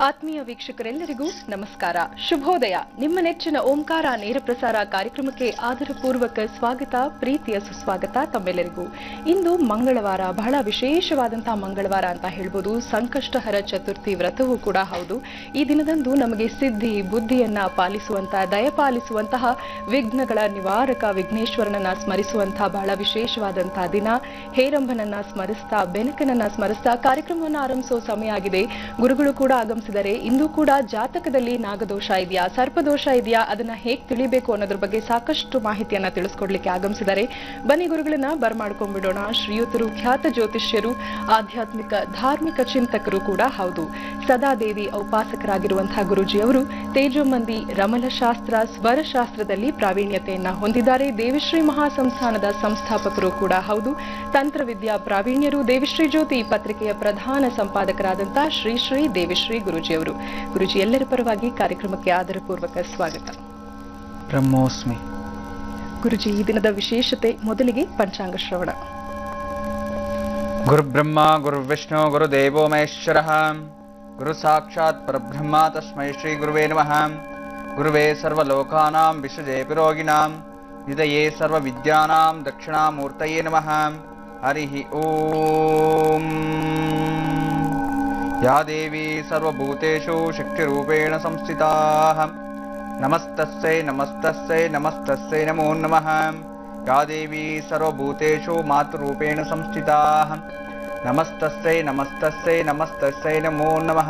ಆತ್ಮೀಯ ವೀಕ್ಷಕರೆಲ್ಲರಿಗೂ ನಮಸ್ಕಾರ, ಶುಭೋದಯ. ನಿಮ್ಮ ನೆಚ್ಚಿನ ಓಂಕಾರ ನೇರ ಪ್ರಸಾರ ಕಾರ್ಯಕ್ರಮಕ್ಕೆ ಆದರಪೂರ್ವಕ ಸ್ವಾಗತ, ಪ್ರೀತಿಯ ಸುಸ್ವಾಗತ ತಮ್ಮೆಲ್ಲರಿಗೂ. ಇಂದು ಮಂಗಳವಾರ, ಬಹಳ ವಿಶೇಷವಾದಂತಹ ಮಂಗಳವಾರ ಅಂತ ಹೇಳ್ಬೋದು. ಸಂಕಷ್ಟಹರ ಚತುರ್ಥಿ ವ್ರತವೂ ಕೂಡ ಹೌದು. ಈ ದಿನದಂದು ನಮಗೆ ಸಿದ್ಧಿ ಬುದ್ಧಿಯನ್ನ ಪಾಲಿಸುವಂತಹ, ದಯಪಾಲಿಸುವಂತಹ, ವಿಘ್ನಗಳ ನಿವಾರಕ ವಿಘ್ನೇಶ್ವರನನ್ನ ಸ್ಮರಿಸುವಂತಹ ಬಹಳ ವಿಶೇಷವಾದಂತಹ ದಿನ. ಹೇರಂಬನನ್ನ ಸ್ಮರಿಸ್ತಾ, ಬೆನಕನನ್ನ ಸ್ಮರಿಸ್ತಾ ಕಾರ್ಯಕ್ರಮವನ್ನು ಆರಂಭಿಸುವ ಸಮಯ ಆಗಿದೆ. ಗುರುಗಳು ಕೂಡ ಆಗಮಿಸಿದರೆ ಇಂದು ಕೂಡ ಜಾತಕದಲ್ಲಿ ನಾಗದೋಷ ಇದೆಯಾ, ಸರ್ಪದೋಷ ಇದೆಯಾ, ಅದನ್ನ ಹೇಗೆ ತಿಳಿಬೇಕು ಅನ್ನೋದ್ರ ಬಗ್ಗೆ ಸಾಕಷ್ಟು ಮಾಹಿತಿಯನ್ನ ತಿಳಿಸ್ಕೊಡ್ಲಿಕ್ಕೆ ಆಗಮಿಸಿದ್ದಾರೆ. ಬನ್ನಿ ಗುರುಗಳನ್ನ ಬರಮಾಡ್ಕೊಂಡ್ಬಿಡೋಣ. ಶ್ರೀಯುತರು ಖ್ಯಾತ ಜ್ಯೋತಿಷ್ಯರು, ಆಧ್ಯಾತ್ಮಿಕ ಧಾರ್ಮಿಕ ಚಿಂತಕರು ಕೂಡ ಹೌದು. ಸದಾದೇವಿ ಉಪಾಸಕರಾಗಿರುವಂತಹ ಗುರುಜಿಯವರು ತೇಜೋಮಂದಿ ರಮಲಶಾಸ್ತ್ರ, ಸ್ವರಶಾಸ್ತ್ರದಲ್ಲಿ ಪ್ರಾವೀಣ್ಯತೆಯನ್ನ ಹೊಂದಿದ್ದಾರೆ. ದೇವಿಶ್ರೀ ಮಹಾಸಂಸ್ಥಾನದ ಸಂಸ್ಥಾಪಕರು ಕೂಡ ಹೌದು. ತಂತ್ರವಿದ್ಯಾ ಪ್ರಾವೀಣ್ಯರು. ದೇವಿಶ್ರೀ ಜ್ಯೋತಿ ಪತ್ರಿಕೆಯ ಪ್ರಧಾನ ಸಂಪಾದಕರಾದಂತಹ ಶ್ರೀ ಶ್ರೀ ದೇವಿಶ್ರೀ ಗುರುಜಿಯವರು. ಗುರುಜಿ, ಎಲ್ಲರ ಪರವಾಗಿ ಕಾರ್ಯಕ್ರಮಕ್ಕೆ ಆದರಪೂರ್ವಕ ಸ್ವಾಗತ. ಬ್ರಹ್ಮೋಸ್ಮಿ. ಗುರುಜಿ, ಈ ದಿನದ ವಿಶೇಷತೆ ಮೊದಲಿಗೆ ಪಂಚಾಂಗ ಶ್ರವಣ. ಗುರು ಬ್ರಹ್ಮ ಗುರು ವಿಷ್ಣು ಗುರು ದೇವೋ ಮಹೇಶ್ವರಃ, ಗುರು ಸಾಕ್ಷಾತ್ ಪರಬ್ರಹ್ಮ ತಸ್ಮೈ ಶ್ರೀ ಗುರುವೇ ನಮಃ. ಗುರುವೇ ಸರ್ವಲೋಕಾನಾಂ ವಿಷಜೇ ಪಿರೋಗಿನಾಂ ನಿಧಯೇ ಸರ್ವ ವಿದ್ಯಾನಾಂ ದಕ್ಷಿಣಾಮೂರ್ತಯೇ ನಮಃ. ಹರಿಃ ಓಂ. ಯಾ ದೇವಿ ಸರ್ವಭೂತೇಷು ಶಕ್ತಿರೂಪೇಣ ಸಂಸ್ಥಿತಾಃ ನಮಸ್ತಸ್ಸೈ ನಮಸ್ತಸ್ಸೈ ನಮಸ್ತಸ್ಸೈ ನಮೋ ನಮಃ. ಯಾ ದೇವಿ ಸರ್ವಭೂತೇಷು ಮಾತೃರೂಪೇಣ ಸಂಸ್ಥಿತಾಃ ನಮಸ್ತಸ್ಸೈ ನಮಸ್ತಸ್ಸೈ ನಮಸ್ತಸ್ಸೈ ನಮೋ ನಮಃ.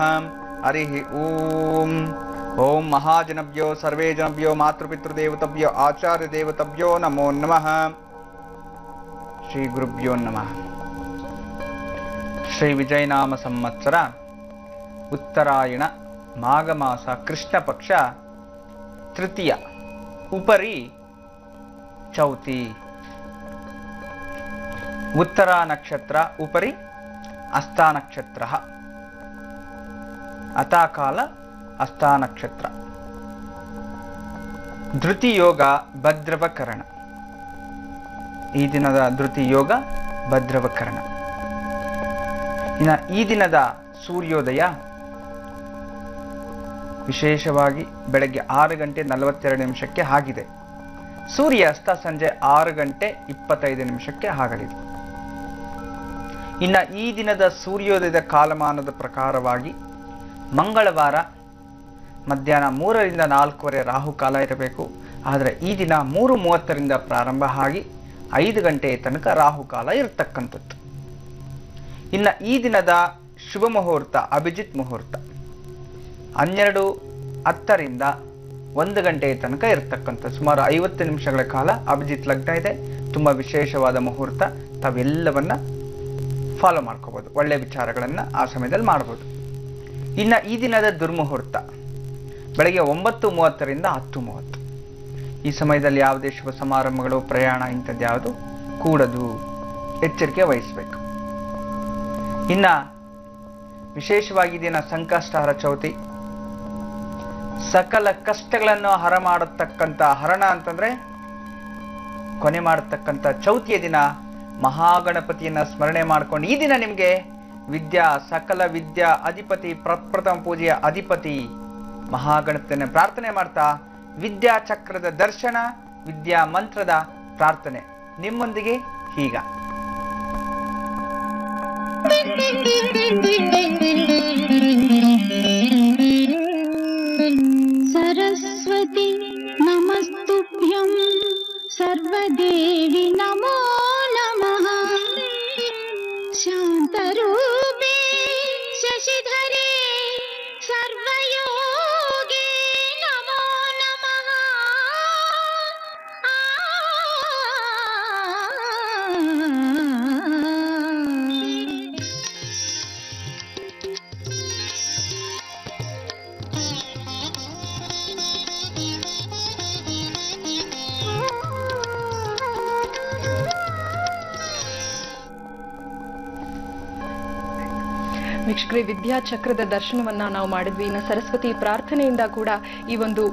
ಹರಿಃ ಓಂ. ಓಂ ಮಹಾಜನಭ್ಯೋ ಸರ್ವೇ ಜನಭ್ಯೋ ಮಾತೃಪಿತೃದೇವತಭ್ಯೋ ಆಚಾರ್ಯ ದೇವತಭ್ಯೋ ನಮೋ ನಮಃ. ಶ್ರೀ ಗುರುಭ್ಯೋ ನಮಃ. ಶ್ರೀ ವಿಜಯನಾಮ ಸಂವತ್ಸರ ಉತ್ತರಾಯಣ ಮಾಘಮಾಸ ಕೃಷ್ಣ ಪಕ್ಷ ತೃತೀಯ ಉಪರಿ ಚೌತಿ. ಉತ್ತರ ನಕ್ಷತ್ರ ಉಪರಿ ಹಸ್ತ ನಕ್ಷತ್ರ, ಅತಾಕಾಲ ಹಸ್ತ ನಕ್ಷತ್ರ. ಧೃತಿಯೋಗ ಭದ್ರವಕರಣ. ಈ ದಿನದ ಧೃತಿಯೋಗ ಭದ್ರವಕರಣ. ಇನ್ನು ಈ ದಿನದ ಸೂರ್ಯೋದಯ ವಿಶೇಷವಾಗಿ ಬೆಳಗ್ಗೆ 6:42 ಆಗಿದೆ. ಸೂರ್ಯಾಸ್ತ ಸಂಜೆ 6:25 ಆಗಲಿದೆ. ಇನ್ನು ಈ ದಿನದ ಸೂರ್ಯೋದಯದ ಕಾಲಮಾನದ ಪ್ರಕಾರವಾಗಿ ಮಂಗಳವಾರ ಮಧ್ಯಾಹ್ನ 3ರಿಂದ 4:15 ರಾಹುಕಾಲ ಇರಬೇಕು. ಆದರೆ ಈ ದಿನ 3:30ರಿಂದ ಪ್ರಾರಂಭ ಆಗಿ 5 ಗಂಟೆಯ ತನಕ ರಾಹುಕಾಲ ಇರತಕ್ಕಂಥದ್ದು. ಇನ್ನು ಈ ದಿನದ ಶುಭ ಮುಹೂರ್ತ ಅಭಿಜಿತ್ ಮುಹೂರ್ತ 12:10ರಿಂದ 1 ಗಂಟೆಯ ತನಕ ಇರತಕ್ಕಂಥ ಸುಮಾರು 50 ನಿಮಿಷಗಳ ಕಾಲ ಅಭಿಜಿತ್ ಲಗ್ನ ಇದೆ. ತುಂಬ ವಿಶೇಷವಾದ ಮುಹೂರ್ತ. ತಾವೆಲ್ಲವನ್ನ ಫಾಲೋ ಮಾಡ್ಕೋಬೋದು. ಒಳ್ಳೆಯ ವಿಚಾರಗಳನ್ನು ಆ ಸಮಯದಲ್ಲಿ ಮಾಡ್ಬೋದು. ಇನ್ನು ಈ ದಿನದ ದುರ್ಮುಹೂರ್ತ ಬೆಳಗ್ಗೆ 9:30ರಿಂದ 10:30. ಈ ಸಮಯದಲ್ಲಿ ಯಾವುದೇ ಶುಭ ಸಮಾರಂಭಗಳು, ಪ್ರಯಾಣ ಇಂಥದ್ದು ಯಾವುದು ಕೂಡದು, ಎಚ್ಚರಿಕೆ ವಹಿಸಬೇಕು. ಇನ್ನು ವಿಶೇಷವಾಗಿ ದಿನ ಸಂಕಷ್ಟಹರ ಚೌತಿ. ಸಕಲ ಕಷ್ಟಗಳನ್ನು ಹರ ಮಾಡತಕ್ಕಂಥ, ಹರಣ ಅಂತಂದ್ರೆ ಕೊನೆ ಮಾಡತಕ್ಕಂಥ ಚೌತಿಯ ದಿನ ಮಹಾಗಣಪತಿಯನ್ನ ಸ್ಮರಣೆ ಮಾಡ್ಕೊಂಡು ಈ ದಿನ ನಿಮಗೆ ವಿದ್ಯಾ, ಸಕಲ ವಿದ್ಯಾ ಅಧಿಪತಿ, ಪ್ರಪ್ರಥಮ ಪೂಜೆಯ ಅಧಿಪತಿ ಮಹಾಗಣಪತಿಯನ್ನು ಪ್ರಾರ್ಥನೆ ಮಾಡ್ತಾ ವಿದ್ಯಾ ಚಕ್ರದ ದರ್ಶನ, ವಿದ್ಯಾ ಮಂತ್ರದ ಪ್ರಾರ್ಥನೆ ನಿಮ್ಮೊಂದಿಗೆ ಈಗ. सरस्वती नमस्तुभ्यं सर्वदेवी नमो नमः. शान्तरूपे शशिधरे सर्वयोगे नमो नमः. ವೀಕ್ಷಕರೇ, ವಿದ್ಯಾಚಕ್ರದ ದರ್ಶನವನ್ನ ನಾವು ಮಾಡಿದ್ವಿ. ಇನ್ನು ಸರಸ್ವತಿ ಪ್ರಾರ್ಥನೆಯಿಂದ ಕೂಡ ಈ ಒಂದು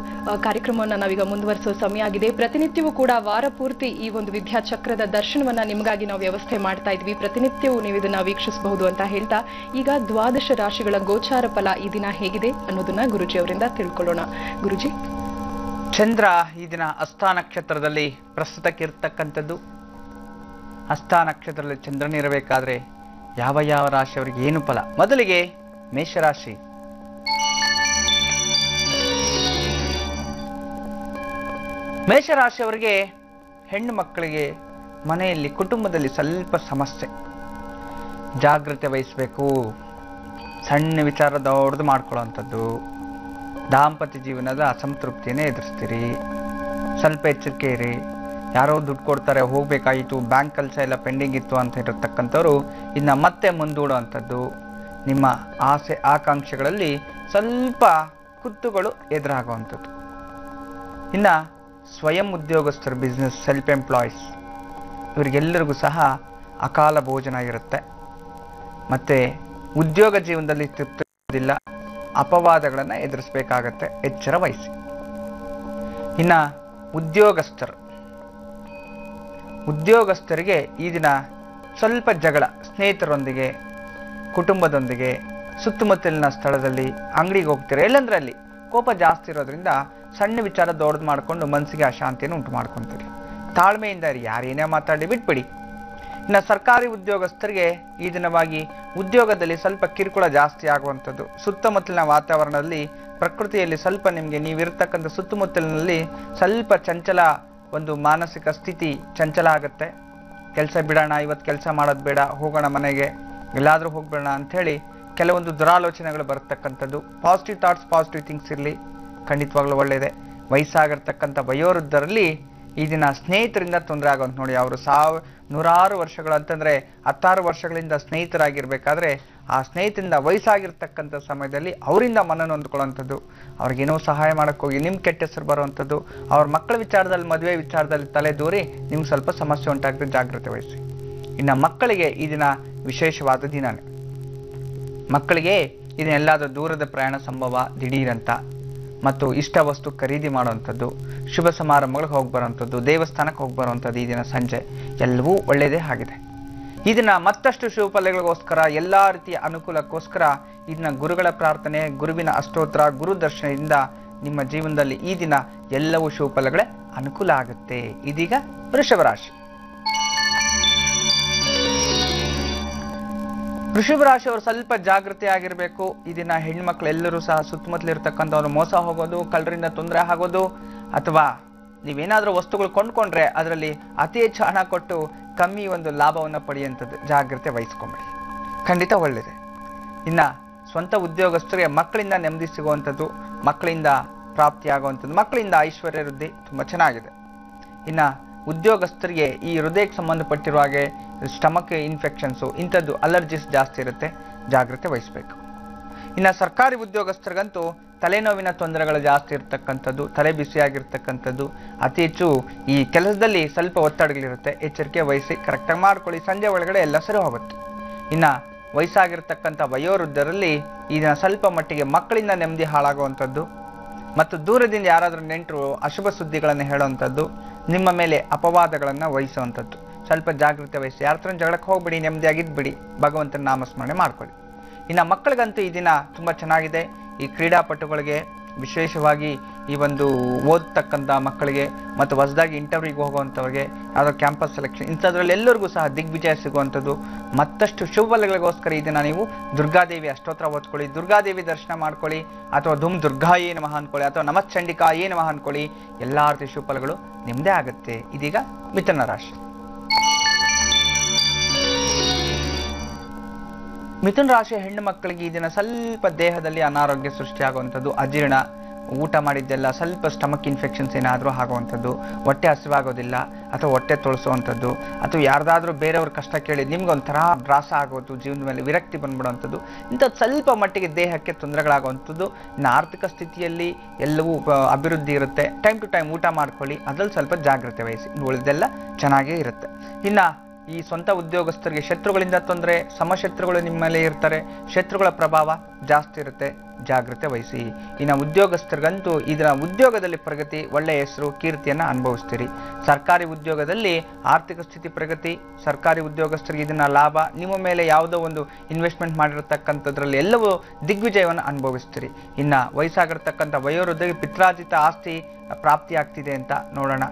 ಕಾರ್ಯಕ್ರಮವನ್ನು ನಾವೀಗ ಮುಂದುವರಿಸುವ ಸಮಯ ಆಗಿದೆ. ಪ್ರತಿನಿತ್ಯವೂ ಕೂಡ ವಾರ ಪೂರ್ತಿ ಈ ಒಂದು ವಿದ್ಯಾಚಕ್ರದ ದರ್ಶನವನ್ನ ನಿಮಗಾಗಿ ನಾವು ವ್ಯವಸ್ಥೆ ಮಾಡ್ತಾ ಇದ್ವಿ. ಪ್ರತಿನಿತ್ಯವೂ ನೀವು ಇದನ್ನ ವೀಕ್ಷಿಸಬಹುದು ಅಂತ ಹೇಳ್ತಾ, ಈಗ ದ್ವಾದಶ ರಾಶಿಗಳ ಗೋಚಾರ ಫಲ ಈ ದಿನ ಹೇಗಿದೆ ಅನ್ನೋದನ್ನ ಗುರುಜಿ ಅವರಿಂದ ತಿಳ್ಕೊಳ್ಳೋಣ. ಗುರುಜಿ, ಚಂದ್ರ ಈ ದಿನ ಹಸ್ತ ನಕ್ಷತ್ರದಲ್ಲಿ ಪ್ರಸ್ತುತಕ್ಕಿರ್ತಕ್ಕಂಥದ್ದು. ಹಸ್ತ ನಕ್ಷತ್ರದಲ್ಲಿ ಚಂದ್ರನಿರಬೇಕಾದ್ರೆ ಯಾವ ಯಾವ ರಾಶಿಯವರಿಗೆ ಏನು ಫಲ? ಮೊದಲಿಗೆ ಮೇಷರಾಶಿ. ಮೇಷರಾಶಿಯವರಿಗೆ ಹೆಣ್ಣು ಮಕ್ಕಳಿಗೆ ಮನೆಯಲ್ಲಿ ಕುಟುಂಬದಲ್ಲಿ ಸ್ವಲ್ಪ ಸಮಸ್ಯೆ, ಜಾಗ್ರತೆ ವಹಿಸಬೇಕು. ಸಣ್ಣ ವಿಚಾರ ದೊಡ್ಡದು ಮಾಡ್ಕೊಳ್ಳೋವಂಥದ್ದು, ದಾಂಪತ್ಯ ಜೀವನದ ಅಸಂತೃಪ್ತಿಯನ್ನೇ ಎದುರಿಸ್ತೀರಿ. ಸ್ವಲ್ಪ ಎಚ್ಚರಿಕೆ ಇರಿ. ಯಾರೋ ದುಡ್ಡು ಕೊಡ್ತಾರೆ, ಹೋಗ್ಬೇಕಾಗಿತ್ತು, ಬ್ಯಾಂಕ್ ಕೆಲಸ ಎಲ್ಲ ಪೆಂಡಿಂಗ್ ಇತ್ತು ಅಂತ ಇರತಕ್ಕಂಥವ್ರು ಇನ್ನು ಮತ್ತೆ ಮುಂದೂಡುವಂಥದ್ದು. ನಿಮ್ಮ ಆಸೆ ಆಕಾಂಕ್ಷೆಗಳಲ್ಲಿ ಸ್ವಲ್ಪ ಕುತ್ತುಗಳು ಎದುರಾಗುವಂಥದ್ದು. ಇನ್ನು ಸ್ವಯಂ ಉದ್ಯೋಗಸ್ಥರು, ಬಿಸ್ನೆಸ್, ಸೆಲ್ಫ್ ಎಂಪ್ಲಾಯೀಸ್, ಇವರಿಗೆಲ್ಲರಿಗೂ ಸಹ ಅಕಾಲ ಭೋಜನ ಇರುತ್ತೆ. ಮತ್ತು ಉದ್ಯೋಗ ಜೀವನದಲ್ಲಿ ತೃಪ್ತಿ ಇರೋದಿಲ್ಲ, ಅಪವಾದಗಳನ್ನು ಎದುರಿಸಬೇಕಾಗತ್ತೆ, ಎಚ್ಚರ ವಹಿಸಿ. ಇನ್ನು ಉದ್ಯೋಗಸ್ಥರಿಗೆ ಈ ದಿನ ಸ್ವಲ್ಪ ಜಗಳ, ಸ್ನೇಹಿತರೊಂದಿಗೆ, ಕುಟುಂಬದೊಂದಿಗೆ, ಸುತ್ತಮುತ್ತಲಿನ ಸ್ಥಳದಲ್ಲಿ, ಅಂಗಡಿಗೆ ಹೋಗ್ತೀರ, ಎಲ್ಲಂದ್ರೆ ಅಲ್ಲಿ ಕೋಪ ಜಾಸ್ತಿ ಇರೋದ್ರಿಂದ ಸಣ್ಣ ವಿಚಾರ ದೊಡ್ಡದು ಮಾಡಿಕೊಂಡು ಮನಸ್ಸಿಗೆ ಅಶಾಂತಿಯನ್ನು ಉಂಟು ಮಾಡ್ಕೊತೀರಿ. ತಾಳ್ಮೆಯಿಂದ ಇರಿ, ಯಾರೇನೇ ಮಾತಾಡಿ ಬಿಟ್ಬಿಡಿ. ಇನ್ನು ಸರ್ಕಾರಿ ಉದ್ಯೋಗಸ್ಥರಿಗೆ ಈ ದಿನವಾಗಿ ಉದ್ಯೋಗದಲ್ಲಿ ಸ್ವಲ್ಪ ಕಿರುಕುಳ ಜಾಸ್ತಿ ಆಗುವಂಥದ್ದು. ಸುತ್ತಮುತ್ತಲಿನ ವಾತಾವರಣದಲ್ಲಿ, ಪ್ರಕೃತಿಯಲ್ಲಿ ಸ್ವಲ್ಪ ನಿಮಗೆ ನೀವಿರ್ತಕ್ಕಂಥ ಸುತ್ತಮುತ್ತಲಿನಲ್ಲಿ ಸ್ವಲ್ಪ ಚಂಚಲ, ಒಂದು ಮಾನಸಿಕ ಸ್ಥಿತಿ ಚಂಚಲ ಆಗುತ್ತೆ. ಕೆಲಸ ಬಿಡೋಣ, ಇವತ್ತು ಕೆಲಸ ಮಾಡೋದು ಬೇಡ, ಹೋಗೋಣ ಮನೆಗೆ, ಎಲ್ಲಾದರೂ ಹೋಗ್ಬೇಡ ಅಂಥೇಳಿ ಕೆಲವೊಂದು ದುರಾಲೋಚನೆಗಳು ಬರತಕ್ಕಂಥದ್ದು. ಪಾಸಿಟಿವ್ ಥಾಟ್ಸ್, ಪಾಸಿಟಿವ್ ಥಿಂಗ್ಸ್ ಇರಲಿ, ಖಂಡಿತವಾಗ್ಲೂ ಒಳ್ಳೆಯದೇ. ವಯಸ್ಸಾಗಿರ್ತಕ್ಕಂಥ ವಯೋವೃದ್ಧರಲ್ಲಿ ಈ ದಿನ ಸ್ನೇಹಿತರಿಂದ ತೊಂದರೆ ಆಗೋಂತ ನೋಡಿ. ಅವರು 100 ವರ್ಷಗಳು ಅಂತಂದರೆ 16 ವರ್ಷಗಳಿಂದ ಸ್ನೇಹಿತರಾಗಿರ್ಬೇಕಾದ್ರೆ ಆ ಸ್ನೇಹಿತರಿಂದ ವಯಸ್ಸಾಗಿರ್ತಕ್ಕಂಥ ಸಮಯದಲ್ಲಿ ಅವರಿಂದ ಮನನ ಹೊಂದ್ಕೊಳ್ಳೋಂಥದ್ದು, ಅವ್ರಿಗೇನೋ ಸಹಾಯ ಮಾಡೋಕ್ಕೋಗಿ ನಿಮ್ಮ ಕೆಟ್ಟ ಹೆಸರು ಬರುವಂಥದ್ದು, ಅವ್ರ ಮಕ್ಕಳ ವಿಚಾರದಲ್ಲಿ, ಮದುವೆ ವಿಚಾರದಲ್ಲಿ ತಲೆ ದೂರಿ ನಿಮ್ಗೆ ಸ್ವಲ್ಪ ಸಮಸ್ಯೆ ಉಂಟಾಗದೆ ಜಾಗ್ರತೆ ವಹಿಸಿ. ಇನ್ನು ಮಕ್ಕಳಿಗೆ ಈ ದಿನ ವಿಶೇಷವಾದ ದಿನನೇ. ಮಕ್ಕಳಿಗೆ ಇದನ್ನೆಲ್ಲಾದರೂ ದೂರದ ಪ್ರಯಾಣ ಸಂಭವ, ದಿಢೀರಂತ, ಮತ್ತು ಇಷ್ಟ ವಸ್ತು ಖರೀದಿ ಮಾಡುವಂಥದ್ದು, ಶುಭ ಸಮಾರಂಭಗಳಿಗೆ ಹೋಗಿ ಬರುವಂಥದ್ದು, ದೇವಸ್ಥಾನಕ್ಕೆ ಹೋಗಿ ಬರುವಂಥದ್ದು, ಈ ದಿನ ಸಂಜೆ ಎಲ್ಲವೂ ಒಳ್ಳೆಯದೇ ಆಗಿದೆ. ಈ ದಿನ ಮತ್ತಷ್ಟು ಶುಭ ಫಲಗಳಿಗೋಸ್ಕರ, ಎಲ್ಲ ರೀತಿಯ ಅನುಕೂಲಕ್ಕೋಸ್ಕರ ಈ ದಿನ ಗುರುಗಳ ಪ್ರಾರ್ಥನೆ, ಗುರುವಿನ ಅಷ್ಟೋತ್ರ, ಗುರು ದರ್ಶನದಿಂದ ನಿಮ್ಮ ಜೀವನದಲ್ಲಿ ಈ ದಿನ ಎಲ್ಲವೂ ಶುಭ ಫಲಗಳೇ ಅನುಕೂಲ ಆಗುತ್ತೆ. ಇದೀಗ ವೃಷಭ ರಾಶಿ. ವೃಷಭ ರಾಶಿಯವರು ಸ್ವಲ್ಪ ಜಾಗೃತಿ ಆಗಿರಬೇಕು. ಈ ದಿನ ಹೆಣ್ಮಕ್ಳು ಎಲ್ಲರೂ ಸಹ ಸುತ್ತಮುತ್ತಲಿರ್ತಕ್ಕಂಥವ್ರು ಮೋಸ ಹೋಗೋದು, ಕಳ್ಳರಿಂದ ತೊಂದರೆ ಆಗೋದು, ಅಥವಾ ನೀವೇನಾದರೂ ವಸ್ತುಗಳು ಕೊಂಡ್ಕೊಂಡ್ರೆ ಅದರಲ್ಲಿ ಅತಿ ಹೆಚ್ಚು ಹಣ ಕೊಟ್ಟು ಕಮ್ಮಿ ಒಂದು ಲಾಭವನ್ನು ಪಡೆಯುವಂಥದ್ದು, ಜಾಗ್ರತೆ ವಹಿಸ್ಕೊಂಬಿಡಿ, ಖಂಡಿತ ಒಳ್ಳೆಯದೆ. ಇನ್ನು ಸ್ವಂತ ಉದ್ಯೋಗಸ್ಥರಿಗೆ ಮಕ್ಕಳಿಂದ ನೆಮ್ಮದಿ ಸಿಗುವಂಥದ್ದು, ಮಕ್ಕಳಿಂದ ಪ್ರಾಪ್ತಿಯಾಗುವಂಥದ್ದು, ಮಕ್ಕಳಿಂದ ಐಶ್ವರ್ಯ ವೃದ್ಧಿ ತುಂಬ ಚೆನ್ನಾಗಿದೆ. ಇನ್ನು ಉದ್ಯೋಗಸ್ಥರಿಗೆ ಈ ಹೃದಯಕ್ಕೆ ಸಂಬಂಧಪಟ್ಟಿರುವ ಹಾಗೆ ಸ್ಟಮಕ್ ಇನ್ಫೆಕ್ಷನ್ಸು, ಇಂಥದ್ದು ಅಲರ್ಜಿಸ್ ಜಾಸ್ತಿ ಇರುತ್ತೆ, ಜಾಗ್ರತೆ ವಹಿಸಬೇಕು. ಇನ್ನು ಸರ್ಕಾರಿ ಉದ್ಯೋಗಸ್ಥರಿಗಂತೂ ತಲೆನೋವಿನ ತೊಂದರೆಗಳು ಜಾಸ್ತಿ ಇರ್ತಕ್ಕಂಥದ್ದು, ತಲೆ ಬಿಸಿಯಾಗಿರ್ತಕ್ಕಂಥದ್ದು, ಅತಿ ಹೆಚ್ಚು ಈ ಕೆಲಸದಲ್ಲಿ ಸ್ವಲ್ಪ ಒತ್ತಡಗಳಿರುತ್ತೆ, ಎಚ್ಚರಿಕೆ ವಹಿಸಿ ಕರೆಕ್ಟಾಗಿ ಮಾಡ್ಕೊಳ್ಳಿ. ಸಂಜೆ ಒಳಗಡೆ ಎಲ್ಲ ಸರಿ ಹೋಗುತ್ತೆ. ಇನ್ನು ವಯಸ್ಸಾಗಿರ್ತಕ್ಕಂಥ ವಯೋವೃದ್ಧರಲ್ಲಿ ಈ ದಿನ ಸ್ವಲ್ಪ ಮಟ್ಟಿಗೆ ಮಕ್ಕಳಿಂದ ನೆಮ್ಮದಿ ಹಾಳಾಗುವಂಥದ್ದು, ಮತ್ತು ದೂರದಿಂದ ಯಾರಾದರೂ ನೆಂಟರು ಅಶುಭ ಸುದ್ದಿಗಳನ್ನು ಹೇಳುವಂಥದ್ದು, ನಿಮ್ಮ ಮೇಲೆ ಅಪವಾದಗಳನ್ನು ವಹಿಸುವಂಥದ್ದು, ಸ್ವಲ್ಪ ಜಾಗೃತಿ ವಹಿಸಿ. ಯಾರ ಹತ್ರ ಜಗಳಕ್ಕೆ ಹೋಗ್ಬಿಡಿ, ನೆಮ್ಮದಿಯಾಗಿದ್ಬಿಡಿ, ಭಗವಂತನ ನಾಮಸ್ಮರಣೆ ಮಾಡ್ಕೊಳ್ಳಿ. ಇನ್ನು ಮಕ್ಕಳಿಗಂತೂ ಈ ದಿನ ತುಂಬ ಚೆನ್ನಾಗಿದೆ. ಈ ಕ್ರೀಡಾಪಟುಗಳಿಗೆ, ವಿಶೇಷವಾಗಿ ಈ ಒಂದು ಓದ್ತಕ್ಕಂಥ ಮಕ್ಕಳಿಗೆ, ಮತ್ತು ಹೊಸದಾಗಿ ಇಂಟರ್ವ್ಯೂಗೆ ಹೋಗುವಂಥವ್ರಿಗೆ, ಯಾವುದೋ ಕ್ಯಾಂಪಸ್ ಸೆಲೆಕ್ಷನ್, ಇಂಥದ್ರಲ್ಲಿ ಎಲ್ಲರಿಗೂ ಸಹ ದಿಗ್ವಿಜಯ ಸಿಗುವಂಥದ್ದು. ಮತ್ತಷ್ಟು ಶುಭ ಫಲಗಳಿಗೋಸ್ಕರ ಈ ದಿನ ನೀವು ದುರ್ಗಾದೇವಿ ಅಷ್ಟೋತ್ರ ಓದ್ಕೊಳ್ಳಿ, ದುರ್ಗಾದೇವಿ ದರ್ಶನ ಮಾಡ್ಕೊಳ್ಳಿ, ಅಥವಾ ಧೂಮ್ ದುರ್ಗಾಯೇ ನಮಃ ಅಂದ್ಕೊಳ್ಳಿ, ಅಥವಾ ನಮಃ ಚಂಡಿಕಾಯೇ ನಮಃ ಅಂದ್ಕೊಳ್ಳಿ. ಎಲ್ಲ ರೀತಿಯ ಶುಭ ಫಲಗಳು ನಿಮ್ಮದೇ ಆಗುತ್ತೆ. ಇದೀಗ ಮಿಥುನ ರಾಶಿ. ಮಿಥುನ ರಾಶಿಯ ಹೆಣ್ಣು ಮಕ್ಕಳಿಗೆ ಈ ದಿನ ಸ್ವಲ್ಪ ದೇಹದಲ್ಲಿ ಅನಾರೋಗ್ಯ ಸೃಷ್ಟಿಯಾಗುವಂಥದ್ದು, ಅಜೀರ್ಣ, ಊಟ ಮಾಡಿದ್ದೆಲ್ಲ ಸ್ವಲ್ಪ ಸ್ಟಮಕ್ ಇನ್ಫೆಕ್ಷನ್ಸ್ ಏನಾದರೂ ಆಗುವಂಥದ್ದು, ಹೊಟ್ಟೆ ಹಸಿವಾಗೋದಿಲ್ಲ, ಅಥವಾ ಹೊಟ್ಟೆ ತೊಳಸುವಂಥದ್ದು, ಅಥವಾ ಯಾರ್ದಾದ್ರೂ ಬೇರೆಯವ್ರ ಕಷ್ಟ ಕೇಳಿ ನಿಮ್ಗೊಂಥರ ತ್ರಾಸ ಆಗೋದು, ಜೀವನದ ಮೇಲೆ ವಿರಕ್ತಿ ಬಂದ್ಬಿಡುವಂಥದ್ದು, ಇಂಥದ್ದು ಸ್ವಲ್ಪ ಮಟ್ಟಿಗೆ ದೇಹಕ್ಕೆ ತೊಂದರೆಗಳಾಗುವಂಥದ್ದು. ಇನ್ನು ಆರ್ಥಿಕ ಸ್ಥಿತಿಯಲ್ಲಿ ಎಲ್ಲವೂ ಅಭಿವೃದ್ಧಿ ಇರುತ್ತೆ. ಟೈಮ್ ಟು ಟೈಮ್ ಊಟ ಮಾಡ್ಕೊಳ್ಳಿ, ಅದ್ರಲ್ಲಿ ಸ್ವಲ್ಪ ಜಾಗ್ರತೆ ವಹಿಸಿ, ಉಳಿದೆಲ್ಲ ಚೆನ್ನಾಗೇ ಇರುತ್ತೆ. ಇನ್ನು ಈ ಸ್ವಂತ ಉದ್ಯೋಗಸ್ಥರಿಗೆ ಶತ್ರುಗಳಿಂದ ತೊಂದರೆ, ಸಮಶತ್ರುಗಳು ನಿಮ್ಮ ಮೇಲೆ ಇರ್ತಾರೆ, ಶತ್ರುಗಳ ಪ್ರಭಾವ ಜಾಸ್ತಿ ಇರುತ್ತೆ, ಜಾಗ್ರತೆ ವಹಿಸಿ. ಇನ್ನು ಉದ್ಯೋಗಸ್ಥರಿಗಂತೂ ಇದರ ಉದ್ಯೋಗದಲ್ಲಿ ಪ್ರಗತಿ, ಒಳ್ಳೆಯ ಹೆಸರು, ಕೀರ್ತಿಯನ್ನ ಅನುಭವಿಸ್ತೀರಿ. ಸರ್ಕಾರಿ ಉದ್ಯೋಗದಲ್ಲಿ ಆರ್ಥಿಕ ಸ್ಥಿತಿ ಪ್ರಗತಿ, ಸರ್ಕಾರಿ ಉದ್ಯೋಗಸ್ಥರಿಗೆ ಇದನ್ನ ಲಾಭ, ನಿಮ್ಮ ಮೇಲೆ ಯಾವುದೋ ಒಂದು ಇನ್ವೆಸ್ಟ್ಮೆಂಟ್ ಮಾಡಿರತಕ್ಕಂಥದ್ರಲ್ಲಿ ಎಲ್ಲವೂ ದಿಗ್ವಿಜಯವನ್ನು ಅನುಭವಿಸ್ತೀರಿ. ಇನ್ನ ವಯಸ್ಸಾಗಿರ್ತಕ್ಕಂಥ ವಯೋವೃದ್ಧರಿಗೆ ಪಿತ್ರಾರ್ಜಿತ ಆಸ್ತಿ ಪ್ರಾಪ್ತಿ ಆಗ್ತಿದೆ ಅಂತ ನೋಡೋಣ.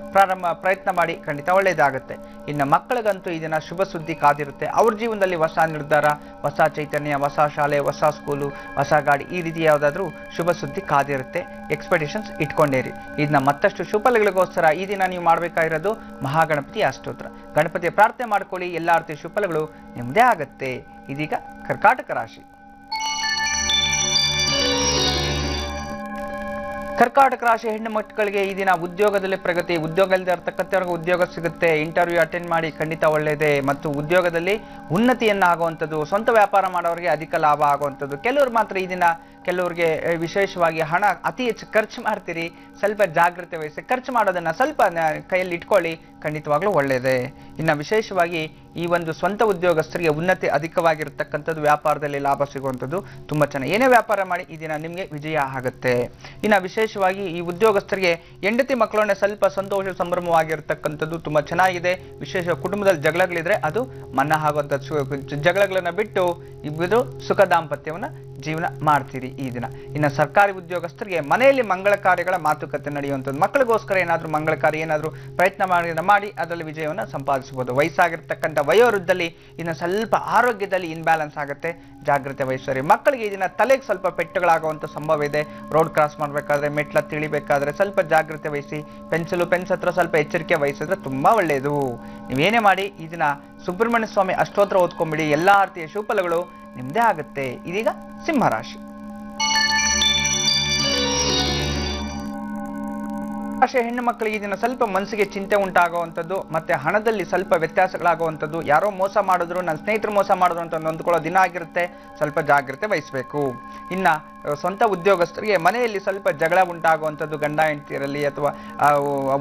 ಪ್ರಯತ್ನ ಮಾಡಿ, ಖಂಡಿತ ಒಳ್ಳೆಯದಾಗುತ್ತೆ. ಇನ್ನು ಮಕ್ಕಳಿಗಂತೂ ಈ ದಿನ ಶುಭ ಸುದ್ದಿ ಕಾದಿರುತ್ತೆ. ಅವ್ರ ಜೀವನದಲ್ಲಿ ಹೊಸ ನಿರ್ಧಾರ, ಹೊಸ ಚೈತನ್ಯ, ಹೊಸ ಶಾಲೆ, ಹೊಸ ಸ್ಕೂಲು, ಹೊಸ ಗಾಡಿ, ಈ ರೀತಿ ಯಾವುದಾದ್ರೂ ಶುಭ ಸುದ್ದಿ ಕಾದಿರುತ್ತೆ. ಎಕ್ಸ್ಪೆಕ್ಟೇಷನ್ಸ್ ಇಟ್ಕೊಂಡೇರಿ. ಇದನ್ನ ಮತ್ತಷ್ಟು ಶುಭಫಲಗಳಿಗೋಸ್ಕರ ಈ ದಿನ ನೀವು ಮಾಡಬೇಕಾಗಿರೋದು ಮಹಾಗಣಪತಿ ಅಷ್ಟೋತ್ರ. ಗಣಪತಿಯ ಪ್ರಾರ್ಥನೆ ಮಾಡ್ಕೊಳ್ಳಿ, ಎಲ್ಲ ರೀತಿಯ ಶುಭಫಲಗಳು ನಿಮ್ಮದೇ ಆಗತ್ತೆ. ಇದೀಗ ಕರ್ಕಾಟಕ ರಾಶಿ. ಕರ್ಕಾಟಕ ರಾಶಿ ಹೆಣ್ಣು ಮಕ್ಕಳಿಗೆ ಈ ದಿನ ಉದ್ಯೋಗದಲ್ಲಿ ಪ್ರಗತಿ, ಉದ್ಯೋಗ ಇಲ್ಲದೆ ಇರ್ತಕ್ಕಂಥವ್ರಿಗೆ ಉದ್ಯೋಗ ಸಿಗುತ್ತೆ. ಇಂಟರ್ವ್ಯೂ ಅಟೆಂಡ್ ಮಾಡಿ, ಖಂಡಿತ ಒಳ್ಳೆಯದೇ. ಮತ್ತು ಉದ್ಯೋಗದಲ್ಲಿ ಉನ್ನತಿಯನ್ನ ಆಗುವಂಥದ್ದು, ಸ್ವಂತ ವ್ಯಾಪಾರ ಮಾಡೋರಿಗೆ ಅಧಿಕ ಲಾಭ ಆಗುವಂಥದ್ದು. ಕೆಲವರು ಮಾತ್ರ ಈ ದಿನ ಕೆಲವ್ರಿಗೆ ವಿಶೇಷವಾಗಿ ಹಣ ಅತಿ ಹೆಚ್ಚು ಖರ್ಚು ಮಾಡ್ತೀರಿ, ಸ್ವಲ್ಪ ಜಾಗ್ರತೆ ವಹಿಸಿ. ಖರ್ಚು ಮಾಡೋದನ್ನ ಸ್ವಲ್ಪ ಕೈಯಲ್ಲಿ ಇಟ್ಕೊಳ್ಳಿ, ಖಂಡಿತವಾಗ್ಲೂ ಒಳ್ಳೆಯದೇ. ಇನ್ನು ವಿಶೇಷವಾಗಿ ಈ ಒಂದು ಸ್ವಂತ ಉದ್ಯೋಗಸ್ಥರಿಗೆ ಉನ್ನತಿ ಅಧಿಕವಾಗಿರ್ತಕ್ಕಂಥದ್ದು, ವ್ಯಾಪಾರದಲ್ಲಿ ಲಾಭ ಸಿಗುವಂಥದ್ದು ತುಂಬಾ ಚೆನ್ನಾಗಿ. ಏನೇ ವ್ಯಾಪಾರ ಮಾಡಿ ಈ ದಿನ ನಿಮಗೆ ವಿಜಯ ಆಗುತ್ತೆ. ಇನ್ನು ವಿಶೇಷವಾಗಿ ಈ ಉದ್ಯೋಗಸ್ಥರಿಗೆ ಹೆಂಡತಿ ಮಕ್ಕಳನ್ನೇ ಸ್ವಲ್ಪ ಸಂತೋಷ ಸಂಭ್ರಮವಾಗಿರ್ತಕ್ಕಂಥದ್ದು ತುಂಬಾ ಚೆನ್ನಾಗಿದೆ. ವಿಶೇಷ ಕುಟುಂಬದಲ್ಲಿ ಜಗಳಗಳಿದ್ರೆ ಅದು ಮನ್ನಾ ಆಗುವಂಥದ್ದು. ಜಗಳಗಳನ್ನ ಬಿಟ್ಟು ಇಬ್ಬರು ಸುಖ ದಾಂಪತ್ಯವನ್ನ ಜೀವನ ಮಾಡ್ತೀರಿ ಈ ದಿನ. ಇನ್ನು ಸರ್ಕಾರಿ ಉದ್ಯೋಗಸ್ಥರಿಗೆ ಮನೆಯಲ್ಲಿ ಮಂಗಳ ಕಾರ್ಯಗಳ ಮಾತುಕತೆ ನಡೆಯುವಂಥದ್ದು. ಮಕ್ಕಳಿಗೋಸ್ಕರ ಏನಾದರೂ ಮಂಗಳ ಕಾರ್ಯ ಏನಾದರೂ ಪ್ರಯತ್ನ ಮಾಡಿ ಅದರಲ್ಲಿ ವಿಜಯವನ್ನು ಸಂಪಾದಿಸಬಹುದು. ವಯಸ್ಸಾಗಿರ್ತಕ್ಕಂಥ ವಯೋವೃದ್ಧಲ್ಲಿ ಇನ್ನು ಸ್ವಲ್ಪ ಆರೋಗ್ಯದಲ್ಲಿ ಇನ್ಬ್ಯಾಲೆನ್ಸ್ ಆಗುತ್ತೆ, ಜಾಗ್ರತೆ ವಹಿಸ್ತಾರೆ. ಮಕ್ಕಳಿಗೆ ಈ ದಿನ ತಲೆಗೆ ಸ್ವಲ್ಪ ಪೆಟ್ಟುಗಳಾಗುವಂಥ ಸಂಭವ ಇದೆ. ರೋಡ್ ಕ್ರಾಸ್ ಮಾಡಬೇಕಾದ್ರೆ, ಮೆಟ್ಲ ತಿಳಿಬೇಕಾದ್ರೆ ಸ್ವಲ್ಪ ಜಾಗ್ರತೆ ವಹಿಸಿ. ಪೆನ್ಸ್ ಹತ್ರ ಸ್ವಲ್ಪ ಎಚ್ಚರಿಕೆ ವಹಿಸಿದ್ರೆ ತುಂಬಾ ಒಳ್ಳೆಯದು. ನೀವೇನೇ ಮಾಡಿ ಈ ದಿನ ಸುಬ್ರಹ್ಮಣ್ಯ ಸ್ವಾಮಿ ಅಷ್ಟೋತ್ರ ಓದ್ಕೊಂಡ್ಬಿಡಿ, ಎಲ್ಲಾ ರೀತಿಯ ಶುಭಫಲಗಳು ನಿಮ್ದೇ ಆಗುತ್ತೆ. ಇದೀಗ ಸಿಂಹರಾಶಿ. ರಾಶಿ ಹೆಣ್ಣು ಮಕ್ಕಳಿಗೆ ಇದನ್ನ ಸ್ವಲ್ಪ ಮನಸ್ಸಿಗೆ ಚಿಂತೆ ಉಂಟಾಗುವಂಥದ್ದು, ಮತ್ತೆ ಹಣದಲ್ಲಿ ಸ್ವಲ್ಪ ವ್ಯತ್ಯಾಸಗಳಾಗುವಂಥದ್ದು. ಯಾರೋ ಮೋಸ ಮಾಡಿದ್ರು, ನನ್ನ ಸ್ನೇಹಿತರು ಮೋಸ ಮಾಡಿದ್ರು ಅಂತ ನೊಂದ್ಕೊಳ್ಳೋ ದಿನ ಆಗಿರುತ್ತೆ, ಸ್ವಲ್ಪ ಜಾಗ್ರತೆ ವಹಿಸಬೇಕು. ಇನ್ನ ಸ್ವಂತ ಉದ್ಯೋಗಸ್ಥರಿಗೆ ಮನೆಯಲ್ಲಿ ಸ್ವಲ್ಪ ಜಗಳ ಉಂಟಾಗುವಂಥದ್ದು, ಗಂಡ ಹೆಂಡತಿಯರಲ್ಲಿ ಅಥವಾ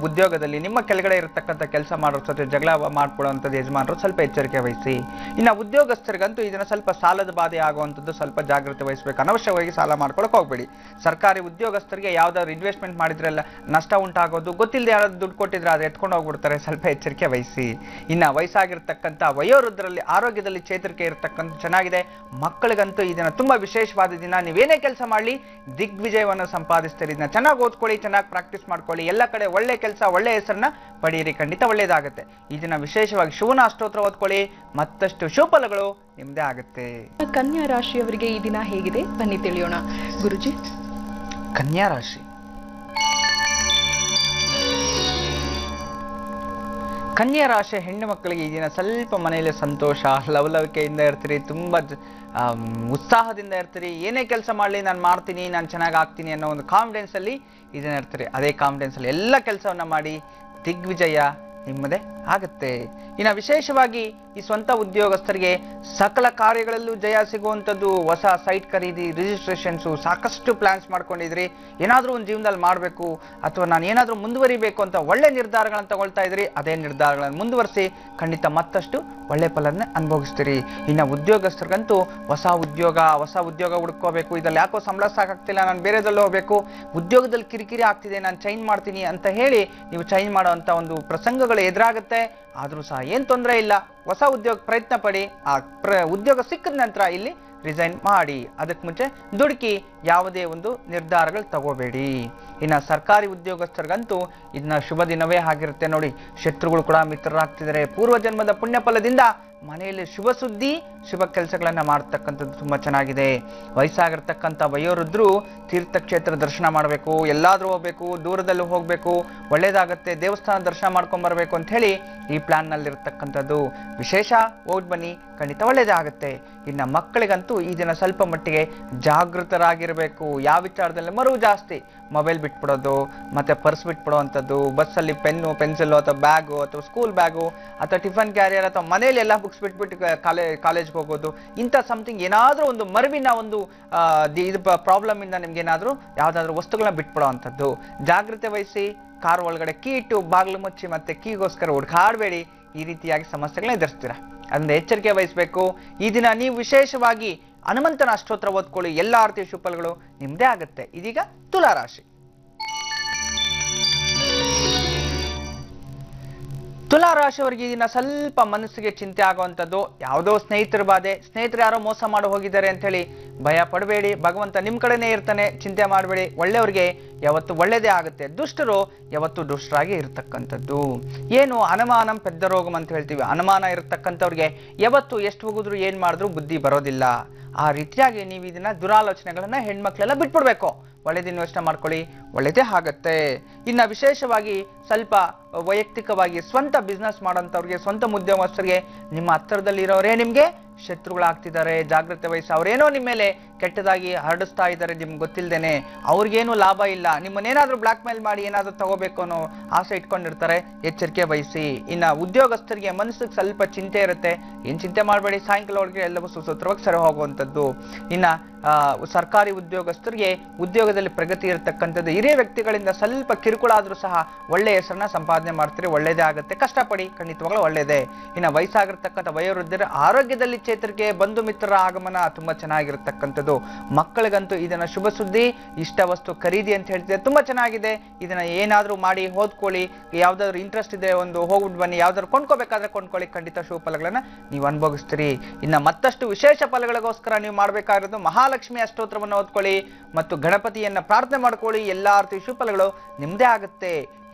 ಉದ್ಯೋಗದಲ್ಲಿ ನಿಮ್ಮ ಕೆಳಗಡೆ ಇರತಕ್ಕಂಥ ಕೆಲಸ ಮಾಡೋ ಜೊತೆ ಜಗಳ ಮಾಡ್ಕೊಳ್ಳುವಂಥದ್ದು ಯಜಮಾನರು, ಸ್ವಲ್ಪ ಎಚ್ಚರಿಕೆ ವಹಿಸಿ. ಇನ್ನು ಉದ್ಯೋಗಸ್ಥರಿಗಂತೂ ಇದನ್ನ ಸ್ವಲ್ಪ ಸಾಲದ ಬಾಧೆ ಆಗುವಂಥದ್ದು, ಸ್ವಲ್ಪ ಜಾಗ್ರತೆ ವಹಿಸಬೇಕು. ಅನವಶ್ಯವಾಗಿ ಸಾಲ ಮಾಡ್ಕೊಳಕ್ ಹೋಗ್ಬೇಡಿ. ಸರ್ಕಾರಿ ಉದ್ಯೋಗಸ್ಥರಿಗೆ ಯಾವ್ದಾದ್ರು ಇನ್ವೆಸ್ಟ್ಮೆಂಟ್ ಮಾಡಿದ್ರೆಲ್ಲ ನಷ್ಟ ಉಂಟಾಗೋದು, ಗೊತ್ತಿಲ್ಲದೆ ಯಾರಾದ್ರು ದುಡ್ಡು ಕೊಟ್ಟಿದ್ರೆ ಅದು ಎತ್ಕೊಂಡು ಹೋಗ್ಬಿಡ್ತಾರೆ, ಸ್ವಲ್ಪ ಎಚ್ಚರಿಕೆ ವಹಿಸಿ. ಇನ್ನು ವಯಸ್ಸಾಗಿರ್ತಕ್ಕಂಥ ವಯೋವೃದ್ಧರಲ್ಲಿ ಆರೋಗ್ಯದಲ್ಲಿ ಚೇತರಿಕೆ ಇರತಕ್ಕಂಥ ಚೆನ್ನಾಗಿದೆ. ಮಕ್ಕಳಿಗಂತೂ ಇದನ್ನ ತುಂಬಾ ವಿಶೇಷವಾದ ದಿನ. ನೀವೇನೇ ಕೆಲಸ ಮಾಡಲಿ ದಿಗ್ವಿಜಯವನ್ನು ಸಂಪಾದಿಸ್ತೀರಿ. ಇದನ್ನ ಚೆನ್ನಾಗಿ ಓದ್ಕೊಳ್ಳಿ, ಚೆನ್ನಾಗಿ ಪ್ರಾಕ್ಟೀಸ್ ಮಾಡ್ಕೊಳ್ಳಿ, ಎಲ್ಲ ಕಡೆ ಒಳ್ಳೆ ಕೆಲಸ, ಒಳ್ಳೆ ಹೆಸರನ್ನ ಪಡೆಯಿರಿ, ಖಂಡಿತ ಒಳ್ಳೇದಾಗುತ್ತೆ. ಇದನ್ನ ವಿಶೇಷವಾಗಿ ಶಿವನ ಅಷ್ಟೋತ್ರ ಓದ್ಕೊಳ್ಳಿ, ಮತ್ತಷ್ಟು ಶುಭಫಲಗಳು ನಿಮ್ದೇ ಆಗುತ್ತೆ. ಕನ್ಯಾ ರಾಶಿಯವರಿಗೆ ಈ ದಿನ ಹೇಗಿದೆ ಬನ್ನಿ ತಿಳಿಯೋಣ. ಗುರುಜಿ, ಕನ್ಯಾ ರಾಶಿ. ಕನ್ಯಾ ರಾಶಿ ಹೆಣ್ಣು ಮಕ್ಕಳಿಗೆ ಈ ದಿನ ಸ್ವಲ್ಪ ಮನೆಯಲ್ಲಿ ಸಂತೋಷ, ಲವಲವಿಕೆಯಿಂದ ಇರ್ತೀರಿ, ತುಂಬಾ ಉತ್ಸಾಹದಿಂದ ಇರ್ತೀರಿ. ಏನೇ ಕೆಲಸ ಮಾಡಲಿ ನಾನು ಮಾಡ್ತೀನಿ, ನಾನು ಚೆನ್ನಾಗಿ ಆಗ್ತೀನಿ ಅನ್ನೋ ಒಂದು ಕಾನ್ಫಿಡೆನ್ಸ್ ಅಲ್ಲಿ ಇದನ್ನ ಇರ್ತೀರಿ. ಅದೇ ಕಾನ್ಫಿಡೆನ್ಸ್ ಅಲ್ಲಿ ಎಲ್ಲ ಕೆಲಸವನ್ನ ಮಾಡಿ ದಿಗ್ವಿಜಯ ನಿಮ್ಮದೇ ಆಗುತ್ತೆ. ಇನ್ನು ವಿಶೇಷವಾಗಿ ಈ ಸ್ವಂತ ಉದ್ಯೋಗಸ್ಥರಿಗೆ ಸಕಲ ಕಾರ್ಯಗಳಲ್ಲೂ ಜಯ ಸಿಗುವಂಥದ್ದು. ಹೊಸ ಸೈಟ್ ಖರೀದಿ, ರಿಜಿಸ್ಟ್ರೇಷನ್ಸು, ಸಾಕಷ್ಟು ಪ್ಲಾನ್ಸ್ ಮಾಡ್ಕೊಂಡಿದ್ರಿ. ಏನಾದರೂ ಒಂದು ಜೀವನದಲ್ಲಿ ಮಾಡಬೇಕು ಅಥವಾ ನಾನು ಏನಾದರೂ ಮುಂದುವರಿಬೇಕು ಅಂತ ಒಳ್ಳೆ ನಿರ್ಧಾರಗಳನ್ನು ತಗೊಳ್ತಾ ಇದ್ರಿ. ಅದೇ ನಿರ್ಧಾರಗಳನ್ನು ಮುಂದುವರಿಸಿ, ಖಂಡಿತ ಮತ್ತಷ್ಟು ಒಳ್ಳೆ ಫಲನ ಅನುಭವಿಸ್ತೀರಿ. ಇನ್ನು ಉದ್ಯೋಗಸ್ಥರಿಗಂತೂ ಹೊಸ ಉದ್ಯೋಗ ಹುಡ್ಕೋಬೇಕು. ಇದ್ರಲ್ಲಿ ಯಾಕೋ ಸಂಬಳ ಸಾಕಾಗ್ತಿಲ್ಲ, ನಾನು ಬೇರೆದಲ್ಲಿ ಹೋಗ್ಬೇಕು, ಉದ್ಯೋಗದಲ್ಲಿ ಕಿರಿಕಿರಿ ಆಗ್ತಿದೆ, ನಾನು ಚೇಂಜ್ ಮಾಡ್ತೀನಿ ಅಂತ ಹೇಳಿ ನೀವು ಚೇಂಜ್ ಮಾಡುವಂಥ ಒಂದು ಪ್ರಸಂಗಗಳು ಎದುರಾಗುತ್ತೆ. ಆದರೂ ಸಹ ಏನು ತೊಂದರೆ ಇಲ್ಲ, ಹೊಸ ಉದ್ಯೋಗ ಪ್ರಯತ್ನ ಪಡಿ. ಆ ಉದ್ಯೋಗ ಸಿಕ್ಕಿದ ನಂತರ ಇಲ್ಲಿ ರಿಸೈನ್ ಮಾಡಿ. ಅದಕ್ಕೆ ಮುಂಚೆ ದುಡುಕಿ ಯಾವುದೇ ಒಂದು ನಿರ್ಧಾರಗಳು ತಗೋಬೇಡಿ. ಇನ್ನು ಸರ್ಕಾರಿ ಉದ್ಯೋಗಸ್ಥರಿಗಂತೂ ಇದನ್ನ ಶುಭ ದಿನವೇ ಆಗಿರುತ್ತೆ ನೋಡಿ. ಶತ್ರುಗಳು ಕೂಡ ಮಿತ್ರರಾಗ್ತಿದ್ದಾರೆ. ಪೂರ್ವ ಜನ್ಮದ ಪುಣ್ಯ ಫಲದಿಂದ ಮನೆಯಲ್ಲಿ ಶುಭ ಸುದ್ದಿ, ಶುಭ ಕೆಲಸಗಳನ್ನ ಮಾಡ್ತಕ್ಕಂಥದ್ದು ತುಂಬಾ ಚೆನ್ನಾಗಿದೆ. ವಯಸ್ಸಾಗಿರ್ತಕ್ಕಂಥ ವಯೋವೃದ್ಧರು ತೀರ್ಥಕ್ಷೇತ್ರ ದರ್ಶನ ಮಾಡಬೇಕು, ಎಲ್ಲಾದ್ರೂ ಹೋಗ್ಬೇಕು, ದೂರದಲ್ಲಿ ಹೋಗ್ಬೇಕು, ಒಳ್ಳೇದಾಗತ್ತೆ. ದೇವಸ್ಥಾನ ದರ್ಶನ ಮಾಡ್ಕೊಂಡ್ ಬರ್ಬೇಕು ಅಂತ ಹೇಳಿ ಈ ಪ್ಲಾನ್ ನಲ್ಲಿ ಇರ್ತಕ್ಕಂಥದ್ದು ವಿಶೇಷ. ಹೋಗಿ ಬನ್ನಿ, ಖಂಡಿತ ಒಳ್ಳೇದೇ ಆಗುತ್ತೆ. ಇನ್ನು ಮಕ್ಕಳಿಗಂತೂ ಈ ದಿನ ಸ್ವಲ್ಪ ಮಟ್ಟಿಗೆ ಜಾಗೃತರಾಗಿರ್ಬೇಕು. ಯಾವ ವಿಚಾರದಲ್ಲಿ ಮರುವು ಜಾಸ್ತಿ, ಮೊಬೈಲ್ ಬಿಟ್ಬಿಡೋದು, ಮತ್ತೆ ಪರ್ಸ್ ಬಿಟ್ಬಿಡುವಂಥದ್ದು, ಬಸ್ಸಲ್ಲಿ ಪೆನ್ನು, ಪೆನ್ಸಿಲ್ ಅಥವಾ ಬ್ಯಾಗು ಅಥವಾ ಸ್ಕೂಲ್ ಬ್ಯಾಗು ಅಥವಾ ಟಿಫನ್ ಕ್ಯಾರಿಯರ್ ಅಥವಾ ಮನೇಲಿ ಎಲ್ಲ ಬುಕ್ಸ್ ಬಿಟ್ಬಿಟ್ಟು ಕಾಲೇಜ್ಗೆ ಹೋಗೋದು, ಇಂಥ ಸಮಥಿಂಗ್ ಏನಾದರೂ ಒಂದು ಮರುವಿನ ಒಂದು ಇದು ಪ್ರಾಬ್ಲಮ್ ಇಂದ ನಿಮ್ಗೆ ಏನಾದರೂ ಯಾವ್ದಾದ್ರು ವಸ್ತುಗಳನ್ನ ಬಿಟ್ಬಿಡೋ ಅಂಥದ್ದು. ಜಾಗ್ರತೆ ವಹಿಸಿ, ಕಾರ್ ಒಳಗಡೆ ಕೀ ಇಟ್ಟು ಬಾಗಿಲು ಮುಚ್ಚಿ ಮತ್ತೆ ಕೀಗೋಸ್ಕರ ಹುಡುಕಾಡಬೇಡಿ. ಈ ರೀತಿಯಾಗಿ ಸಮಸ್ಯೆಗಳನ್ನ ಎದುರಿಸ್ತೀರಾ. ಅದರಿಂದ ಎಚ್ಚರಿಕೆ ವಹಿಸಬೇಕು. ಈ ದಿನ ನೀವು ವಿಶೇಷವಾಗಿ ಹನುಮಂತನ ಅಷ್ಟೋತ್ರ ಓದ್ಕೊಳ್ಳಿ, ಎಲ್ಲ ಆರತಿ ಶುಭಫಲಗಳು ನಿಮ್ದೇ ಆಗುತ್ತೆ. ಇದೀಗ ತುಲಾ ರಾಶಿ. ತುಲಾ ರಾಶಿಯವರಿಗೆ ಈ ದಿನ ಸ್ವಲ್ಪ ಮನಸ್ಸಿಗೆ ಚಿಂತೆ ಆಗುವಂಥದ್ದು. ಯಾವುದೋ ಸ್ನೇಹಿತರ ಬಾಧೆ, ಸ್ನೇಹಿತರು ಯಾರೋ ಮೋಸ ಮಾಡಿ ಹೋಗಿದ್ದಾರೆ ಅಂತ ಹೇಳಿ ಭಯ ಪಡಬೇಡಿ. ಭಗವಂತ ನಿಮ್ ಕಡೆನೇ ಇರ್ತಾನೆ, ಚಿಂತೆ ಮಾಡಬೇಡಿ. ಒಳ್ಳೆಯವರಿಗೆ ಯಾವತ್ತು ಒಳ್ಳೇದೇ ಆಗುತ್ತೆ. ದುಷ್ಟರು ಯಾವತ್ತು ದುಷ್ಟರಾಗಿ ಇರ್ತಕ್ಕಂಥದ್ದು. ಏನು ಅನುಮಾನಂ ಪೆದ್ದ ರೋಗಂ ಅಂತ ಹೇಳ್ತೀವಿ. ಅನುಮಾನ ಇರತಕ್ಕಂಥವ್ರಿಗೆ ಯಾವತ್ತು ಎಷ್ಟು ಹೋಗಿದ್ರು ಏನ್ ಮಾಡಿದ್ರು ಬುದ್ಧಿ ಬರೋದಿಲ್ಲ. ಆ ರೀತಿಯಾಗಿ ನೀವು ಇದನ್ನ ದುರಾಲೋಚನೆಗಳನ್ನ ಹೆಣ್ಮಕ್ಳೆಲ್ಲ ಬಿಟ್ಬಿಡ್ಬೇಕು. ಒಳ್ಳೆದಿನ ಯೋಚನೆ ಮಾಡ್ಕೊಳ್ಳಿ, ಒಳ್ಳೇದೇ ಆಗತ್ತೆ. ಇನ್ನ ವಿಶೇಷವಾಗಿ ಸ್ವಲ್ಪ ವೈಯಕ್ತಿಕವಾಗಿ ಸ್ವಂತ ಬಿಸ್ನೆಸ್ ಮಾಡೋಂಥವ್ರಿಗೆ, ಸ್ವಂತ ಉದ್ಯಮಸ್ಥರಿಗೆ ನಿಮ್ಮ ಹತ್ತಿರದಲ್ಲಿರೋರೇ ನಿಮ್ಗೆ ಶತ್ರುಗಳಾಗ್ತಿದ್ದಾರೆ. ಜಾಗ್ರತೆ ವಹಿಸಿ. ಅವರೇನೋ ನಿಮ್ಮ ಮೇಲೆ ಕೆಟ್ಟದಾಗಿ ಹರಡಿಸ್ತಾ ಇದ್ದಾರೆ ನಿಮ್ಗೆ ಗೊತ್ತಿಲ್ಲದೇನೆ. ಅವ್ರಿಗೇನು ಲಾಭ ಇಲ್ಲ. ನಿಮ್ಮನ್ನೇನಾದ್ರೂ ಬ್ಲಾಕ್ ಮೇಲ್ ಮಾಡಿ ಏನಾದ್ರೂ ತಗೋಬೇಕು ಅನ್ನೋ ಆಸೆ ಇಟ್ಕೊಂಡಿರ್ತಾರೆ. ಎಚ್ಚರಿಕೆ ವಹಿಸಿ. ಇನ್ನ ಉದ್ಯೋಗಸ್ಥರಿಗೆ ಮನಸ್ಸಿಗೆ ಸ್ವಲ್ಪ ಚಿಂತೆ ಇರುತ್ತೆ. ಏನ್ ಚಿಂತೆ ಮಾಡಬೇಡಿ, ಸಾಯಂಕಾಲ ಒಳಗೆ ಎಲ್ಲವೂ ಸುಸೂತ್ರವಾಗಿ ಸರಿ ಹೋಗುವಂಥದ್ದು. ಇನ್ನ ಸರ್ಕಾರಿ ಉದ್ಯೋಗಸ್ಥರಿಗೆ ಉದ್ಯೋಗದಲ್ಲಿ ಪ್ರಗತಿ ಇರತಕ್ಕಂಥದ್ದು. ಹಿರಿಯ ವ್ಯಕ್ತಿಗಳಿಂದ ಸ್ವಲ್ಪ ಕಿರುಕುಳ ಆದ್ರೂ ಸಹ ಒಳ್ಳೆ ಹೆಸರನ್ನ ಸಂಪಾದನೆ ಮಾಡ್ತೀರಿ, ಒಳ್ಳೇದೇ ಆಗುತ್ತೆ. ಕಷ್ಟಪಡಿ, ಖಂಡಿತವಾಗ್ಲೂ ಒಳ್ಳೇದೇ. ಇನ್ನು ವಯಸ್ಸಾಗಿರ್ತಕ್ಕಂಥ ವಯೋವೃದ್ಧರ ಆರೋಗ್ಯದಲ್ಲಿ ಚೇತರಿಕೆ, ಬಂಧು ಮಿತ್ರರ ಆಗಮನ ತುಂಬಾ ಚೆನ್ನಾಗಿರ್ತಕ್ಕಂಥದ್ದು. ಮಕ್ಕಳಿಗಂತೂ ಇದನ್ನ ಶುಭ ಸುದ್ದಿ. ಇಷ್ಟ ವಸ್ತು ಖರೀದಿ ಅಂತ ಹೇಳ್ತಿದೆ, ತುಂಬಾ ಚೆನ್ನಾಗಿದೆ. ಇದನ್ನ ಏನಾದ್ರೂ ಮಾಡಿ ಓದ್ಕೊಳ್ಳಿ. ಯಾವ್ದಾದ್ರು ಇಂಟ್ರೆಸ್ಟ್ ಇದೆ ಒಂದು ಹೋಗ್ಬಿಟ್ಟು ಬನ್ನಿ. ಯಾವ್ದಾದ್ರು ಕೊಂಡ್ಕೋಬೇಕಾದ್ರೆ ಕೊಂಡ್ಕೊಳ್ಳಿ, ಖಂಡಿತ ಶುಭ ಫಲಗಳನ್ನ ನೀವು ಅನುಭವಿಸ್ತೀರಿ. ಇನ್ನ ಮತ್ತಷ್ಟು ವಿಶೇಷ ಫಲಗಳಿಗೋಸ್ಕರ ನೀವು ಮಾಡ್ಬೇಕಾಗಿರೋದು ಮಹಾಲಕ್ಷ್ಮಿ ಅಷ್ಟೋತ್ರವನ್ನು ಓದ್ಕೊಳ್ಳಿ ಮತ್ತು ಗಣಪತಿಯನ್ನ ಪ್ರಾರ್ಥನೆ ಮಾಡ್ಕೊಳ್ಳಿ. ಎಲ್ಲಾ ರೀತಿಯ ಶುಭ ಫಲಗಳು ನಿಮ್ದೇ ಆಗುತ್ತೆ.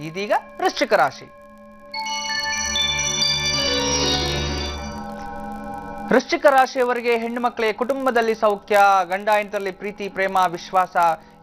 ಇದೀಗ ವೃಶ್ಚಿಕ ರಾಶಿ. ವೃಶ್ಚಿಕ ರಾಶಿಯವರಿಗೆ ಹೆಣ್ಣು ಮಕ್ಕಳಿಗೆ ಕುಟುಂಬದಲ್ಲಿ ಸೌಖ್ಯ, ಗಂಡ ಹೆಂಡರಲ್ಲಿ ಪ್ರೀತಿ, ಪ್ರೇಮ, ವಿಶ್ವಾಸ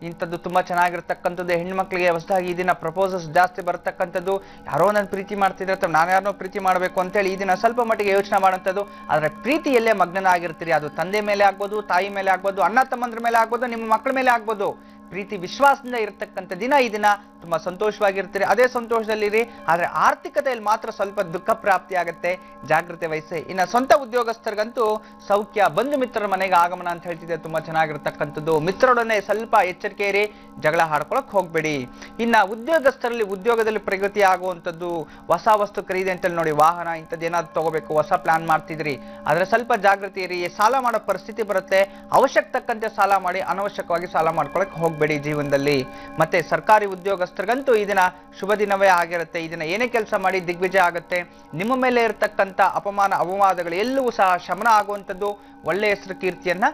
ಇಂಥದ್ದು ತುಂಬಾ ಚೆನ್ನಾಗಿರ್ತಕ್ಕಂಥದ್ದು. ಹೆಣ್ಣು ಮಕ್ಕಳಿಗೆ ಹೊಸದಾಗಿ ಈ ದಿನ ಪ್ರಪೋಸಲ್ಸ್ ಜಾಸ್ತಿ ಬರ್ತಕ್ಕಂಥದ್ದು. ಯಾರೋ ನನ್ನ ಪ್ರೀತಿ ಮಾಡ್ತಿದ್ರೆ ಅಥವಾ ನಾನು ಯಾರನ್ನೋ ಪ್ರೀತಿ ಮಾಡಬೇಕು ಅಂತೇಳಿ ಈ ದಿನ ಸ್ವಲ್ಪ ಮಟ್ಟಿಗೆ ಯೋಚನೆ ಮಾಡೋಂಥದ್ದು. ಆದರೆ ಪ್ರೀತಿಯಲ್ಲೇ ಮಗ್ನನಾಗಿರ್ತೀರಿ. ಅದು ತಂದೆ ಮೇಲೆ ಆಗ್ಬೋದು, ತಾಯಿ ಮೇಲೆ ಆಗ್ಬೋದು, ಅಣ್ಣ ತಮ್ಮಂದ್ರ ಮೇಲೆ ಆಗ್ಬೋದು, ನಿಮ್ಮ ಮಕ್ಕಳ ಮೇಲೆ ಆಗ್ಬೋದು. ಪ್ರೀತಿ ವಿಶ್ವಾಸದಿಂದ ಇರತಕ್ಕಂಥ ದಿನ ಈ ದಿನ. ತುಂಬಾ ಸಂತೋಷವಾಗಿರ್ತೀರಿ. ಅದೇ ಸಂತೋಷದಲ್ಲಿರಿ. ಆದ್ರೆ ಆರ್ಥಿಕತೆಯಲ್ಲಿ ಮಾತ್ರ ಸ್ವಲ್ಪ ದುಃಖ ಪ್ರಾಪ್ತಿ ಆಗುತ್ತೆ. ಜಾಗ್ರತೆ ವಹಿಸಿ. ಇನ್ನು ಸ್ವಂತ ಉದ್ಯೋಗಸ್ಥರಿಗಂತೂ ಸೌಖ್ಯ, ಬಂಧು ಮಿತ್ರರ ಮನೆಗೆ ಆಗಮನ ಅಂತ ಹೇಳ್ತಿದೆ, ತುಂಬಾ ಚೆನ್ನಾಗಿರ್ತಕ್ಕಂಥದ್ದು. ಮಿತ್ರರೊಡನೆ ಸ್ವಲ್ಪ ಎಚ್ಚರಿಕೆ ಇರಿ, ಜಗಳ ಹಾಡ್ಕೊಳಕ್ ಹೋಗ್ಬೇಡಿ. ಇನ್ನ ಉದ್ಯೋಗಸ್ಥರಲ್ಲಿ ಉದ್ಯೋಗದಲ್ಲಿ ಪ್ರಗತಿ ಆಗುವಂಥದ್ದು. ಹೊಸ ವಸ್ತು ಖರೀದಿ ಅಂತೇಳಿ ನೋಡಿ, ವಾಹನ ಇಂಥದ್ದು ಏನಾದ್ರು ತಗೋಬೇಕು, ಹೊಸ ಪ್ಲಾನ್ ಮಾಡ್ತಿದ್ರಿ, ಆದ್ರೆ ಸ್ವಲ್ಪ ಜಾಗೃತಿ ಇರಿ. ಸಾಲ ಮಾಡೋ ಪರಿಸ್ಥಿತಿ ಬರುತ್ತೆ. ಅವಶ್ಯಕ ತಕ್ಕಂತೆ ಸಾಲ ಮಾಡಿ, ಅನವಶ್ಯಕವಾಗಿ ಸಾಲ ಮಾಡ್ಕೊಳಕ್ ಹೋಗ್ಬೇಡಿ ಜೀವನದಲ್ಲಿ. ಮತ್ತೆ ಸರ್ಕಾರಿ ಉದ್ಯೋಗಸ್ಥರಿಗಂತೂ ಈ ದಿನ ಶುಭ ದಿನವೇ ಆಗಿರುತ್ತೆ. ಈ ದಿನ ಏನೇ ಕೆಲಸ ಮಾಡಿ ದಿಗ್ವಿಜಯ ಆಗುತ್ತೆ. ನಿಮ್ಮ ಮೇಲೆ ಇರತಕ್ಕಂಥ ಅಪಮಾನ ಅಪವಾದಗಳು ಎಲ್ಲವೂ ಸಹ ಶಮನ ಆಗುವಂಥದ್ದು. ಒಳ್ಳೆಯ ಹೆಸರು ಕೀರ್ತಿಯನ್ನ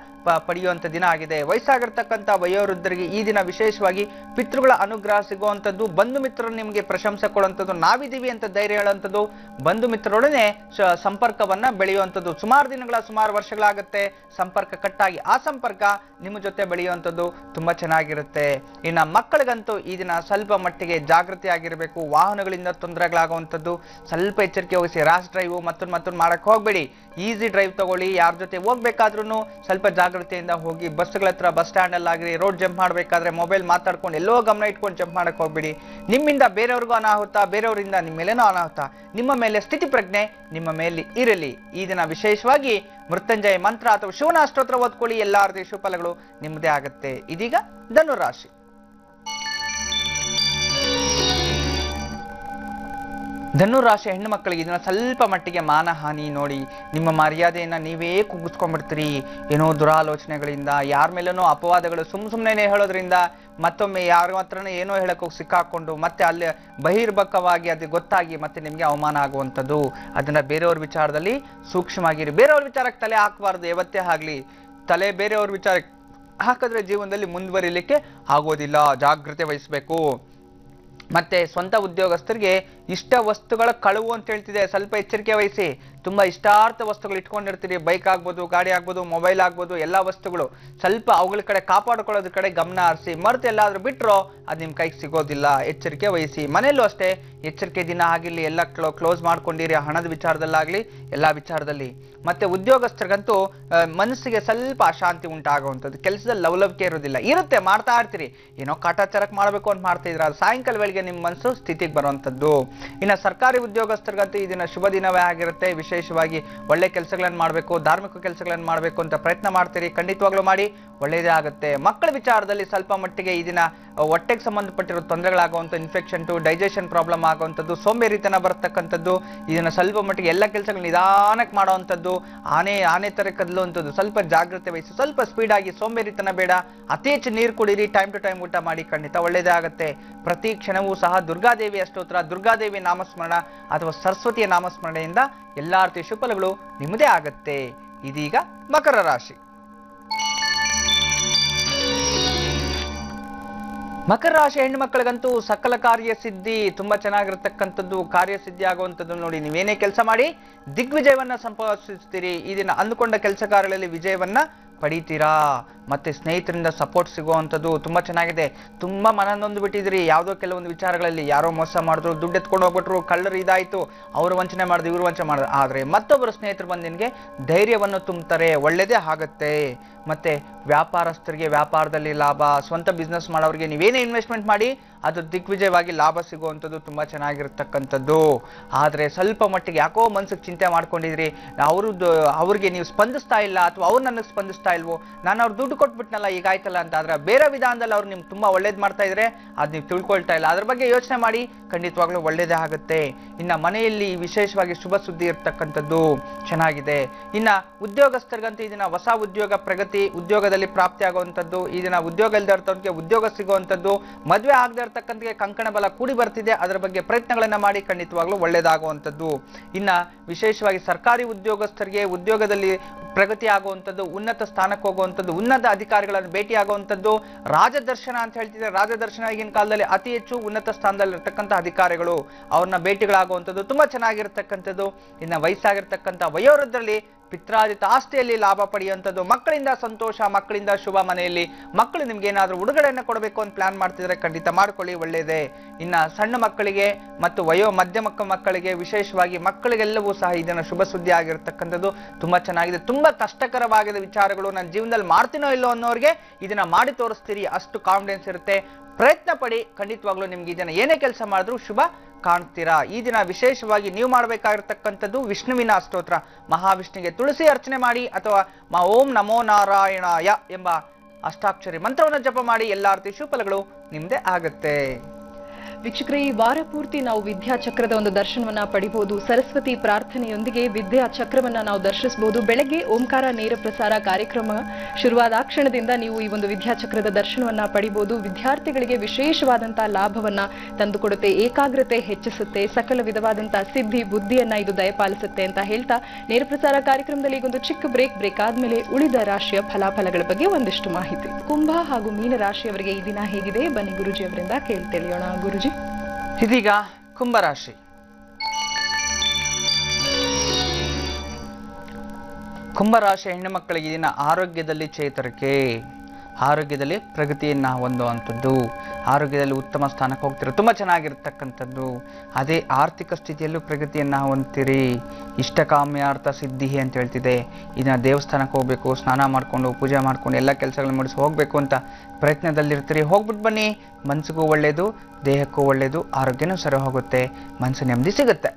ಪಡೆಯುವಂಥ ದಿನ ಆಗಿದೆ. ವಯಸ್ಸಾಗಿರ್ತಕ್ಕಂಥ ವಯೋವೃದ್ಧರಿಗೆ ಈ ದಿನ ವಿಶೇಷವಾಗಿ ಪಿತೃಗಳ ಅನುಗ್ರಹ ಸಿಗುವಂಥದ್ದು. ಬಂಧು ಮಿತ್ರರು ನಿಮಗೆ ಪ್ರಶಂಸೆ ಕೊಡುವಂಥದ್ದು, ನಾವಿದ್ದೀವಿ ಅಂತ ಧೈರ್ಯ ಹೇಳುವಂಥದ್ದು. ಬಂಧು ಮಿತ್ರರೊಡನೆ ಸಂಪರ್ಕವನ್ನ ಬೆಳೆಯುವಂಥದ್ದು. ಸುಮಾರು ವರ್ಷಗಳಾಗುತ್ತೆ ಸಂಪರ್ಕ ಕಟ್ಟಾಗಿ. ಆ ಸಂಪರ್ಕ ನಿಮ್ಮ ಜೊತೆ ಬೆಳೆಯುವಂಥದ್ದು ತುಂಬಾ ಚೆನ್ನಾಗಿರುತ್ತೆ. ಇನ್ನ ಮಕ್ಕಳಿಗಂತೂ ಈ ದಿನ ಸ್ವಲ್ಪ ಮಟ್ಟಿಗೆ ಜಾಗೃತಿ ಆಗಿರಬೇಕು. ವಾಹನಗಳಿಂದ ತೊಂದರೆಗಳಾಗುವಂಥದ್ದು. ಸ್ವಲ್ಪ ಎಚ್ಚರಿಕೆ ವಹಿಸಿ. ರ್ಯಾಶ್ ಡ್ರೈವ್ ಮತ್ತೊಂದು ಮಾಡಕ್ ಹೋಗ್ಬೇಡಿ. ಈಸಿ ಡ್ರೈವ್ ತಗೊಳ್ಳಿ. ಯಾರ ಜೊತೆ ಹೋಗ್ಬೇಕಾದ್ರೂ ಸ್ವಲ್ಪ ಜಾಗೃತಿಯಿಂದ ಹೋಗಿ. ಬಸ್ಗಳ ಹತ್ರ, ಬಸ್ ಸ್ಟ್ಯಾಂಡ್ ಅಲ್ಲಾಗ್ರಿ, ರೋಡ್ ಜಂಪ್ ಮಾಡ್ಬೇಕಾದ್ರೆ ಮೊಬೈಲ್ ಮಾತಾಡ್ಕೊಂಡು ಎಲ್ಲೋ ಗಮನ ಇಟ್ಕೊಂಡು ಜಂಪ್ ಮಾಡಕ್ ಹೋಗ್ಬೇಡಿ. ನಿಮ್ಮಿಂದ ಬೇರೆಯವ್ರಿಗೂ ಅನಾಹುತ, ಬೇರೆಯವರಿಂದ ನಿಮ್ಮ ಮೇಲೇನೋ ಅನಾಹುತ. ನಿಮ್ಮ ಮೇಲೆ ಸ್ಥಿತಿ ಪ್ರಜ್ಞೆ ನಿಮ್ಮ ಮೇಲೆ ಇರಲಿ. ಈ ದಿನ ವಿಶೇಷವಾಗಿ ಮೃತ್ಯುಂಜಯ ಮಂತ್ರ ಅಥವಾ ಶಿವನ ಅಷ್ಟೋತ್ರ ಓದ್ಕೊಳ್ಳಿ. ಎಲ್ಲಾ ರೀತಿಯ ಶುಭ ಫಲಗಳು ನಿಮ್ಮದೇ ಆಗುತ್ತೆ. ಇದೀಗ ಧನುರಾಶಿ. ಧನುರಾಶಿ ಹೆಣ್ಣು ಮಕ್ಕಳಿಗೆ ಇದನ್ನ ಸ್ವಲ್ಪ ಮಟ್ಟಿಗೆ ಮಾನಹಾನಿ ನೋಡಿ. ನಿಮ್ಮ ಮರ್ಯಾದೆಯನ್ನ ನೀವೇ ಕುಗ್ಗಿಸ್ಕೊಂಡ್ಬಿಡ್ತೀರಿ. ಏನೋ ದುರಾಲೋಚನೆಗಳಿಂದ, ಯಾರ ಮೇಲೇನೋ ಅಪವಾದಗಳು ಸುಮ್ಮನೆ ಹೇಳೋದ್ರಿಂದ, ಮತ್ತೊಮ್ಮೆ ಯಾರ ಹತ್ರನೂ ಏನೋ ಹೇಳಕ್ ಹೋಗಿ ಸಿಕ್ಕಾಕೊಂಡು ಮತ್ತೆ ಅಲ್ಲಿ ಬಹಿರ್ಭಕವಾಗಿ ಅದು ಗೊತ್ತಾಗಿ ಮತ್ತೆ ನಿಮ್ಗೆ ಅವಮಾನ ಆಗುವಂಥದ್ದು. ಅದನ್ನ ಬೇರೆಯವ್ರ ವಿಚಾರದಲ್ಲಿ ಸೂಕ್ಷ್ಮವಾಗಿರಿ. ಬೇರೆಯವ್ರ ವಿಚಾರಕ್ಕೆ ತಲೆ ಹಾಕಬಾರ್ದು ಯಾವತ್ತೇ ಆಗ್ಲಿ. ತಲೆ ಬೇರೆಯವ್ರ ವಿಚಾರಕ್ಕೆ ಹಾಕಿದ್ರೆ ಜೀವನದಲ್ಲಿ ಮುಂದುವರಿಲಿಕ್ಕೆ ಆಗೋದಿಲ್ಲ. ಜಾಗೃತೆ ವಹಿಸ್ಬೇಕು. ಮತ್ತೆ ಸ್ವಂತ ಉದ್ಯೋಗಸ್ಥರಿಗೆ ಇಷ್ಟ ವಸ್ತುಗಳ ಕಳುವು ಅಂತ ಹೇಳ್ತಿದೆ, ಸ್ವಲ್ಪ ಎಚ್ಚರಿಕೆ ವಹಿಸಿ. ತುಂಬಾ ಇಷ್ಟಾರ್ಥ ವಸ್ತುಗಳು ಇಟ್ಕೊಂಡಿರ್ತೀರಿ. ಬೈಕ್ ಆಗ್ಬೋದು, ಗಾಡಿ ಆಗ್ಬೋದು, ಮೊಬೈಲ್ ಆಗ್ಬೋದು, ಎಲ್ಲಾ ವಸ್ತುಗಳು. ಸ್ವಲ್ಪ ಅವುಗಳ ಕಡೆ ಕಾಪಾಡ್ಕೊಳ್ಳೋದ್ರ ಕಡೆ ಗಮನ ಹರಿಸಿ. ಮರೆತು ಎಲ್ಲಾದ್ರೂ ಬಿಟ್ರೋ ಅದು ನಿಮ್ ಕೈಗೆ ಸಿಗೋದಿಲ್ಲ. ಎಚ್ಚರಿಕೆ ವಹಿಸಿ. ಮನೆಯಲ್ಲೂ ಅಷ್ಟೇ ಎಚ್ಚರಿಕೆ ದಿನ ಆಗಿರ್ಲಿ. ಎಲ್ಲ ಕ್ಲೋಸ್ ಮಾಡ್ಕೊಂಡಿರಿ. ಹಣದ ವಿಚಾರದಲ್ಲಾಗ್ಲಿ, ಎಲ್ಲಾ ವಿಚಾರದಲ್ಲಿ. ಮತ್ತೆ ಉದ್ಯೋಗಸ್ಥರಿಗಂತೂ ಮನಸ್ಸಿಗೆ ಸ್ವಲ್ಪ ಅಶಾಂತಿ ಉಂಟಾಗುವಂಥದ್ದು. ಕೆಲಸದಲ್ಲಿ ಲವಲವಿಕೆ ಇರೋದಿಲ್ಲ. ಇರುತ್ತೆ, ಮಾಡ್ತಾ ಇರ್ತೀರಿ. ಏನೋ ಕಾಟಾಚಾರಕ್ಕೆ ಮಾಡಬೇಕು ಅಂತ ಮಾಡ್ತಿದ್ರ, ಅದು ಸಾಯಂಕಾಲ ವೇಳೆಗೆ ನಿಮ್ಮ ಮನಸ್ಸು ಸ್ಥಿತಿಗೆ ಬರುವಂಥದ್ದು. ಇನ್ನು ಸರ್ಕಾರಿ ಉದ್ಯೋಗಸ್ಥರಿಗಂತೂ ಈ ದಿನ ಶುಭ ದಿನವೇ ಆಗಿರುತ್ತೆ. ವಿಶೇಷವಾಗಿ ಒಳ್ಳೆ ಕೆಲಸಗಳನ್ನು ಮಾಡಬೇಕು, ಧಾರ್ಮಿಕ ಕೆಲಸಗಳನ್ನು ಮಾಡಬೇಕು ಅಂತ ಪ್ರಯತ್ನ ಮಾಡ್ತೀರಿ. ಖಂಡಿತವಾಗ್ಲೂ ಮಾಡಿ, ಒಳ್ಳೆಯದೇ ಆಗುತ್ತೆ. ಮಕ್ಕಳ ವಿಚಾರದಲ್ಲಿ ಸ್ವಲ್ಪ ಮಟ್ಟಿಗೆ ಈ ದಿನ ಹೊಟ್ಟೆಗೆ ಸಂಬಂಧಪಟ್ಟಿರೋ ತೊಂದರೆಗಳಾಗುವಂಥ ಇನ್ಫೆಕ್ಷನ್, ಡೈಜೆಷನ್ ಪ್ರಾಬ್ಲಮ್ ಆಗುವಂಥದ್ದು, ಸೋಂಬೇರಿತನ ಬರ್ತಕ್ಕಂಥದ್ದು, ಇದನ್ನು ಸ್ವಲ್ಪ ಮಟ್ಟಿಗೆ ಎಲ್ಲ ಕೆಲಸಗಳು ನಿಧಾನಕ್ಕೆ ಮಾಡುವಂಥದ್ದು, ಆನೆ ಥರ ಕದಲುವಂಥದ್ದು, ಸ್ವಲ್ಪ ಜಾಗ್ರತೆ ವಹಿಸಿ, ಸ್ವಲ್ಪ ಸ್ಪೀಡಾಗಿ, ಸೋಂಬೇರಿತನ ಬೇಡ, ಅತಿ ಹೆಚ್ಚು ನೀರು ಕುಡೀರಿ, ಟೈಮ್ ಟು ಟೈಮ್ ಊಟ ಮಾಡಿ, ಖಂಡಿತ ಒಳ್ಳೆಯದೇ ಆಗುತ್ತೆ. ಪ್ರತಿ ಕ್ಷಣವೂ ಸಹ ದುರ್ಗಾದೇವಿಯ ಸ್ತೋತ್ರ, ದುರ್ಗಾದೇವಿಯ ನಾಮಸ್ಮರಣ ಅಥವಾ ಸರಸ್ವತಿಯ ನಾಮಸ್ಮರಣೆಯಿಂದ ಎಲ್ಲ ರೀತಿಯ ಶುಭಫಲಗಳು ನಿಮ್ಮದೇ ಆಗತ್ತೆ. ಇದೀಗ ಮಕರ ರಾಶಿ. ಮಕರ ರಾಶಿ ಹೆಣ್ಣು ಮಕ್ಕಳಿಗಂತೂ ಸಕಲ ಕಾರ್ಯ ಸಿದ್ಧಿ, ತುಂಬಾ ಚೆನ್ನಾಗಿರ್ತಕ್ಕಂಥದ್ದು, ಕಾರ್ಯಸಿದ್ಧಿ ಆಗುವಂಥದ್ದು. ನೋಡಿ, ನೀವೇನೇ ಕೆಲಸ ಮಾಡಿ ದಿಗ್ವಿಜಯವನ್ನ ಸಂಪಾದಿಸ್ತೀರಿ. ಈ ದಿನ ಅಂದುಕೊಂಡ ಕೆಲಸ ಕಾರ್ಯಗಳಲ್ಲಿ ವಿಜಯವನ್ನ ಪಡಿತೀರಾ. ಮತ್ತೆ ಸ್ನೇಹಿತರಿಂದ ಸಪೋರ್ಟ್ ಸಿಗುವಂಥದ್ದು ತುಂಬಾ ಚೆನ್ನಾಗಿದೆ. ತುಂಬಾ ಮನನೊಂದು ಬಿಟ್ಟಿದ್ರಿ ಯಾವುದೋ ಕೆಲವೊಂದು ವಿಚಾರಗಳಲ್ಲಿ, ಯಾರೋ ಮೋಸ ಮಾಡಿದ್ರು, ದುಡ್ಡು ಎತ್ಕೊಂಡು ಹೋಗ್ಬಿಟ್ರು, ಕಳ್ಳರು ಇದಾಯ್ತು, ಅವರು ವಂಚನೆ ಮಾಡಿದ್ರು, ಇವರು ವಂಚನೆ ಮಾಡಿದ್ರು. ಆದ್ರೆ ಮತ್ತೊಬ್ಬರು ಸ್ನೇಹಿತರು ಬಂದು ನಿನಗೆ ಧೈರ್ಯವನ್ನು ತುಂಬುತ್ತಾರೆ, ಒಳ್ಳೆಯದೇ ಆಗುತ್ತೆ. ಮತ್ತೆ ವ್ಯಾಪಾರಸ್ಥರಿಗೆ ವ್ಯಾಪಾರದಲ್ಲಿ ಲಾಭ, ಸ್ವಂತ ಬಿಸ್ನೆಸ್ ಮಾಡೋರಿಗೆ ನೀವೇನೇ ಇನ್ವೆಸ್ಟ್ಮೆಂಟ್ ಮಾಡಿ ಅದು ದಿಗ್ವಿಜಯವಾಗಿ ಲಾಭ ಸಿಗುವಂಥದ್ದು ತುಂಬಾ ಚೆನ್ನಾಗಿರ್ತಕ್ಕಂಥದ್ದು. ಆದ್ರೆ ಸ್ವಲ್ಪ ಮಟ್ಟಿಗೆ ಯಾಕೋ ಮನ್ಸಿಗೆ ಚಿಂತೆ ಮಾಡ್ಕೊಂಡಿದ್ರಿ, ಅವ್ರಿಗೆ ನೀವು ಸ್ಪಂದಿಸ್ತಾ ಇಲ್ಲ, ಅಥವಾ ಅವ್ರು ನನಗೆ ಸ್ಪಂದಿಸ್ತಾ ಇಲ್ವೋ, ನಾನು ಅವ್ರು ದುಡ್ಡು ಕೊಟ್ಬಿಟ್ನಲ್ಲ ಈಗಾಯ್ತಲ್ಲ ಅಂತ. ಆದ್ರೆ ಬೇರೆ ವಿಧಾನದಲ್ಲಿ ಅವ್ರು ನಿಮ್ಗೆ ತುಂಬಾ ಒಳ್ಳೇದು ಮಾಡ್ತಾ ಇದ್ರೆ ಅದು ನೀವು ತಿಳ್ಕೊಳ್ತಾ ಇಲ್ಲ. ಅದ್ರ ಬಗ್ಗೆ ಯೋಚನೆ ಮಾಡಿ, ಖಂಡಿತವಾಗ್ಲೂ ಒಳ್ಳೇದೇ ಆಗುತ್ತೆ. ಇನ್ನ ಮನೆಯಲ್ಲಿ ವಿಶೇಷವಾಗಿ ಶುಭ ಸುದ್ದಿ ಇರ್ತಕ್ಕಂಥದ್ದು ಚೆನ್ನಾಗಿದೆ. ಇನ್ನ ಉದ್ಯೋಗಸ್ಥರಿಗಂತೂ ಈ ದಿನ ಹೊಸ ಉದ್ಯೋಗ ಪ್ರಗತಿ, ಉದ್ಯೋಗದಲ್ಲಿ ಪ್ರಾಪ್ತಿ ಆಗುವಂಥದ್ದು, ಈ ದಿನ ಉದ್ಯೋಗ ಇಲ್ದಿರ್ತವ್ರಿಗೆ ಉದ್ಯೋಗ ಸಿಗುವಂಥದ್ದು, ಮದುವೆ ಆಗದೆ ಇರ್ತಕ್ಕಂಥಗೆ ಕಂಕಣ ಬಲ ಕೂಡಿ ಬರ್ತಿದೆ, ಅದರ ಬಗ್ಗೆ ಪ್ರಯತ್ನಗಳನ್ನ ಮಾಡಿ, ಖಂಡಿತವಾಗ್ಲೂ ಒಳ್ಳೇದಾಗುವಂಥದ್ದು. ಇನ್ನ ವಿಶೇಷವಾಗಿ ಸರ್ಕಾರಿ ಉದ್ಯೋಗಸ್ಥರಿಗೆ ಉದ್ಯೋಗದಲ್ಲಿ ಪ್ರಗತಿ ಆಗುವಂಥದ್ದು, ಉನ್ನತ ಸ್ಥಾನಕ್ಕೆ ಹೋಗುವಂಥದ್ದು, ಉನ್ನತ ಅಧಿಕಾರಿಗಳನ್ನು ಭೇಟಿ ಆಗುವಂಥದ್ದು, ರಾಜದರ್ಶನ ಅಂತ ಹೇಳ್ತಿದ್ರೆ, ರಾಜದರ್ಶನ ಈಗಿನ ಕಾಲದಲ್ಲಿ ಅತಿ ಹೆಚ್ಚು ಉನ್ನತ ಸ್ಥಾನದಲ್ಲಿ ಇರ್ತಕ್ಕಂಥ ಅಧಿಕಾರಿಗಳು ಅವ್ರನ್ನ ಭೇಟಿಗಳಾಗುವಂಥದ್ದು ತುಂಬಾ ಚೆನ್ನಾಗಿರ್ತಕ್ಕಂಥದ್ದು. ಇನ್ನು ವಯಸ್ಸಾಗಿರ್ತಕ್ಕಂಥ ವಯೋವೃದ್ಧರಲ್ಲಿ ಪಿತ್ರಾರ್ಜಿತ ಆಸ್ತಿಯಲ್ಲಿ ಲಾಭ ಪಡೆಯುವಂಥದ್ದು, ಮಕ್ಕಳಿಂದ ಸಂತೋಷ, ಮಕ್ಕಳಿಂದ ಶುಭ. ಮನೆಯಲ್ಲಿ ಮಕ್ಕಳು ನಿಮ್ಗೆ ಏನಾದರೂ ಉಡುಗೊರೆಯನ್ನು ಕೊಡಬೇಕು ಅಂತ ಪ್ಲಾನ್ ಮಾಡ್ತಿದ್ರೆ ಖಂಡಿತ ಮಾಡ್ಕೊಳ್ಳಿ, ಒಳ್ಳೆಯದೇ. ಇನ್ನ ಸಣ್ಣ ಮಕ್ಕಳಿಗೆ ಮತ್ತು ಮಧ್ಯಮ ಮಕ್ಕಳಿಗೆ, ವಿಶೇಷವಾಗಿ ಮಕ್ಕಳಿಗೆಲ್ಲವೂ ಸಹ ಇದನ್ನ ಶುಭ ಸುದ್ದಿ ಆಗಿರ್ತಕ್ಕಂಥದ್ದು ತುಂಬಾ ಚೆನ್ನಾಗಿದೆ. ತುಂಬಾ ಕಷ್ಟಕರವಾದ ವಿಚಾರಗಳು ನನ್ನ ಜೀವನದಲ್ಲಿ ಮಾಡ್ತೀನೋ ಇಲ್ಲೋ ಅನ್ನೋರಿಗೆ ಇದನ್ನ ಮಾಡಿ ತೋರಿಸ್ತೀರಿ, ಅಷ್ಟು ಕಾನ್ಫಿಡೆನ್ಸ್ ಇರುತ್ತೆ. ಪ್ರಯತ್ನ ಪಡಿ, ಖಂಡಿತವಾಗ್ಲೂ ನಿಮ್ಗೆ ಇದನ್ನ ಏನೇ ಕೆಲಸ ಮಾಡಿದ್ರು ಶುಭ ಕಾಣ್ತೀರಾ. ಈ ದಿನ ವಿಶೇಷವಾಗಿ ನೀವು ಮಾಡಬೇಕಾಗಿರ್ತಕ್ಕಂಥದ್ದು ವಿಷ್ಣುವಿನ ಸ್ತೋತ್ರ, ಮಹಾವಿಷ್ಣುವಿಗೆ ತುಳಸಿ ಅರ್ಚನೆ ಮಾಡಿ, ಅಥವಾ ಓಂ ನಮೋ ನಾರಾಯಣಾಯ ಎಂಬ ಅಷ್ಟಾಕ್ಷರಿ ಮಂತ್ರವನ್ನು ಜಪ ಮಾಡಿ, ಎಲ್ಲಾ ರೀತಿ ಶುಭಫಲಗಳು ನಿಮ್ದೇ ಆಗತ್ತೆ. ವೀಕ್ಷಕರೇ, ಈ ವಾರ ಪೂರ್ತಿ ನಾವು ವಿದ್ಯಾಚಕ್ರದ ಒಂದು ದರ್ಶನವನ್ನ ಪಡಿಬಹುದು. ಸರಸ್ವತಿ ಪ್ರಾರ್ಥನೆಯೊಂದಿಗೆ ವಿದ್ಯಾಚಕ್ರವನ್ನ ನಾವು ದರ್ಶಿಸಬಹುದು. ಬೆಳಗ್ಗೆ ಓಂಕಾರ ನೇರ ಪ್ರಸಾರ ಕಾರ್ಯಕ್ರಮ ಶುರುವಾದ ಕ್ಷಣದಿಂದ ನೀವು ಈ ಒಂದು ವಿದ್ಯಾಚಕ್ರದ ದರ್ಶನವನ್ನ ಪಡಿಬಹುದು. ವಿದ್ಯಾರ್ಥಿಗಳಿಗೆ ವಿಶೇಷವಾದಂತಹ ಲಾಭವನ್ನ ತಂದುಕೊಡುತ್ತೆ, ಏಕಾಗ್ರತೆ ಹೆಚ್ಚಿಸುತ್ತೆ, ಸಕಲ ವಿಧವಾದಂತಹ ಸಿದ್ಧಿ ಬುದ್ಧಿಯನ್ನ ಇದು ದಯಪಾಲಿಸುತ್ತೆ ಅಂತ ಹೇಳ್ತಾ ನೇರ ಪ್ರಸಾರ ಕಾರ್ಯಕ್ರಮದಲ್ಲಿ ಈಗೊಂದು ಚಿಕ್ಕ ಬ್ರೇಕ್ ಆದ್ಮೇಲೆ ಉಳಿದ ರಾಶಿಯ ಫಲಾಫಲಗಳ ಬಗ್ಗೆ ಒಂದಿಷ್ಟು ಮಾಹಿತಿ. ಕುಂಭ ಹಾಗೂ ಮೀನ ರಾಶಿಯವರಿಗೆ ಈ ದಿನ ಹೇಗಿದೆ, ಬನ್ನಿ ಗುರುಜಿ ಅವರಿಂದ ಕೇಳಿ ತಿಳಿಯೋಣ. ಗುರುಜಿ, ಇದೀಗ ಕುಂಭರಾಶಿ. ಕುಂಭರಾಶಿ ಹೆಣ್ಣು ಮಕ್ಕಳಿಗೆ ದಿನ ಆರೋಗ್ಯದಲ್ಲಿ ಚೇತರಿಕೆ, ಆರೋಗ್ಯದಲ್ಲಿ ಪ್ರಗತಿಯನ್ನ ಹೊಂದುವಂಥದ್ದು, ಆರೋಗ್ಯದಲ್ಲಿ ಉತ್ತಮ ಸ್ಥಾನಕ್ಕೆ ಹೋಗ್ತಿರೋ ತುಂಬಾ ಚೆನ್ನಾಗಿರ್ತಕ್ಕಂಥದ್ದು. ಅದೇ ಆರ್ಥಿಕ ಸ್ಥಿತಿಯಲ್ಲೂ ಪ್ರಗತಿಯನ್ನ ಹೊಂದ್ತೀರಿ. ಇಷ್ಟಕಾಮ್ಯಾರ್ಥ ಸಿದ್ಧಿ ಅಂತ ಹೇಳ್ತಿದೆ. ಇದನ್ನ ದೇವಸ್ಥಾನಕ್ಕೆ ಹೋಗ್ಬೇಕು, ಸ್ನಾನ ಮಾಡ್ಕೊಂಡು ಪೂಜೆ ಮಾಡ್ಕೊಂಡು ಎಲ್ಲ ಕೆಲಸಗಳನ್ನ ಮಾಡಿಸಿ ಹೋಗ್ಬೇಕು ಅಂತ ಪ್ರಯತ್ನದಲ್ಲಿರ್ತೀರಿ. ಹೋಗ್ಬಿಟ್ಟು ಬನ್ನಿ, ಮನಸ್ಸಿಗೂ ಒಳ್ಳೇದು, ದೇಹಕ್ಕೂ ಒಳ್ಳೇದು, ಆರೋಗ್ಯನೂ ಸರಿ ಹೋಗುತ್ತೆ, ಮನಸ್ಸು ನೆಮ್ಮದಿ ಸಿಗುತ್ತೆ.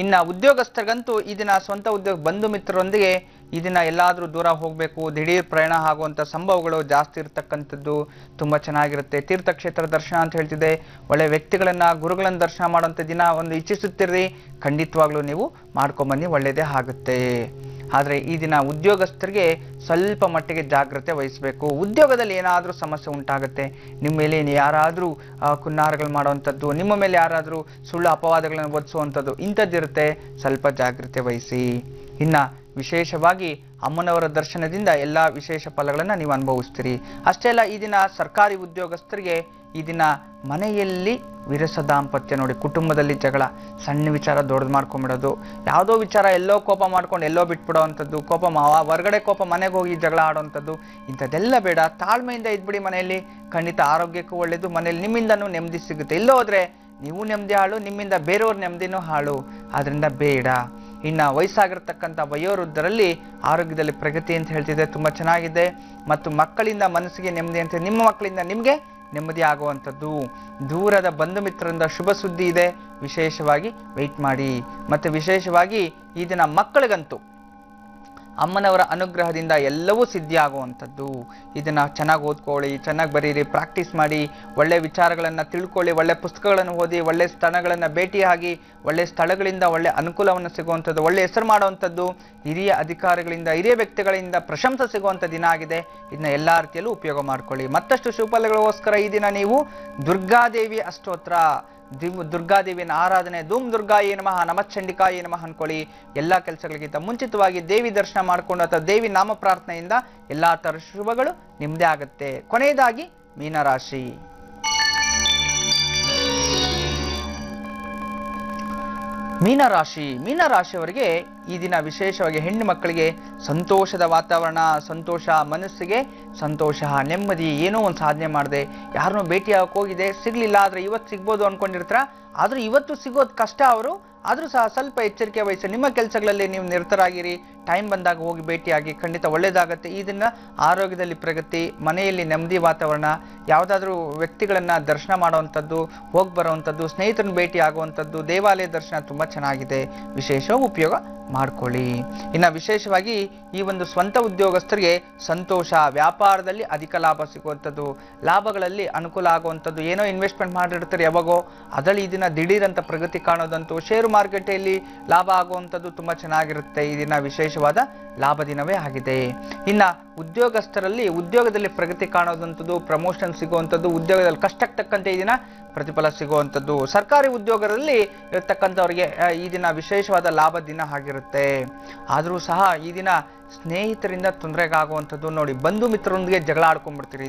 ಇನ್ನು ಉದ್ಯೋಗಸ್ಥರಿಗಂತೂ ಈ ದಿನ ಸ್ವಂತ ಉದ್ಯೋಗ, ಬಂಧು ಮಿತ್ರರೊಂದಿಗೆ ಈ ದಿನ ಎಲ್ಲಾದರೂ ದೂರ ಹೋಗಬೇಕು, ದಿಢೀರ್ ಪ್ರಯಾಣ ಆಗುವಂಥ ಸಂಭವಗಳು ಜಾಸ್ತಿ ಇರ್ತಕ್ಕಂಥದ್ದು ತುಂಬ ಚೆನ್ನಾಗಿರುತ್ತೆ. ತೀರ್ಥಕ್ಷೇತ್ರ ದರ್ಶನ ಅಂತ ಹೇಳ್ತಿದೆ, ಒಳ್ಳೆ ವ್ಯಕ್ತಿಗಳನ್ನು, ಗುರುಗಳನ್ನು ದರ್ಶನ ಮಾಡುವಂಥ ದಿನ ಒಂದು ಇಚ್ಛಿಸುತ್ತಿರ್ರಿ, ಖಂಡಿತವಾಗ್ಲೂ ನೀವು ಮಾಡ್ಕೊಂಬನ್ನಿ, ಒಳ್ಳೆಯದೇ ಆಗುತ್ತೆ. ಆದರೆ ಈ ದಿನ ಉದ್ಯೋಗಸ್ಥರಿಗೆ ಸ್ವಲ್ಪ ಮಟ್ಟಿಗೆ ಜಾಗ್ರತೆ ವಹಿಸಬೇಕು. ಉದ್ಯೋಗದಲ್ಲಿ ಏನಾದರೂ ಸಮಸ್ಯೆ ಉಂಟಾಗುತ್ತೆ, ನಿಮ್ಮ ಮೇಲೆ ಯಾರಾದರೂ ಕುನ್ನಾರಗಳು ಮಾಡುವಂಥದ್ದು, ನಿಮ್ಮ ಮೇಲೆ ಯಾರಾದರೂ ಸುಳ್ಳು ಅಪವಾದಗಳನ್ನು ಒದಿಸುವಂಥದ್ದು ಇಂಥದ್ದಿರುತ್ತೆ, ಸ್ವಲ್ಪ ಜಾಗ್ರತೆ ವಹಿಸಿ. ಇನ್ನು ವಿಶೇಷವಾಗಿ ಅಮ್ಮನವರ ದರ್ಶನದಿಂದ ಎಲ್ಲ ವಿಶೇಷ ಫಲಗಳನ್ನು ನೀವು ಅನುಭವಿಸ್ತೀರಿ. ಅಷ್ಟೇ ಅಲ್ಲ, ಈ ದಿನ ಸರ್ಕಾರಿ ಉದ್ಯೋಗಸ್ಥರಿಗೆ ಈ ದಿನ ಮನೆಯಲ್ಲಿ ವಿರಸ ದಾಂಪತ್ಯ, ನೋಡಿ, ಕುಟುಂಬದಲ್ಲಿ ಜಗಳ, ಸಣ್ಣ ವಿಚಾರ ದೊಡ್ಡದು ಮಾಡ್ಕೊಂಡ್ಬಿಡೋದು, ಯಾವುದೋ ವಿಚಾರ ಎಲ್ಲೋ ಕೋಪ ಮಾಡ್ಕೊಂಡು ಎಲ್ಲೋ ಬಿಟ್ಬಿಡೋವಂಥದ್ದು, ಕೋಪ ಹೊರಗಡೆ ಕೋಪ ಮನೆಗೆ ಹೋಗಿ ಜಗಳ ಆಡೋವಂಥದ್ದು, ಇಂಥದ್ದೆಲ್ಲ ಬೇಡ. ತಾಳ್ಮೆಯಿಂದ ಇದ್ಬಿಡಿ ಮನೆಯಲ್ಲಿ, ಖಂಡಿತ ಆರೋಗ್ಯಕ್ಕೂ ಒಳ್ಳೆಯದು, ಮನೆಯಲ್ಲಿ ನಿಮ್ಮಿಂದನೂ ನೆಮ್ಮದಿ ಸಿಗುತ್ತೆ. ಇಲ್ಲೋ ಹೋದ್ರೆ ನೀವು ನೆಮ್ಮದಿ ಹಾಳು, ನಿಮ್ಮಿಂದ ಬೇರೆಯವ್ರ ನೆಮ್ಮದಿನೂ ಹಾಳು, ಆದ್ರಿಂದ ಬೇಡ. ಇನ್ನು ವಯಸ್ಸಾಗಿರ್ತಕ್ಕಂಥ ವಯೋವೃದ್ಧರಲ್ಲಿ ಆರೋಗ್ಯದಲ್ಲಿ ಪ್ರಗತಿ ಅಂತ ಹೇಳ್ತಿದೆ, ತುಂಬ ಚೆನ್ನಾಗಿದೆ. ಮತ್ತು ಮಕ್ಕಳಿಂದ ಮನಸ್ಸಿಗೆ ನೆಮ್ಮದಿ ಅಂತ, ನಿಮ್ಮ ಮಕ್ಕಳಿಂದ ನಿಮಗೆ ನೆಮ್ಮದಿ ಆಗುವಂಥದ್ದು. ದೂರದ ಬಂಧು ಮಿತ್ರರಿಂದ ಶುಭ ಸುದ್ದಿ ಇದೆ, ವಿಶೇಷವಾಗಿ ವೆಯ್ಟ್ ಮಾಡಿ. ಮತ್ತು ವಿಶೇಷವಾಗಿ ಈ ದಿನ ಮಕ್ಕಳಿಗಂತೂ ಅಮ್ಮನವರ ಅನುಗ್ರಹದಿಂದ ಎಲ್ಲವೂ ಸಿದ್ಧಿ ಆಗುವಂಥದ್ದು. ಇದನ್ನ ಚೆನ್ನಾಗಿ ಓದ್ಕೊಳ್ಳಿ, ಚೆನ್ನಾಗಿ ಬರೀರಿ, ಪ್ರಾಕ್ಟೀಸ್ ಮಾಡಿ, ಒಳ್ಳೆ ವಿಚಾರಗಳನ್ನು ತಿಳ್ಕೊಳ್ಳಿ, ಒಳ್ಳೆ ಪುಸ್ತಕಗಳನ್ನು ಓದಿ, ಒಳ್ಳೆ ಸ್ಥಳಗಳನ್ನು ಭೇಟಿಯಾಗಿ, ಒಳ್ಳೆ ಸ್ಥಳಗಳಿಂದ ಒಳ್ಳೆ ಅನುಕೂಲವನ್ನು ಸಿಗುವಂಥದ್ದು, ಒಳ್ಳೆ ಹೆಸರು ಮಾಡುವಂಥದ್ದು, ಹಿರಿಯ ಅಧಿಕಾರಿಗಳಿಂದ ಹಿರಿಯ ವ್ಯಕ್ತಿಗಳಿಂದ ಪ್ರಶಂಸೆ ಸಿಗುವಂಥ ದಿನ ಆಗಿದೆ. ಇದನ್ನ ಎಲ್ಲ ರೀತಿಯಲ್ಲೂ ಉಪಯೋಗ ಮಾಡ್ಕೊಳ್ಳಿ. ಮತ್ತಷ್ಟು ಶುಭಫಲಗಳಿಗೋಸ್ಕರ ಈ ದಿನ ನೀವು ದುರ್ಗಾದೇವಿ ಅಷ್ಟೋತ್ರ, ದುರ್ಗಾದೇವಿಯ ಆರಾಧನೆ, ಧೂಮ್ ದುರ್ಗಾಯೇ ನಮಃ, ನಮಶ್ಚಂಡಿಕಾಯೇ ನಮಃ ಅನ್ಕೊಳ್ಳಿ. ಎಲ್ಲಾ ಕೆಲಸಗಳಿಗಿಂತ ಮುಂಚಿತವಾಗಿ ದೇವಿ ದರ್ಶನ ಮಾಡಿಕೊಂಡು ಅಥವಾ ದೇವಿ ನಾಮ ಪ್ರಾರ್ಥನೆಯಿಂದ ಎಲ್ಲಾ ತರ ಶುಭಗಳು ನಿಮ್ದೇ ಆಗುತ್ತೆ. ಕೊನೆಯದಾಗಿ ಮೀನರಾಶಿ. ಮೀನರಾಶಿಯವರಿಗೆ ಈ ದಿನ ವಿಶೇಷವಾಗಿ ಹೆಣ್ಣು ಮಕ್ಕಳಿಗೆ ಸಂತೋಷದ ವಾತಾವರಣ, ಸಂತೋಷ, ಮನಸ್ಸಿಗೆ ಸಂತೋಷ, ನೆಮ್ಮದಿ. ಏನೋ ಒಂದು ಸಾಧನೆ ಮಾಡಿದೆ, ಯಾರನ್ನೋ ಭೇಟಿಯಾಗಕ್ಕೆ ಹೋಗಿದೆ, ಸಿಗ್ಲಿಲ್ಲ, ಆದ್ರೆ ಇವತ್ತು ಸಿಗ್ಬೋದು ಅನ್ಕೊಂಡಿರ್ತಾರ, ಆದ್ರೂ ಇವತ್ತು ಸಿಗೋದು ಕಷ್ಟ. ಆದ್ರೂ ಸಹ ಸ್ವಲ್ಪ ಎಚ್ಚರಿಕೆ ವಹಿಸಿ, ನಿಮ್ಮ ಕೆಲಸಗಳಲ್ಲಿ ನೀವು ನಿರತರಾಗಿರಿ. ಟೈಮ್ ಬಂದಾಗ ಹೋಗಿ ಭೇಟಿಯಾಗಿ, ಖಂಡಿತ ಒಳ್ಳೇದಾಗತ್ತೆ. ಇದನ್ನ ಆರೋಗ್ಯದಲ್ಲಿ ಪ್ರಗತಿ, ಮನೆಯಲ್ಲಿ ನೆಮ್ಮದಿ ವಾತಾವರಣ, ಯಾವುದಾದ್ರೂ ವ್ಯಕ್ತಿಗಳನ್ನ ದರ್ಶನ ಮಾಡುವಂಥದ್ದು, ಹೋಗಿ ಬರುವಂಥದ್ದು, ಸ್ನೇಹಿತರನ್ನ ಭೇಟಿ ಆಗುವಂಥದ್ದು, ದೇವಾಲಯ ದರ್ಶನ ತುಂಬಾ ಚೆನ್ನಾಗಿದೆ, ವಿಶೇಷವಾಗಿ ಉಪಯೋಗ ಮಾಡ್ಕೊಳ್ಳಿ. ಇನ್ನು ವಿಶೇಷವಾಗಿ ಈ ಒಂದು ಸ್ವಂತ ಉದ್ಯೋಗಸ್ಥರಿಗೆ ಸಂತೋಷ, ವ್ಯಾಪಾರದಲ್ಲಿ ಅಧಿಕ ಲಾಭ ಸಿಗುವಂಥದ್ದು, ಲಾಭಗಳಲ್ಲಿ ಅನುಕೂಲ ಆಗುವಂಥದ್ದು. ಏನೋ ಇನ್ವೆಸ್ಟ್ಮೆಂಟ್ ಮಾಡಿರ್ತಾರೆ ಯಾವಾಗೋ, ಅದರಲ್ಲಿ ಈ ದಿನ ದಿಢೀರಂತ ಪ್ರಗತಿ ಕಾಣೋದಂತೂ, ಷೇರು ಮಾರುಕಟ್ಟೆಯಲ್ಲಿ ಲಾಭ ಆಗುವಂಥದ್ದು ತುಂಬಾ ಚೆನ್ನಾಗಿರುತ್ತೆ. ಈ ದಿನ ವಿಶೇಷವಾದ ಲಾಭ ದಿನವೇ ಆಗಿದೆ. ಇನ್ನ ಉದ್ಯೋಗಸ್ಥರಲ್ಲಿ ಉದ್ಯೋಗದಲ್ಲಿ ಪ್ರಗತಿ ಕಾಣೋದಂಥದ್ದು, ಪ್ರಮೋಷನ್ ಸಿಗುವಂಥದ್ದು, ಉದ್ಯೋಗದಲ್ಲಿ ಕಷ್ಟಕ್ಕೆ ತಕ್ಕಂತೆ ಈ ದಿನ ಪ್ರತಿಫಲ ಸಿಗುವಂಥದ್ದು. ಸರ್ಕಾರಿ ಉದ್ಯೋಗದಲ್ಲಿ ಇರತಕ್ಕಂಥವ್ರಿಗೆ ಈ ದಿನ ವಿಶೇಷವಾದ ಲಾಭ ದಿನ ಆಗಿರುತ್ತೆ. ಆದರೂ ಸಹ ಈ ದಿನ ಸ್ನೇಹಿತರಿಂದ ತೊಂದರೆಗಾಗುವಂಥದ್ದು. ನೋಡಿ, ಬಂಧು ಮಿತ್ರರೊಂದಿಗೆ ಜಗಳ ಆಡ್ಕೊಂಡ್ಬಿಡ್ತೀರಿ.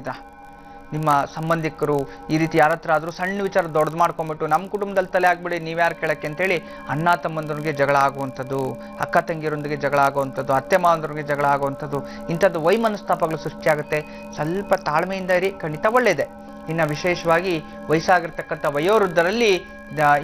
ನಿಮ್ಮ ಸಂಬಂಧಿಕರು ಈ ರೀತಿ ಯಾರ ಹತ್ರ ಆದರೂ ಸಣ್ಣ ವಿಚಾರ ದೊಡ್ಡದು ಮಾಡ್ಕೊಂಡ್ಬಿಟ್ಟು, ನಮ್ಮ ಕುಟುಂಬದಲ್ಲಿ ತಲೆ ಆಗ್ಬಿಡಿ, ನೀವ್ಯಾರು ಕೇಳಕ್ಕೆ ಅಂತೇಳಿ ಅಣ್ಣ ತಮ್ಮಂದರಿಗೆ ಜಗಳ ಆಗುವಂಥದ್ದು, ಅಕ್ಕ ತಂಗಿಯರೊಂದಿಗೆ ಜಗಳ ಆಗುವಂಥದ್ದು, ಅತ್ತೆ ಮಾವಂದರಿಗೆ ಜಗಳ ಆಗುವಂಥದ್ದು, ಇಂಥದ್ದು ವೈಮನಸ್ತಾಪಗಳು ಸೃಷ್ಟಿಯಾಗುತ್ತೆ. ಸ್ವಲ್ಪ ತಾಳ್ಮೆಯಿಂದ ಇರಿ, ಖಂಡಿತ ಒಳ್ಳೆಯದೇ. ಇನ್ನು ವಿಶೇಷವಾಗಿ ವಯಸ್ಸಾಗಿರ್ತಕ್ಕಂಥ ವಯೋವೃದ್ಧರಲ್ಲಿ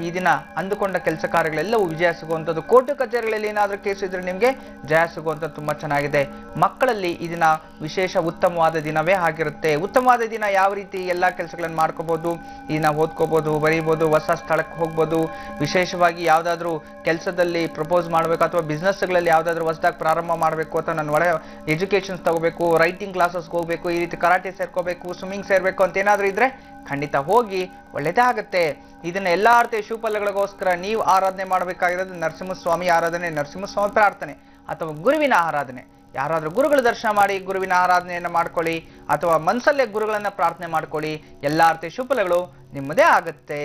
ಈ ದಿನ ಅಂದುಕೊಂಡ ಕೆಲಸ ಕಾರ್ಯಗಳೆಲ್ಲವೂ ವಿಜಯ ಸಿಗುವಂಥದ್ದು. ಕೋರ್ಟು ಕಚೇರಿಗಳಲ್ಲಿ ಏನಾದರೂ ಕೇಸ್ ಇದ್ರೆ ನಿಮಗೆ ಜಯ ಸಿಗುವಂಥದ್ದು ತುಂಬ ಚೆನ್ನಾಗಿದೆ. ಮಕ್ಕಳಲ್ಲಿ ಈ ದಿನ ವಿಶೇಷ ಉತ್ತಮವಾದ ದಿನವೇ ಆಗಿರುತ್ತೆ. ಉತ್ತಮವಾದ ದಿನ ಯಾವ ರೀತಿ ಎಲ್ಲ ಕೆಲಸಗಳನ್ನು ಮಾಡ್ಕೋಬಹುದು, ಈ ದಿನ ಓದ್ಕೋಬಹುದು, ಬರೀಬಹುದು, ಹೊಸ ಸ್ಥಳಕ್ಕೆ ಹೋಗ್ಬೋದು. ವಿಶೇಷವಾಗಿ ಯಾವುದಾದ್ರೂ ಕೆಲಸದಲ್ಲಿ ಪ್ರಪೋಸ್ ಮಾಡಬೇಕು ಅಥವಾ ಬಿಸ್ನೆಸ್ಗಳಲ್ಲಿ ಯಾವುದಾದ್ರೂ ಹೊಸದಾಗಿ ಪ್ರಾರಂಭ ಮಾಡಬೇಕು ಅಥವಾ ನಾನು ಒಳ್ಳೆ ಎಜುಕೇಷನ್ಸ್ ತಗೋಬೇಕು, ರೈಟಿಂಗ್ ಕ್ಲಾಸಸ್ಗೆ ಹೋಗಬೇಕು, ಈ ರೀತಿ ಕರಾಟೆ ಸೇರ್ಕೋಬೇಕು, ಸ್ವಿಮ್ಮಿಂಗ್ ಸೇರ್ಬೇಕು ಅಂತ ಏನಾದರೂ ಇದ್ರೆ ಖಂಡಿತ ಹೋಗಿ, ಒಳ್ಳೆದೇ ಆಗುತ್ತೆ. ಇದನ್ನ ಎಲ್ಲಾ ರೀತಿಯ ಶುಭಫಲಗಳಿಗೋಸ್ಕರ ನೀವು ಆರಾಧನೆ ಮಾಡಬೇಕಾಗಿರೋದು ನರಸಿಂಹಸ್ವಾಮಿ ಆರಾಧನೆ, ನರಸಿಂಹಸ್ವಾಮಿ ಪ್ರಾರ್ಥನೆ ಅಥವಾ ಗುರುವಿನ ಆರಾಧನೆ. ಯಾರಾದ್ರೂ ಗುರುಗಳ ದರ್ಶನ ಮಾಡಿ ಗುರುವಿನ ಆರಾಧನೆಯನ್ನ ಮಾಡ್ಕೊಳ್ಳಿ ಅಥವಾ ಮನಸ್ಸಲ್ಲೇ ಗುರುಗಳನ್ನ ಪ್ರಾರ್ಥನೆ ಮಾಡ್ಕೊಳ್ಳಿ. ಎಲ್ಲಾ ರೀತಿಯ ಶುಭಫಲಗಳು ನಿಮ್ಮದೇ ಆಗುತ್ತೆ.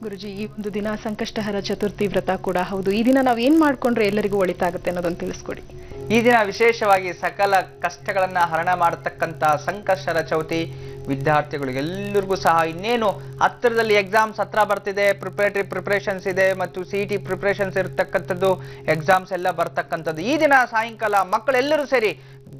ಗುರುಜಿ, ಈ ಒಂದು ದಿನ ಸಂಕಷ್ಟಹರ ಚತುರ್ಥಿ ವ್ರತ ಕೂಡ ಹೌದು. ಈ ದಿನ ನಾವು ಏನ್ ಮಾಡ್ಕೊಂಡ್ರೆ ಎಲ್ಲರಿಗೂ ಒಳಿತಾಗುತ್ತೆ ಅನ್ನೋದನ್ನು ತಿಳಿಸ್ಕೊಡಿ. ಈ ದಿನ ವಿಶೇಷವಾಗಿ ಸಕಲ ಕಷ್ಟಗಳನ್ನ ಹರಣ ಮಾಡತಕ್ಕಂತ ಸಂಕಷ್ಟಹರ ಚೌತಿ. ವಿದ್ಯಾರ್ಥಿಗಳಿಗೆಲ್ಲರಿಗೂ ಸಹ ಇನ್ನೇನು ಹತ್ತಿರದಲ್ಲಿ ಎಕ್ಸಾಮ್ಸ್ ಹತ್ರ ಬರ್ತಿದೆ, ಪ್ರಿಪರೇಷನ್ಸ್ ಇದೆ ಮತ್ತು CET ಪ್ರಿಪರೇಷನ್ಸ್ ಇರತಕ್ಕಂಥದ್ದು, ಎಕ್ಸಾಮ್ಸ್ ಎಲ್ಲ ಬರ್ತಕ್ಕಂಥದ್ದು. ಈ ದಿನ ಸಾಯಂಕಾಲ ಮಕ್ಕಳೆಲ್ಲರೂ ಸೇರಿ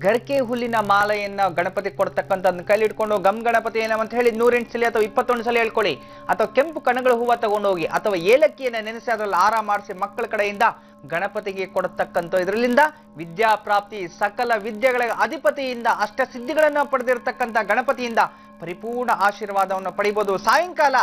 ಗರಿಕೆ ಹುಲ್ಲಿನ ಮಾಲೆಯನ್ನ ಗಣಪತಿ ಕೊಡ್ತಕ್ಕಂಥದ್ದನ್ನ ಕೈಲಿ ಇಟ್ಕೊಂಡು ಗಮ್ ಗಣಪತಿ ಏನಂತ ಹೇಳಿ 108 ಸಲ ಅಥವಾ 21 ಸಲ ಹೇಳ್ಕೊಳ್ಳಿ. ಅಥವಾ ಕೆಂಪು ಕಣಗಳ ಹೂವ ತಗೊಂಡೋಗಿ ಅಥವಾ ಏಲಕ್ಕಿಯನ್ನ ನೆನೆಸಿ ಅದರಲ್ಲಿ ಆರ ಮಾಡಿಸಿ ಮಕ್ಕಳ ಕಡೆಯಿಂದ ಗಣಪತಿಗೆ ಕೊಡತಕ್ಕಂಥ ಇದರಿಂದ ವಿದ್ಯಾ ಪ್ರಾಪ್ತಿ, ಸಕಲ ವಿದ್ಯೆಗಳ ಅಧಿಪತಿಯಿಂದ ಅಷ್ಟ ಸಿದ್ಧಿಗಳನ್ನ ಪಡೆದಿರತಕ್ಕಂಥ ಗಣಪತಿಯಿಂದ ಪರಿಪೂರ್ಣ ಆಶೀರ್ವಾದವನ್ನು ಪಡಿಬಹುದು. ಸಾಯಂಕಾಲ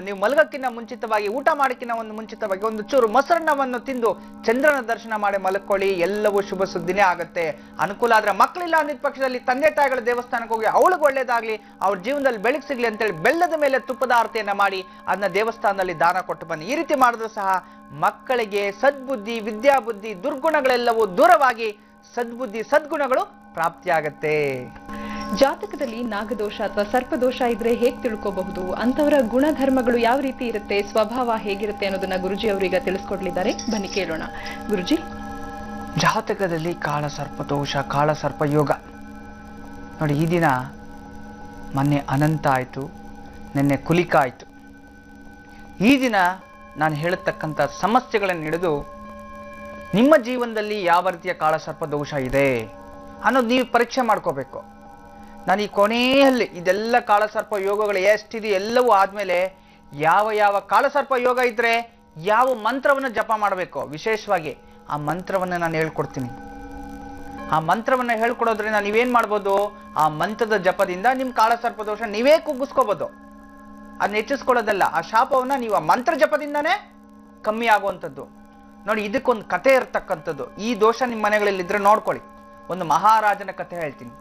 ನೀವು ಮಲಗಕ್ಕಿಂತ ಮುಂಚಿತವಾಗಿ, ಊಟ ಮಾಡಕ್ಕಿಂತ ಒಂದು ಮುಂಚಿತವಾಗಿ ಒಂದು ಚೂರು ಮೊಸರನ್ನವನ್ನು ತಿಂದು ಚಂದ್ರನ ದರ್ಶನ ಮಾಡಿ ಮಲ್ಕೊಳ್ಳಿ. ಎಲ್ಲವೂ ಶುಭ ಸುದ್ದಿನೇ ಆಗುತ್ತೆ. ಅನುಕೂಲ ಆದ್ರೆ ಮಕ್ಕಳಿಲ್ಲ ಅಂದಿದ್ದ ಪಕ್ಷದಲ್ಲಿ ತಂದೆ ತಾಯಿಗಳ ದೇವಸ್ಥಾನಕ್ಕೆ ಹೋಗಿ ಅವಳಿಗೆ ಒಳ್ಳೇದಾಗ್ಲಿ, ಅವ್ರ ಜೀವನದಲ್ಲಿ ಬೆಳಕು ಸಿಗ್ಲಿ ಅಂತೇಳಿ ಬೆಲ್ಲದ ಮೇಲೆ ತುಪ್ಪದ ಆರತಿಯನ್ನ ಮಾಡಿ ಅದನ್ನ ದೇವಸ್ಥಾನದಲ್ಲಿ ದಾನ ಕೊಟ್ಟು ಬನ್ನಿ. ಈ ರೀತಿ ಮಾಡಿದ್ರು ಸಹ ಮಕ್ಕಳಿಗೆ ಸದ್ಬುದ್ಧಿ, ವಿದ್ಯಾಬುದ್ಧಿ, ದುರ್ಗುಣಗಳೆಲ್ಲವೂ ದೂರವಾಗಿ ಸದ್ಬುದ್ಧಿ, ಸದ್ಗುಣಗಳು ಪ್ರಾಪ್ತಿಯಾಗತ್ತೆ. ಜಾತಕದಲ್ಲಿ ನಾಗದೋಷ ಅಥವಾ ಸರ್ಪದೋಷ ಇದ್ರೆ ಹೇಗೆ ತಿಳ್ಕೋಬಹುದು, ಅಂತವರ ಗುಣಧರ್ಮಗಳು ಯಾವ ರೀತಿ ಇರುತ್ತೆ, ಸ್ವಭಾವ ಹೇಗಿರುತ್ತೆ ಅನ್ನೋದನ್ನ ಗುರುಜಿ ಅವರೀಗ ತಿಳಿಸ್ಕೊಡ್ಲಿದ್ದಾರೆ. ಬನ್ನಿ ಕೇಳೋಣ. ಗುರುಜಿ, ಜಾತಕದಲ್ಲಿ ಕಾಳ ಸರ್ಪದೋಷ, ಕಾಳ ಸರ್ಪ ಯೋಗ ನೋಡಿ. ಈ ದಿನ ಮೊನ್ನೆ ಅನಂತ ಆಯ್ತು, ನಿನ್ನೆ ಕುಲಿಕ ಆಯ್ತು. ಈ ದಿನ ನಾನು ಹೇಳತಕ್ಕಂಥ ಸಮಸ್ಯೆಗಳನ್ನು ಹಿಡಿದು ನಿಮ್ಮ ಜೀವನದಲ್ಲಿ ಯಾವ ರೀತಿಯ ಕಾಳ ಸರ್ಪದೋಷ ಇದೆ ಅನ್ನೋದು ನೀವು ಪರೀಕ್ಷೆ ಮಾಡ್ಕೋಬೇಕು. ನಾನು ಈ ಕೊನೆಯಲ್ಲಿ ಇದೆಲ್ಲ ಕಾಳಸರ್ಪ ಯೋಗಗಳು ಎಷ್ಟಿದೆ ಎಲ್ಲವೂ ಆದ್ಮೇಲೆ ಯಾವ ಯಾವ ಕಾಳಸರ್ಪ ಯೋಗ ಇದ್ರೆ ಯಾವ ಮಂತ್ರವನ್ನು ಜಪ ಮಾಡಬೇಕು, ವಿಶೇಷವಾಗಿ ಆ ಮಂತ್ರವನ್ನು ನಾನು ಹೇಳ್ಕೊಡ್ತೀನಿ. ಆ ಮಂತ್ರವನ್ನು ಹೇಳ್ಕೊಡೋದ್ರಿಂದ ನೀವೇನ್ ಮಾಡ್ಬೋದು, ಆ ಮಂತ್ರದ ಜಪದಿಂದ ನಿಮ್ ಕಾಳಸರ್ಪ ದೋಷ ನೀವೇ ಕುಗ್ಗಿಸ್ಕೋಬಹುದು. ಅದನ್ನ ಹೆಚ್ಚಿಸ್ಕೊಳ್ಳೋದಲ್ಲ, ಆ ಶಾಪವನ್ನ ನೀವು ಆ ಮಂತ್ರ ಜಪದಿಂದಾನೇ ಕಮ್ಮಿ ಆಗುವಂಥದ್ದು. ನೋಡಿ, ಇದಕ್ಕೊಂದು ಕಥೆ ಇರ್ತಕ್ಕಂಥದ್ದು. ಈ ದೋಷ ನಿಮ್ಮ ಮನೆಗಳಲ್ಲಿ ಇದ್ರೆ ನೋಡ್ಕೊಳ್ಳಿ. ಒಂದು ಮಹಾರಾಜನ ಕಥೆ ಹೇಳ್ತೀನಿ.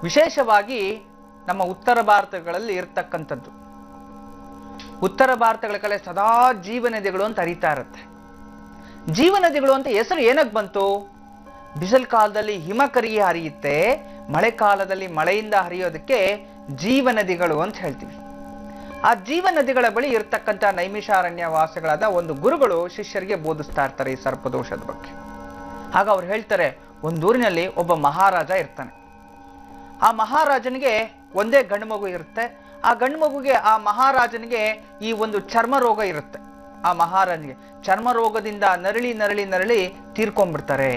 ವಿಶೇಷವಾಗಿ ನಮ್ಮ ಉತ್ತರ ಭಾರತಗಳಲ್ಲಿ ಇರ್ತಕ್ಕಂಥದ್ದು. ಉತ್ತರ ಭಾರತಗಳ ಕಡೆ ಸದಾ ಜೀವನದಿಗಳು ಅಂತ ಹರಿತಾ ಇರುತ್ತೆ. ಜೀವನದಿಗಳು ಅಂತ ಹೆಸರು ಏನಕ್ಕೆ ಬಂತು? ಬಿಸಿಲು ಕಾಲದಲ್ಲಿ ಹಿಮ ಕರಗಿ ಹರಿಯುತ್ತೆ, ಮಳೆ ಕಾಲದಲ್ಲಿ ಮಳೆಯಿಂದ ಹರಿಯೋದಕ್ಕೆ ಜೀವನದಿಗಳು ಅಂತ ಹೇಳ್ತೀವಿ. ಆ ಜೀವನದಿಗಳ ಬಳಿ ಇರ್ತಕ್ಕಂಥ ನೈಮಿಷಾರಣ್ಯ ವಾಸಿಗಳಾದ ಒಂದು ಗುರುಗಳು ಶಿಷ್ಯರಿಗೆ ಬೋಧಿಸ್ತಾ ಇರ್ತಾರೆ ಈ ಸರ್ಪದೋಷದ ಬಗ್ಗೆ. ಆಗ ಅವ್ರು ಹೇಳ್ತಾರೆ, ಒಂದೂರಿನಲ್ಲಿ ಒಬ್ಬ ಮಹಾರಾಜ ಇರ್ತಾನೆ. ಆ ಮಹಾರಾಜನಿಗೆ ಒಂದೇ ಗಂಡು ಮಗು ಇರುತ್ತೆ. ಆ ಗಂಡು ಮಗುಗೆ ಆ ಮಹಾರಾಜನಿಗೆ ಈ ಒಂದು ಚರ್ಮ ರೋಗ ಇರುತ್ತೆ. ಆ ಮಹಾರಾಜನಿಗೆ ಚರ್ಮ ರೋಗದಿಂದ ನರಳಿ ನರಳಿ ನರಳಿ ತೀರ್ಕೊಂಡ್ಬಿಡ್ತಾರೆ.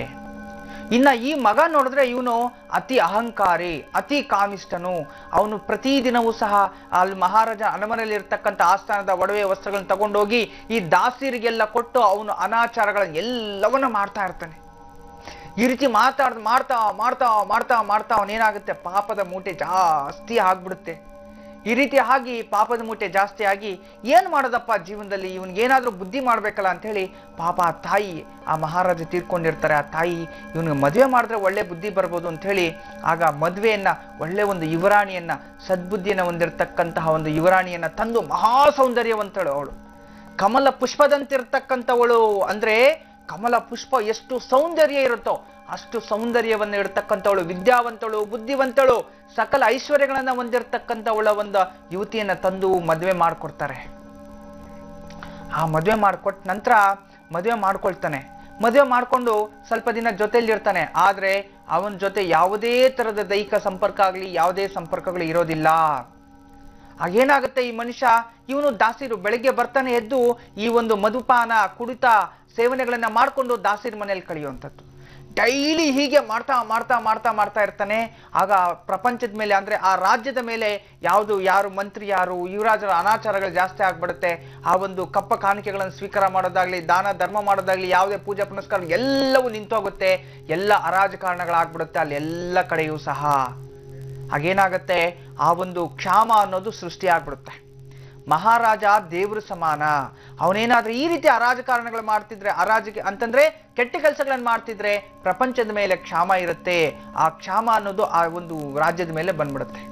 ಇನ್ನ ಈ ಮಗ ನೋಡಿದ್ರೆ ಇವನು ಅತಿ ಅಹಂಕಾರಿ, ಅತಿ ಕಾಮಿಷ್ಠನು. ಅವನು ಪ್ರತಿದಿನವೂ ಸಹ ಅಲ್ಲಿ ಮಹಾರಾಜ ಅರಮನೆಯಲ್ಲಿ ಇರ್ತಕ್ಕಂಥ ಆಸ್ಥಾನದ ಒಡವೆ ವಸ್ತ್ರಗಳನ್ನ ತಗೊಂಡೋಗಿ ಈ ದಾಸಿಯರಿಗೆಲ್ಲ ಕೊಟ್ಟು ಅವನು ಅನಾಚಾರಗಳನ್ನ ಎಲ್ಲವನ್ನ ಮಾಡ್ತಾ ಇರ್ತಾನೆ. ಈ ರೀತಿ ಮಾಡ್ತಾ ಮಾಡ್ತಾ ಮಾಡ್ತಾ ಮಾಡ್ತಾ ಅವನೇನಾಗುತ್ತೆ, ಪಾಪದ ಮೂಟೆ ಜಾಸ್ತಿ ಆಗ್ಬಿಡುತ್ತೆ. ಈ ರೀತಿ ಆಗಿ ಪಾಪದ ಮೂಟೆ ಜಾಸ್ತಿ ಆಗಿ ಏನ್ ಮಾಡೋದಪ್ಪ ಜೀವನದಲ್ಲಿ, ಇವನ್ಗೇನಾದ್ರೂ ಬುದ್ಧಿ ಮಾಡ್ಬೇಕಲ್ಲ ಅಂತ ಹೇಳಿ ಪಾಪ ಆ ತಾಯಿ, ಆ ಮಹಾರಾಜ ತೀರ್ಕೊಂಡಿರ್ತಾರೆ, ಆ ತಾಯಿ ಇವನಿಗೆ ಮದುವೆ ಮಾಡಿದ್ರೆ ಒಳ್ಳೆ ಬುದ್ಧಿ ಬರ್ಬೋದು ಅಂತ ಹೇಳಿ ಆಗ ಮದುವೆಯನ್ನ, ಒಳ್ಳೆ ಒಂದು ಯುವರಾಣಿಯನ್ನ, ಸದ್ಬುದ್ಧಿಯನ್ನ ಹೊಂದಿರತಕ್ಕಂತಹ ಒಂದು ಯುವರಾಣಿಯನ್ನ ತಂದು, ಮಹಾ ಸೌಂದರ್ಯವಂತಳು ಅವಳು, ಕಮಲ ಪುಷ್ಪದಂತಿರ್ತಕ್ಕಂಥವಳು. ಅಂದ್ರೆ ಕಮಲ ಪುಷ್ಪ ಎಷ್ಟು ಸೌಂದರ್ಯ ಇರುತ್ತೋ ಅಷ್ಟು ಸೌಂದರ್ಯವನ್ನು ಇಡ್ತಕ್ಕಂಥವಳು, ವಿದ್ಯಾವಂತಳು, ಬುದ್ಧಿವಂತಳು, ಸಕಲ ಐಶ್ವರ್ಯಗಳನ್ನ ಹೊಂದಿರತಕ್ಕಂಥವಳ ಒಂದು ಯುವತಿಯನ್ನ ತಂದು ಮದುವೆ ಮಾಡ್ಕೊಡ್ತಾರೆ. ಆ ಮದುವೆ ಮಾಡ್ಕೊಟ್ಟ ನಂತರ ಮದುವೆ ಮಾಡ್ಕೊಳ್ತಾನೆ. ಮದುವೆ ಮಾಡ್ಕೊಂಡು ಸ್ವಲ್ಪ ದಿನ ಜೊತೆಯಲ್ಲಿ ಇರ್ತಾನೆ. ಆದ್ರೆ ಅವನ ಜೊತೆ ಯಾವುದೇ ತರದ ದೈಹಿಕ ಸಂಪರ್ಕ ಆಗ್ಲಿ, ಯಾವುದೇ ಸಂಪರ್ಕಗಳು ಇರೋದಿಲ್ಲ. ಆಗೇನಾಗುತ್ತೆ, ಈ ಮನುಷ್ಯ ಇವನು ದಾಸಿರು ಬೆಳಗ್ಗೆ ಬರ್ತಾನೆ, ಎದ್ದು ಈ ಒಂದು ಮಧುಪಾನ, ಕುಡಿತ, ಸೇವನೆಗಳನ್ನ ಮಾಡ್ಕೊಂಡು ದಾಸಿರ ಮನೆಯಲ್ಲಿ ಕಳೆಯುವಂಥದ್ದು. ಡೈಲಿ ಹೀಗೆ ಮಾಡ್ತಾ ಮಾಡ್ತಾ ಮಾಡ್ತಾ ಮಾಡ್ತಾ ಇರ್ತಾನೆ. ಆಗ ಪ್ರಪಂಚದ ಮೇಲೆ, ಅಂದ್ರೆ ಆ ರಾಜ್ಯದ ಮೇಲೆ ಯಾರು ಮಂತ್ರಿ, ಯಾರು ಯುವರಾಜರ ಅನಾಚಾರಗಳು ಜಾಸ್ತಿ ಆಗ್ಬಿಡುತ್ತೆ. ಆ ಒಂದು ಕಪ್ಪ ಕಾಣಿಕೆಗಳನ್ನು ಸ್ವೀಕಾರ ಮಾಡೋದಾಗ್ಲಿ, ದಾನ ಧರ್ಮ ಮಾಡೋದಾಗ್ಲಿ, ಯಾವುದೇ ಪೂಜಾ ಪುನಸ್ಕಾರ ಎಲ್ಲವೂ ನಿಂತೋಗುತ್ತೆ. ಎಲ್ಲ ಅರಾಜಕಾರಣಗಳಾಗ್ಬಿಡುತ್ತೆ ಅಲ್ಲಿ ಎಲ್ಲ ಕಡೆಯೂ ಸಹ. ಹಾಗೇನಾಗತ್ತೆ, ಆ ಒಂದು ಕ್ಷಾಮ ಅನ್ನೋದು ಸೃಷ್ಟಿ ಆಗ್ಬಿಡುತ್ತೆ. ಮಹಾರಾಜ ದೇವ್ರ ಸಮಾನ. ಅವನೇನಾದ್ರೂ ಈ ರೀತಿ ಅರಾಜಕಾರಣಗಳು ಮಾಡ್ತಿದ್ರೆ, ಅಂತಂದ್ರೆ ಕೆಟ್ಟ ಕೆಲಸಗಳನ್ನ ಮಾಡ್ತಿದ್ರೆ ಪ್ರಪಂಚದ ಮೇಲೆ ಕ್ಷಾಮ ಇರುತ್ತೆ. ಆ ಕ್ಷಾಮ ಅನ್ನೋದು ಆ ಒಂದು ರಾಜ್ಯದ ಮೇಲೆ ಬಂದ್ಬಿಡುತ್ತೆ.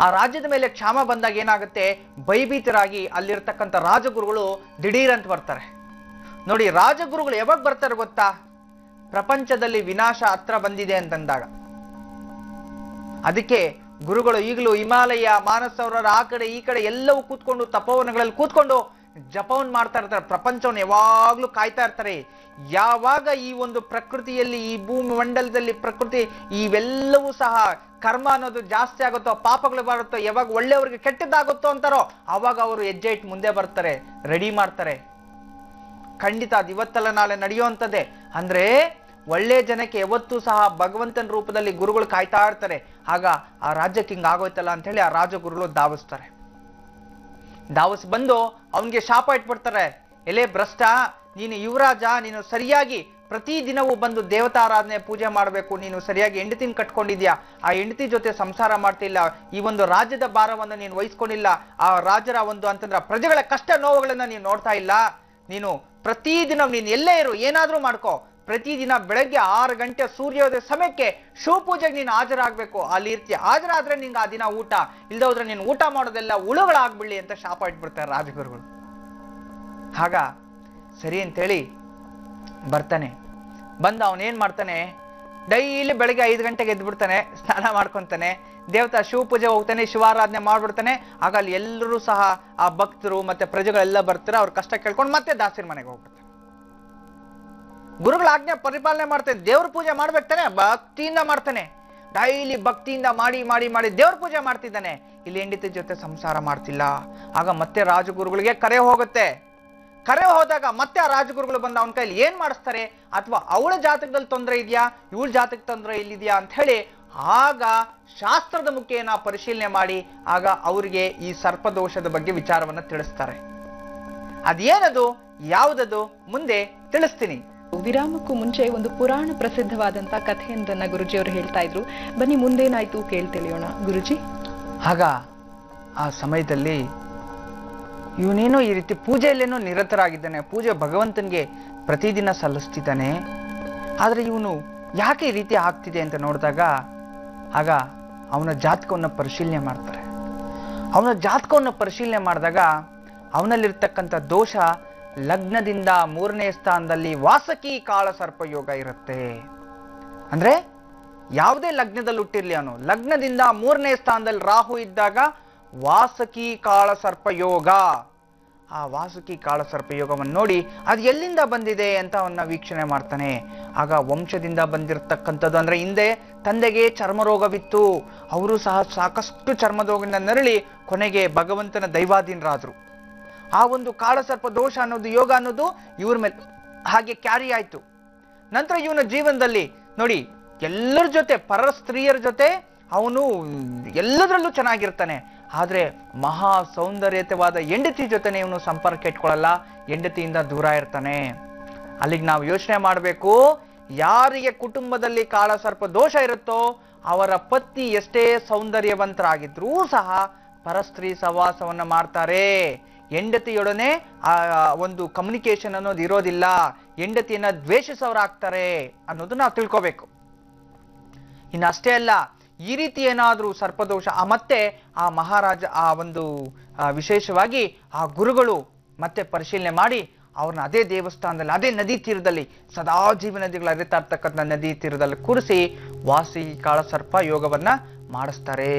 ಆ ರಾಜ್ಯದ ಮೇಲೆ ಕ್ಷಾಮ ಬಂದಾಗ ಏನಾಗುತ್ತೆ, ಭಯಭೀತರಾಗಿ ಅಲ್ಲಿರ್ತಕ್ಕಂಥ ರಾಜಗುರುಗಳು ದಿಢೀರಂತ ಬರ್ತಾರೆ. ನೋಡಿ, ರಾಜಗುರುಗಳು ಯಾವಾಗ ಬರ್ತಾರೆ ಗೊತ್ತಾ? ಪ್ರಪಂಚದಲ್ಲಿ ವಿನಾಶ ಹತ್ರ ಬಂದಿದೆ ಅಂತಂದಾಗ. ಅದಕ್ಕೆ ಗುರುಗಳು ಈಗಲೂ ಹಿಮಾಲಯ, ಮಾನಸ ಸರೋವರ, ಆ ಕಡೆ ಈ ಕಡೆ ಎಲ್ಲವೂ ಕೂತ್ಕೊಂಡು ತಪೋವನಗಳಲ್ಲಿ ಕೂತ್ಕೊಂಡು ಜಪವನ್ನು ಮಾಡ್ತಾ ಇರ್ತಾರೆ. ಪ್ರಪಂಚವನ್ನು ಯಾವಾಗ್ಲೂ ಕಾಯ್ತಾ ಇರ್ತಾರೆ. ಯಾವಾಗ ಈ ಒಂದು ಪ್ರಕೃತಿಯಲ್ಲಿ, ಈ ಭೂಮಿ ಮಂಡಲದಲ್ಲಿ ಪ್ರಕೃತಿ ಇವೆಲ್ಲವೂ ಸಹ ಕರ್ಮ ಅನ್ನೋದು ಜಾಸ್ತಿ ಆಗುತ್ತೋ, ಪಾಪಗಳು ಬರುತ್ತೋ, ಯಾವಾಗ ಒಳ್ಳೆಯವ್ರಿಗೆ ಕೆಟ್ಟದ್ದಾಗುತ್ತೋ ಅಂತಾರೋ ಅವಾಗ ಅವರು ಹೆಜ್ಜೆ ಇಟ್ಟು ಮುಂದೆ ಬರ್ತಾರೆ, ರೆಡಿ ಮಾಡ್ತಾರೆ. ಖಂಡಿತ ಅದು ಇವತ್ತಲ್ಲ ನಾಳೆ ನಡೆಯುವಂಥದ್ದೇ. ಅಂದ್ರೆ ಒಳ್ಳೆ ಜನಕ್ಕೆ ಯಾವತ್ತೂ ಸಹ ಭಗವಂತನ ರೂಪದಲ್ಲಿ ಗುರುಗಳು ಕಾಯ್ತಾ ಇರ್ತಾರೆ. ಆಗ ಆ ರಾಜ್ಯಕ್ಕೆ ಹಿಂಗ ಆಗೋಯ್ತಲ್ಲ ಅಂತ ಹೇಳಿ ಆ ರಾಜಗುರುಗಳು ಧಾವಿಸ್ತಾರೆ. ಧಾವಿಸ್ ಬಂದು ಅವನಿಗೆ ಶಾಪ ಇಟ್ಬಿಡ್ತಾರೆ. ಎಲೆ ಭ್ರಷ್ಟ, ನೀನು ಯುವರಾಜ, ನೀನು ಸರಿಯಾಗಿ ಪ್ರತಿದಿನವೂ ಬಂದು ದೇವತಾರಾಧನೆ ಪೂಜೆ ಮಾಡಬೇಕು. ನೀನು ಸರಿಯಾಗಿ ಹೆಂಡತಿನ ಕಟ್ಕೊಂಡಿದ್ಯಾ, ಆ ಹೆಂಡತಿ ಜೊತೆ ಸಂಸಾರ ಮಾಡ್ತಿಲ್ಲ, ಈ ಒಂದು ರಾಜ್ಯದ ಭಾರವನ್ನು ನೀನು ವಹಿಸ್ಕೊಂಡಿಲ್ಲ, ಆ ರಾಜರ ಒಂದು ಅಂತಂದ್ರೆ ಪ್ರಜೆಗಳ ಕಷ್ಟ ನೋವುಗಳನ್ನ ನೀನು ನೋಡ್ತಾ ಇಲ್ಲ. ನೀನು ಪ್ರತಿದಿನ ನೀನು ಎಲ್ಲೇ ಇರು, ಏನಾದ್ರೂ ಮಾಡ್ಕೋ, ಪ್ರತಿದಿನ ಬೆಳಗ್ಗೆ 6 ಗಂಟೆ ಸೂರ್ಯೋದಯ ಸಮಯಕ್ಕೆ ಶಿವಪೂಜೆಗೆ ನೀನು ಹಾಜರಾಗಬೇಕು. ಅಲ್ಲಿ ಇರ್ತೀಯ, ಹಾಜರಾದ್ರೆ ನಿಂಗೆ ಆ ದಿನ ಊಟ, ಇಲ್ದ ಹೋದ್ರೆ ನೀನು ಊಟ ಮಾಡೋದೆಲ್ಲ ಹುಳುಗಳಾಗ್ಬಿಡ್ಲಿ ಅಂತ ಶಾಪ ಇಟ್ಬಿಡ್ತಾರೆ ರಾಜಗುರುಗಳು. ಆಗ ಸರಿ ಅಂತೇಳಿ ಬರ್ತಾನೆ. ಬಂದ ಅವನೇನ್ ಮಾಡ್ತಾನೆ, ಡೈಲಿ ಬೆಳಗ್ಗೆ 5 ಗಂಟೆಗೆ ಎದ್ಬಿಡ್ತಾನೆ, ಸ್ನಾನ ಮಾಡ್ಕೊಂತಾನೆ, ದೇವತಾ ಶಿವಪೂಜೆ ಹೋಗ್ತಾನೆ, ಶಿವಾರಾಧನೆ ಮಾಡ್ಬಿಡ್ತಾನೆ. ಆಗ ಅಲ್ಲಿ ಎಲ್ಲರೂ ಸಹ ಆ ಭಕ್ತರು ಮತ್ತೆ ಪ್ರಜೆಗಳೆಲ್ಲ ಬರ್ತಾರೆ. ಅವ್ರ ಕಷ್ಟ ಕೇಳ್ಕೊಂಡು ಮತ್ತೆ ದಾಸಿರ ಮನೆಗೆ ಹೋಗ್ಬಿಡ್ತಾರೆ. ಗುರುಗಳ ಆಜ್ಞೆ ಪರಿಪಾಲನೆ ಮಾಡ್ತಾನೆ. ದೇವ್ರ ಪೂಜೆ ಮಾಡ್ಬೇಕಾನೆ, ಭಕ್ತಿಯಿಂದ ಮಾಡ್ತಾನೆ. ಡೈಲಿ ಭಕ್ತಿಯಿಂದ ಮಾಡಿ ಮಾಡಿ ಮಾಡಿ ದೇವ್ರ ಪೂಜೆ ಮಾಡ್ತಿದ್ದಾನೆ. ಇಲ್ಲಿ ಹೆಂಡತಿ ಜೊತೆ ಸಂಸಾರ ಮಾಡ್ತಿಲ್ಲ. ಆಗ ಮತ್ತೆ ರಾಜಗುರುಗಳಿಗೆ ಕರೆ ಹೋಗುತ್ತೆ. ಕರೆ ಹೋದಾಗ ಮತ್ತೆ ಆ ರಾಜಗುರುಗಳು ಬಂದ ಅವನ ಕೈಲಿ ಏನ್ ಮಾಡಿಸ್ತಾರೆ, ಅಥವಾ ಅವಳ ಜಾತಕದಲ್ಲಿ ತೊಂದರೆ ಇದೆಯಾ, ಇವಳ ಜಾತಕ ತೊಂದರೆ ಇಲ್ಲಿದೆಯಾ ಅಂತ ಹೇಳಿ ಆಗ ಶಾಸ್ತ್ರದ ಮುಖೇನ ಪರಿಶೀಲನೆ ಮಾಡಿ ಆಗ ಅವರಿಗೆ ಈ ಸರ್ಪದೋಷದ ಬಗ್ಗೆ ವಿಚಾರವನ್ನ ತಿಳಿಸ್ತಾರೆ. ಅದೇನದು, ಯಾವುದದು, ಮುಂದೆ ತಿಳಿಸ್ತೀನಿ. ವಿರಾಮಕ್ಕೂ ಮುಂಚೆ ಒಂದು ಪುರಾಣ ಪ್ರಸಿದ್ಧವಾದಂತ ಕಥೆಯೊಂದನ್ನ ಗುರುಜಿ ಅವರು ಹೇಳ್ತಾ ಇದ್ರು. ಬನ್ನಿ ಮುಂದೇನಾಯ್ತು ಕೇಳಿ ತಿಳಿಯೋಣ ಗುರುಜಿ. ಆಗ ಆ ಸಮಯದಲ್ಲಿ ಇವನೇನೋ ಈ ರೀತಿ ಪೂಜೆಯಲ್ಲೇನೋ ನಿರತರಾಗಿದ್ದಾನೆ, ಪೂಜೆ ಭಗವಂತನಿಗೆ ಪ್ರತಿದಿನ ಸಲ್ಲಿಸ್ತಿದ್ದಾನೆ, ಆದರೆ ಇವನು ಯಾಕೆ ಈ ರೀತಿ ಆಗ್ತಿದೆ ಅಂತ ನೋಡಿದಾಗ ಆಗ ಅವನ ಜಾತಕವನ್ನು ಪರಿಶೀಲನೆ ಮಾಡ್ತಾರೆ. ಅವನ ಜಾತಕವನ್ನು ಪರಿಶೀಲನೆ ಮಾಡಿದಾಗ ಅವನಲ್ಲಿರ್ತಕ್ಕಂಥ ದೋಷ ಲಗ್ನದಿಂದ 3ನೇ ಸ್ಥಾನದಲ್ಲಿ ವಾಸಕಿ ಕಾಳ ಸರ್ಪ ಯೋಗ ಇರುತ್ತೆ. ಅಂದ್ರೆ ಯಾವುದೇ ಲಗ್ನದಲ್ಲಿ ಹುಟ್ಟಿರ್ಲಿ, ಅವನು ಲಗ್ನದಿಂದ 3ನೇ ಸ್ಥಾನದಲ್ಲಿ ರಾಹು ಇದ್ದಾಗ ವಾಸಕಿ ಕಾಳ ಸರ್ಪ ಯೋಗ. ಆ ವಾಸುಕಿ ಕಾಳ ಸರ್ಪ ಯೋಗವನ್ನು ನೋಡಿ ಅದು ಎಲ್ಲಿಂದ ಬಂದಿದೆ ಅಂತ ಅವನ್ನ ವೀಕ್ಷಣೆ ಮಾಡ್ತಾನೆ. ಆಗ ವಂಶದಿಂದ ಬಂದಿರತಕ್ಕಂಥದ್ದು, ಅಂದ್ರೆ ಹಿಂದೆ ತಂದೆಗೆ ಚರ್ಮರೋಗವಿತ್ತು, ಅವರು ಸಹ ಸಾಕಷ್ಟು ಚರ್ಮರೋಗದಿಂದ ನರಳಿ ಕೊನೆಗೆ ಭಗವಂತನ ದೈವಾಧೀನರಾದ್ರು. ಆ ಒಂದು ಕಾಳಸರ್ಪ ದೋಷ ಅನ್ನೋದು, ಯೋಗ ಅನ್ನೋದು ಇವ್ರ ಮೇಲೆ ಹಾಗೆ ಕ್ಯಾರಿ ಆಯ್ತು. ನಂತರ ಇವನ ಜೀವನದಲ್ಲಿ ನೋಡಿ ಎಲ್ಲರ ಜೊತೆ, ಪರ ಸ್ತ್ರೀಯರ ಜೊತೆ ಅವನು ಎಲ್ಲದರಲ್ಲೂ ಚೆನ್ನಾಗಿರ್ತಾನೆ, ಆದ್ರೆ ಮಹಾ ಸೌಂದರ್ಯತವಾದ ಹೆಂಡತಿ ಜೊತೆನೆ ಇವನು ಸಂಪರ್ಕ ಇಟ್ಕೊಳ್ಳಲ್ಲ, ಹೆಂಡತಿಯಿಂದ ದೂರ ಇರ್ತಾನೆ. ಅಲ್ಲಿಗೆ ನಾವು ಯೋಚನೆ ಮಾಡಬೇಕು, ಯಾರಿಗೆ ಕುಟುಂಬದಲ್ಲಿ ಕಾಳಸರ್ಪ ದೋಷ ಇರುತ್ತೋ ಅವರ ಪತ್ನಿ ಎಷ್ಟೇ ಸೌಂದರ್ಯವಂತರಾಗಿದ್ರೂ ಸಹ ಪರಸ್ತ್ರೀ ಸಹವಾಸವನ್ನ ಮಾಡ್ತಾರೆ. ಹೆಂಡತಿಯೊಡನೆ ಆ ಒಂದು ಕಮ್ಯುನಿಕೇಶನ್ ಅನ್ನೋದು ಇರೋದಿಲ್ಲ, ಹೆಂಡತಿಯನ್ನ ದ್ವೇಷಿಸೋರಾಗ್ತಾರೆ ಅನ್ನೋದು ನಾವು ತಿಳ್ಕೋಬೇಕು. ಇನ್ನು ಅಷ್ಟೇ ಅಲ್ಲ, ಈ ರೀತಿ ಏನಾದ್ರೂ ಸರ್ಪದೋಷ ಮತ್ತೆ ಆ ಮಹಾರಾಜ ಆ ಒಂದು ವಿಶೇಷವಾಗಿ ಆ ಗುರುಗಳು ಮತ್ತೆ ಪರಿಶೀಲನೆ ಮಾಡಿ ಅವ್ರನ್ನ ಅದೇ ದೇವಸ್ಥಾನದಲ್ಲಿ, ಅದೇ ನದಿ ತೀರದಲ್ಲಿ, ಸದಾ ಜೀವನದಿಗಳು ಅರಿತಾ ಇರ್ತಕ್ಕಂಥ ನದಿ ತೀರದಲ್ಲಿ ಕೂರಿಸಿ ವಾಸಿ ಕಾಳಸರ್ಪ ಯೋಗವನ್ನ ಮಾಡಿಸ್ತಾರೆ.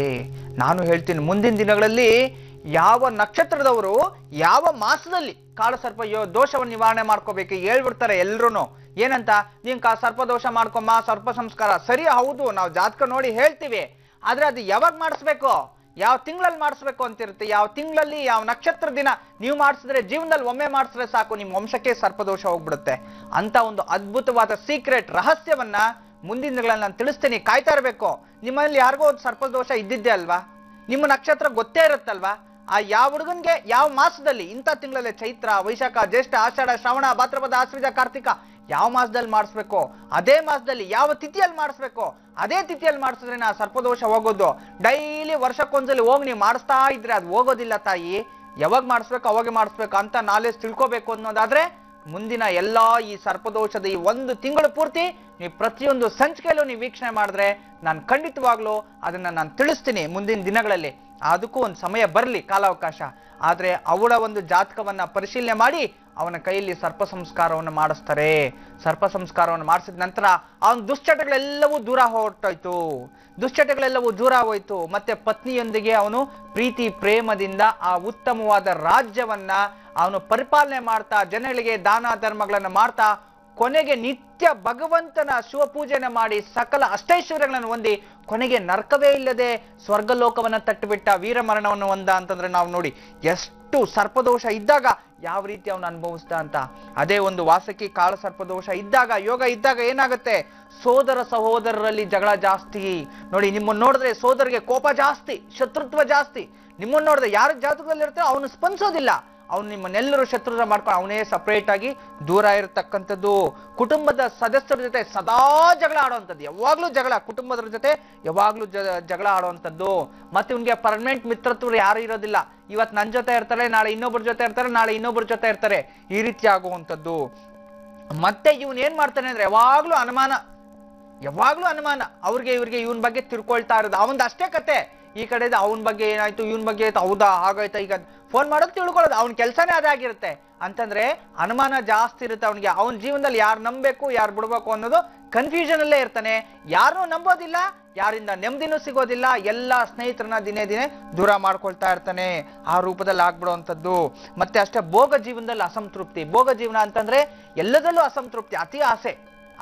ನಾನು ಹೇಳ್ತೀನಿ, ಮುಂದಿನ ದಿನಗಳಲ್ಲಿ ಯಾವ ನಕ್ಷತ್ರದವರು ಯಾವ ಮಾಸದಲ್ಲಿ ಕಾಳಸರ್ಪ ದೋಷವನ್ನು ನಿವಾರಣೆ ಮಾಡ್ಕೋಬೇಕು ಹೇಳ್ಬಿಡ್ತಾರೆ ಎಲ್ರು. ಏನಂತ, ನೀನ್ ಸರ್ಪ ದೋಷ ಮಾಡ್ಕೊಮ್ಮ, ಸರ್ಪ ಸಂಸ್ಕಾರ. ಸರಿ, ಹೌದು, ನಾವು ಜಾತಕ ನೋಡಿ ಹೇಳ್ತೀವಿ, ಆದ್ರೆ ಅದು ಯಾವಾಗ ಮಾಡಿಸ್ಬೇಕು, ಯಾವ ತಿಂಗಳಲ್ಲಿ ಮಾಡಿಸ್ಬೇಕು ಅಂತಿರುತ್ತೆ. ಯಾವ ತಿಂಗಳಲ್ಲಿ ಯಾವ ನಕ್ಷತ್ರ ದಿನ ನೀವು ಮಾಡಿಸಿದ್ರೆ, ಜೀವನದಲ್ಲಿ ಒಮ್ಮೆ ಮಾಡಿಸಿದ್ರೆ ಸಾಕು, ನಿಮ್ಮ ವಂಶಕ್ಕೆ ಸರ್ಪದೋಷ ಹೋಗ್ಬಿಡುತ್ತೆ ಅಂತ ಒಂದು ಅದ್ಭುತವಾದ ಸೀಕ್ರೆಟ್ ರಹಸ್ಯವನ್ನ ಮುಂದಿನ ದಿನಗಳಲ್ಲಿ ನಾನು ತಿಳಿಸ್ತೀನಿ. ಕಾಯ್ತಾ ಇರಬೇಕು. ನಿಮ್ಮಲ್ಲಿ ಯಾರಿಗೋ ಒಂದು ಸರ್ಪದೋಷ ಇದ್ದಿದ್ದೆ ಅಲ್ವಾ, ನಿಮ್ಮ ನಕ್ಷತ್ರ ಗೊತ್ತೇ ಇರುತ್ತಲ್ವಾ, ಆ ಯಾವ ಹುಡುಗನ್ಗೆ ಯಾವ ಮಾಸದಲ್ಲಿ, ಇಂಥ ತಿಂಗಳಲ್ಲಿ ಚೈತ್ರ, ವೈಶಾಖ, ಜ್ಯೇಷ್ಠ, ಆಷಾಢ, ಶ್ರವಣ, ಭಾದ್ರಪದ, ಆಶ್ವಿಜ, ಕಾರ್ತಿಕ ಯಾವ ಮಾಸದಲ್ಲಿ ಮಾಡಿಸ್ಬೇಕು, ಅದೇ ಮಾಸದಲ್ಲಿ ಯಾವ ತಿಥಿಯಲ್ಲಿ ಮಾಡಿಸ್ಬೇಕು, ಅದೇ ತಿಥಿಯಲ್ಲಿ ಮಾಡಿಸಿದ್ರೆ ನಾ ಸರ್ಪದೋಷ ಹೋಗೋದು. ಡೈಲಿ ವರ್ಷಕ್ಕೊಂದ್ಸಲಿ ಹೋಗಿ ನೀವು ಮಾಡಿಸ್ತಾ ಇದ್ರೆ ಅದು ಹೋಗೋದಿಲ್ಲ ತಾಯಿ. ಯಾವಾಗ ಮಾಡಿಸ್ಬೇಕು ಅವಾಗ ಮಾಡಿಸ್ಬೇಕು ಅಂತ ನಾಲೆಜ್ ತಿಳ್ಕೋಬೇಕು ಅನ್ನೋದಾದ್ರೆ ಮುಂದಿನ ಎಲ್ಲಾ ಈ ಸರ್ಪದೋಷದ ಈ 1 ತಿಂಗಳು ಪೂರ್ತಿ ನೀವು ಪ್ರತಿಯೊಂದು ಸಂಚಿಕೆಯಲ್ಲೂ ನೀವು ವೀಕ್ಷಣೆ ಮಾಡಿದ್ರೆ ನಾನು ಖಂಡಿತವಾಗ್ಲೂ ಅದನ್ನ ನಾನು ತಿಳಿಸ್ತೀನಿ ಮುಂದಿನ ದಿನಗಳಲ್ಲಿ. ಅದಕ್ಕೂ ಒಂದು ಸಮಯ ಬರಲಿ, ಕಾಲಾವಕಾಶ. ಆದ್ರೆ ಅವಳ ಒಂದು ಜಾತಕವನ್ನ ಪರಿಶೀಲನೆ ಮಾಡಿ ಅವನ ಕೈಯಲ್ಲಿ ಸರ್ಪ ಸಂಸ್ಕಾರವನ್ನು ಮಾಡಿಸ್ತಾರೆ. ಸರ್ಪ ಸಂಸ್ಕಾರವನ್ನು ಮಾಡಿಸಿದ ನಂತರ ಅವನ ದುಶ್ಚಟಗಳೆಲ್ಲವೂ ದೂರ ಹೊರಟೋಯ್ತು, ದುಶ್ಚಟಗಳೆಲ್ಲವೂ ದೂರ ಹೋಯ್ತು. ಮತ್ತೆ ಪತ್ನಿಯೊಂದಿಗೆ ಅವನು ಪ್ರೀತಿ ಪ್ರೇಮದಿಂದ ಆ ಉತ್ತಮವಾದ ರಾಜ್ಯವನ್ನ ಅವನು ಪರಿಪಾಲನೆ ಮಾಡ್ತಾ, ಜನಗಳಿಗೆ ದಾನ ಧರ್ಮಗಳನ್ನು ಮಾಡ್ತಾ, ಕೊನೆಗೆ ನಿತ್ಯ ಭಗವಂತನ ಶಿವಪೂಜೆನ ಮಾಡಿ ಸಕಲ ಅಷ್ಟೈಶ್ವರ್ಯಗಳನ್ನು ಹೊಂದಿ ಕೊನೆಗೆ ನರಕವೇ ಇಲ್ಲದೆ ಸ್ವರ್ಗಲೋಕವನ್ನ ತಟ್ಟುಬಿಟ್ಟ, ವೀರಮರಣವನ್ನು ಹೊಂದ ಅಂತಂದ್ರೆ ನಾವು ನೋಡಿ ಎಷ್ಟು ಸರ್ಪದೋಷ ಇದ್ದಾಗ ಯಾವ ರೀತಿ ಅವನು ಅನುಭವಿಸ್ದ ಅಂತ. ಅದೇ ಒಂದು ವಾಸಕಿ ಕಾಳ ಸರ್ಪದೋಷ ಇದ್ದಾಗ, ಯೋಗ ಇದ್ದಾಗ ಏನಾಗುತ್ತೆ, ಸೋದರ ಸಹೋದರರಲ್ಲಿ ಜಗಳ ಜಾಸ್ತಿ. ನೋಡಿ, ನಿಮ್ಮನ್ನು ನೋಡಿದ್ರೆ ಸೋದರಿಗೆ ಕೋಪ ಜಾಸ್ತಿ, ಶತ್ರುತ್ವ ಜಾಸ್ತಿ. ನಿಮ್ಮನ್ನು ನೋಡಿದ್ರೆ ಯಾರ ಜಾತಕದಲ್ಲಿ ಇರುತ್ತೆ ಅವನು ಸ್ಪಂದಿಸೋದಿಲ್ಲ, ಅವನು ನಿಮ್ಮನ್ನೆಲ್ಲರೂ ಶತ್ರುತ ಮಾಡ್ಕೊಂಡು ಅವನೇ ಸಪರೇಟ್ ಆಗಿ ದೂರ ಇರತಕ್ಕಂಥದ್ದು. ಕುಟುಂಬದ ಸದಸ್ಯರ ಜೊತೆ ಸದಾ ಜಗಳ ಆಡುವಂಥದ್ದು, ಯಾವಾಗ್ಲೂ ಜಗಳ, ಕುಟುಂಬದ ಜೊತೆ ಯಾವಾಗ್ಲೂ ಜಗಳ ಆಡುವಂಥದ್ದು. ಮತ್ತೆ ಇವನ್ಗೆ ಪರ್ಮನೆಂಟ್ ಮಿತ್ರತ್ವರು ಯಾರು ಇರೋದಿಲ್ಲ. ಇವತ್ತು ನನ್ನ ಜೊತೆ ಇರ್ತಾರೆ, ನಾಳೆ ಇನ್ನೊಬ್ಬರ ಜೊತೆ ಇರ್ತಾರೆ, ನಾಳೆ ಇನ್ನೊಬ್ಬರ ಜೊತೆ ಇರ್ತಾರೆ, ಈ ರೀತಿ ಆಗುವಂಥದ್ದು. ಮತ್ತೆ ಇವನ್ ಏನ್ ಮಾಡ್ತಾನೆ ಅಂದ್ರೆ ಯಾವಾಗ್ಲೂ ಅನುಮಾನ, ಅವ್ರಿಗೆ ಇವ್ರಿಗೆ ಇವನ್ ಬಗ್ಗೆ ತಿಳ್ಕೊಳ್ತಾ ಇರೋದು. ಅವನ್ದು ಅಷ್ಟೇ ಕತೆ, ಈ ಕಡೆ ಅವನ ಬಗ್ಗೆ ಏನಾಯ್ತು, ಇವನ್ ಬಗ್ಗೆ ಆಯ್ತು, ಹೌದಾ ಹಾಗಾಯ್ತಾ, ಈಗ ಫೋನ್ ಮಾಡೋದು ತಿಳ್ಕೊಳ್ಳೋದು, ಅವನ ಕೆಲಸನೇ ಅದಾಗಿರುತ್ತೆ. ಅಂತಂದ್ರೆ ಅನುಮಾನ ಜಾಸ್ತಿ ಇರುತ್ತೆ ಅವನಿಗೆ. ಅವನ ಜೀವನದಲ್ಲಿ ಯಾರು ನಂಬಬೇಕು ಯಾರು ಬಿಡ್ಬೇಕು ಅನ್ನೋದು ಕನ್ಫ್ಯೂಷನ್ ಅಲ್ಲೇ ಇರ್ತಾನೆ. ಯಾರನ್ನೂ ನಂಬೋದಿಲ್ಲ, ಯಾರಿಂದ ನೆಮ್ಮದಿನೂ ಸಿಗೋದಿಲ್ಲ, ಎಲ್ಲ ಸ್ನೇಹಿತರನ್ನ ದಿನೇ ದಿನೇ ದೂರ ಮಾಡ್ಕೊಳ್ತಾ ಇರ್ತಾನೆ. ಆ ರೂಪದಲ್ಲಿ ಆಗ್ಬಿಡುವಂಥದ್ದು. ಮತ್ತೆ ಅಷ್ಟೇ ಭೋಗ ಜೀವನದಲ್ಲಿ ಅಸಂತೃಪ್ತಿ. ಭೋಗ ಜೀವನ ಅಂತಂದ್ರೆ ಎಲ್ಲದಲ್ಲೂ ಅಸಂತೃಪ್ತಿ, ಅತಿ ಆಸೆ,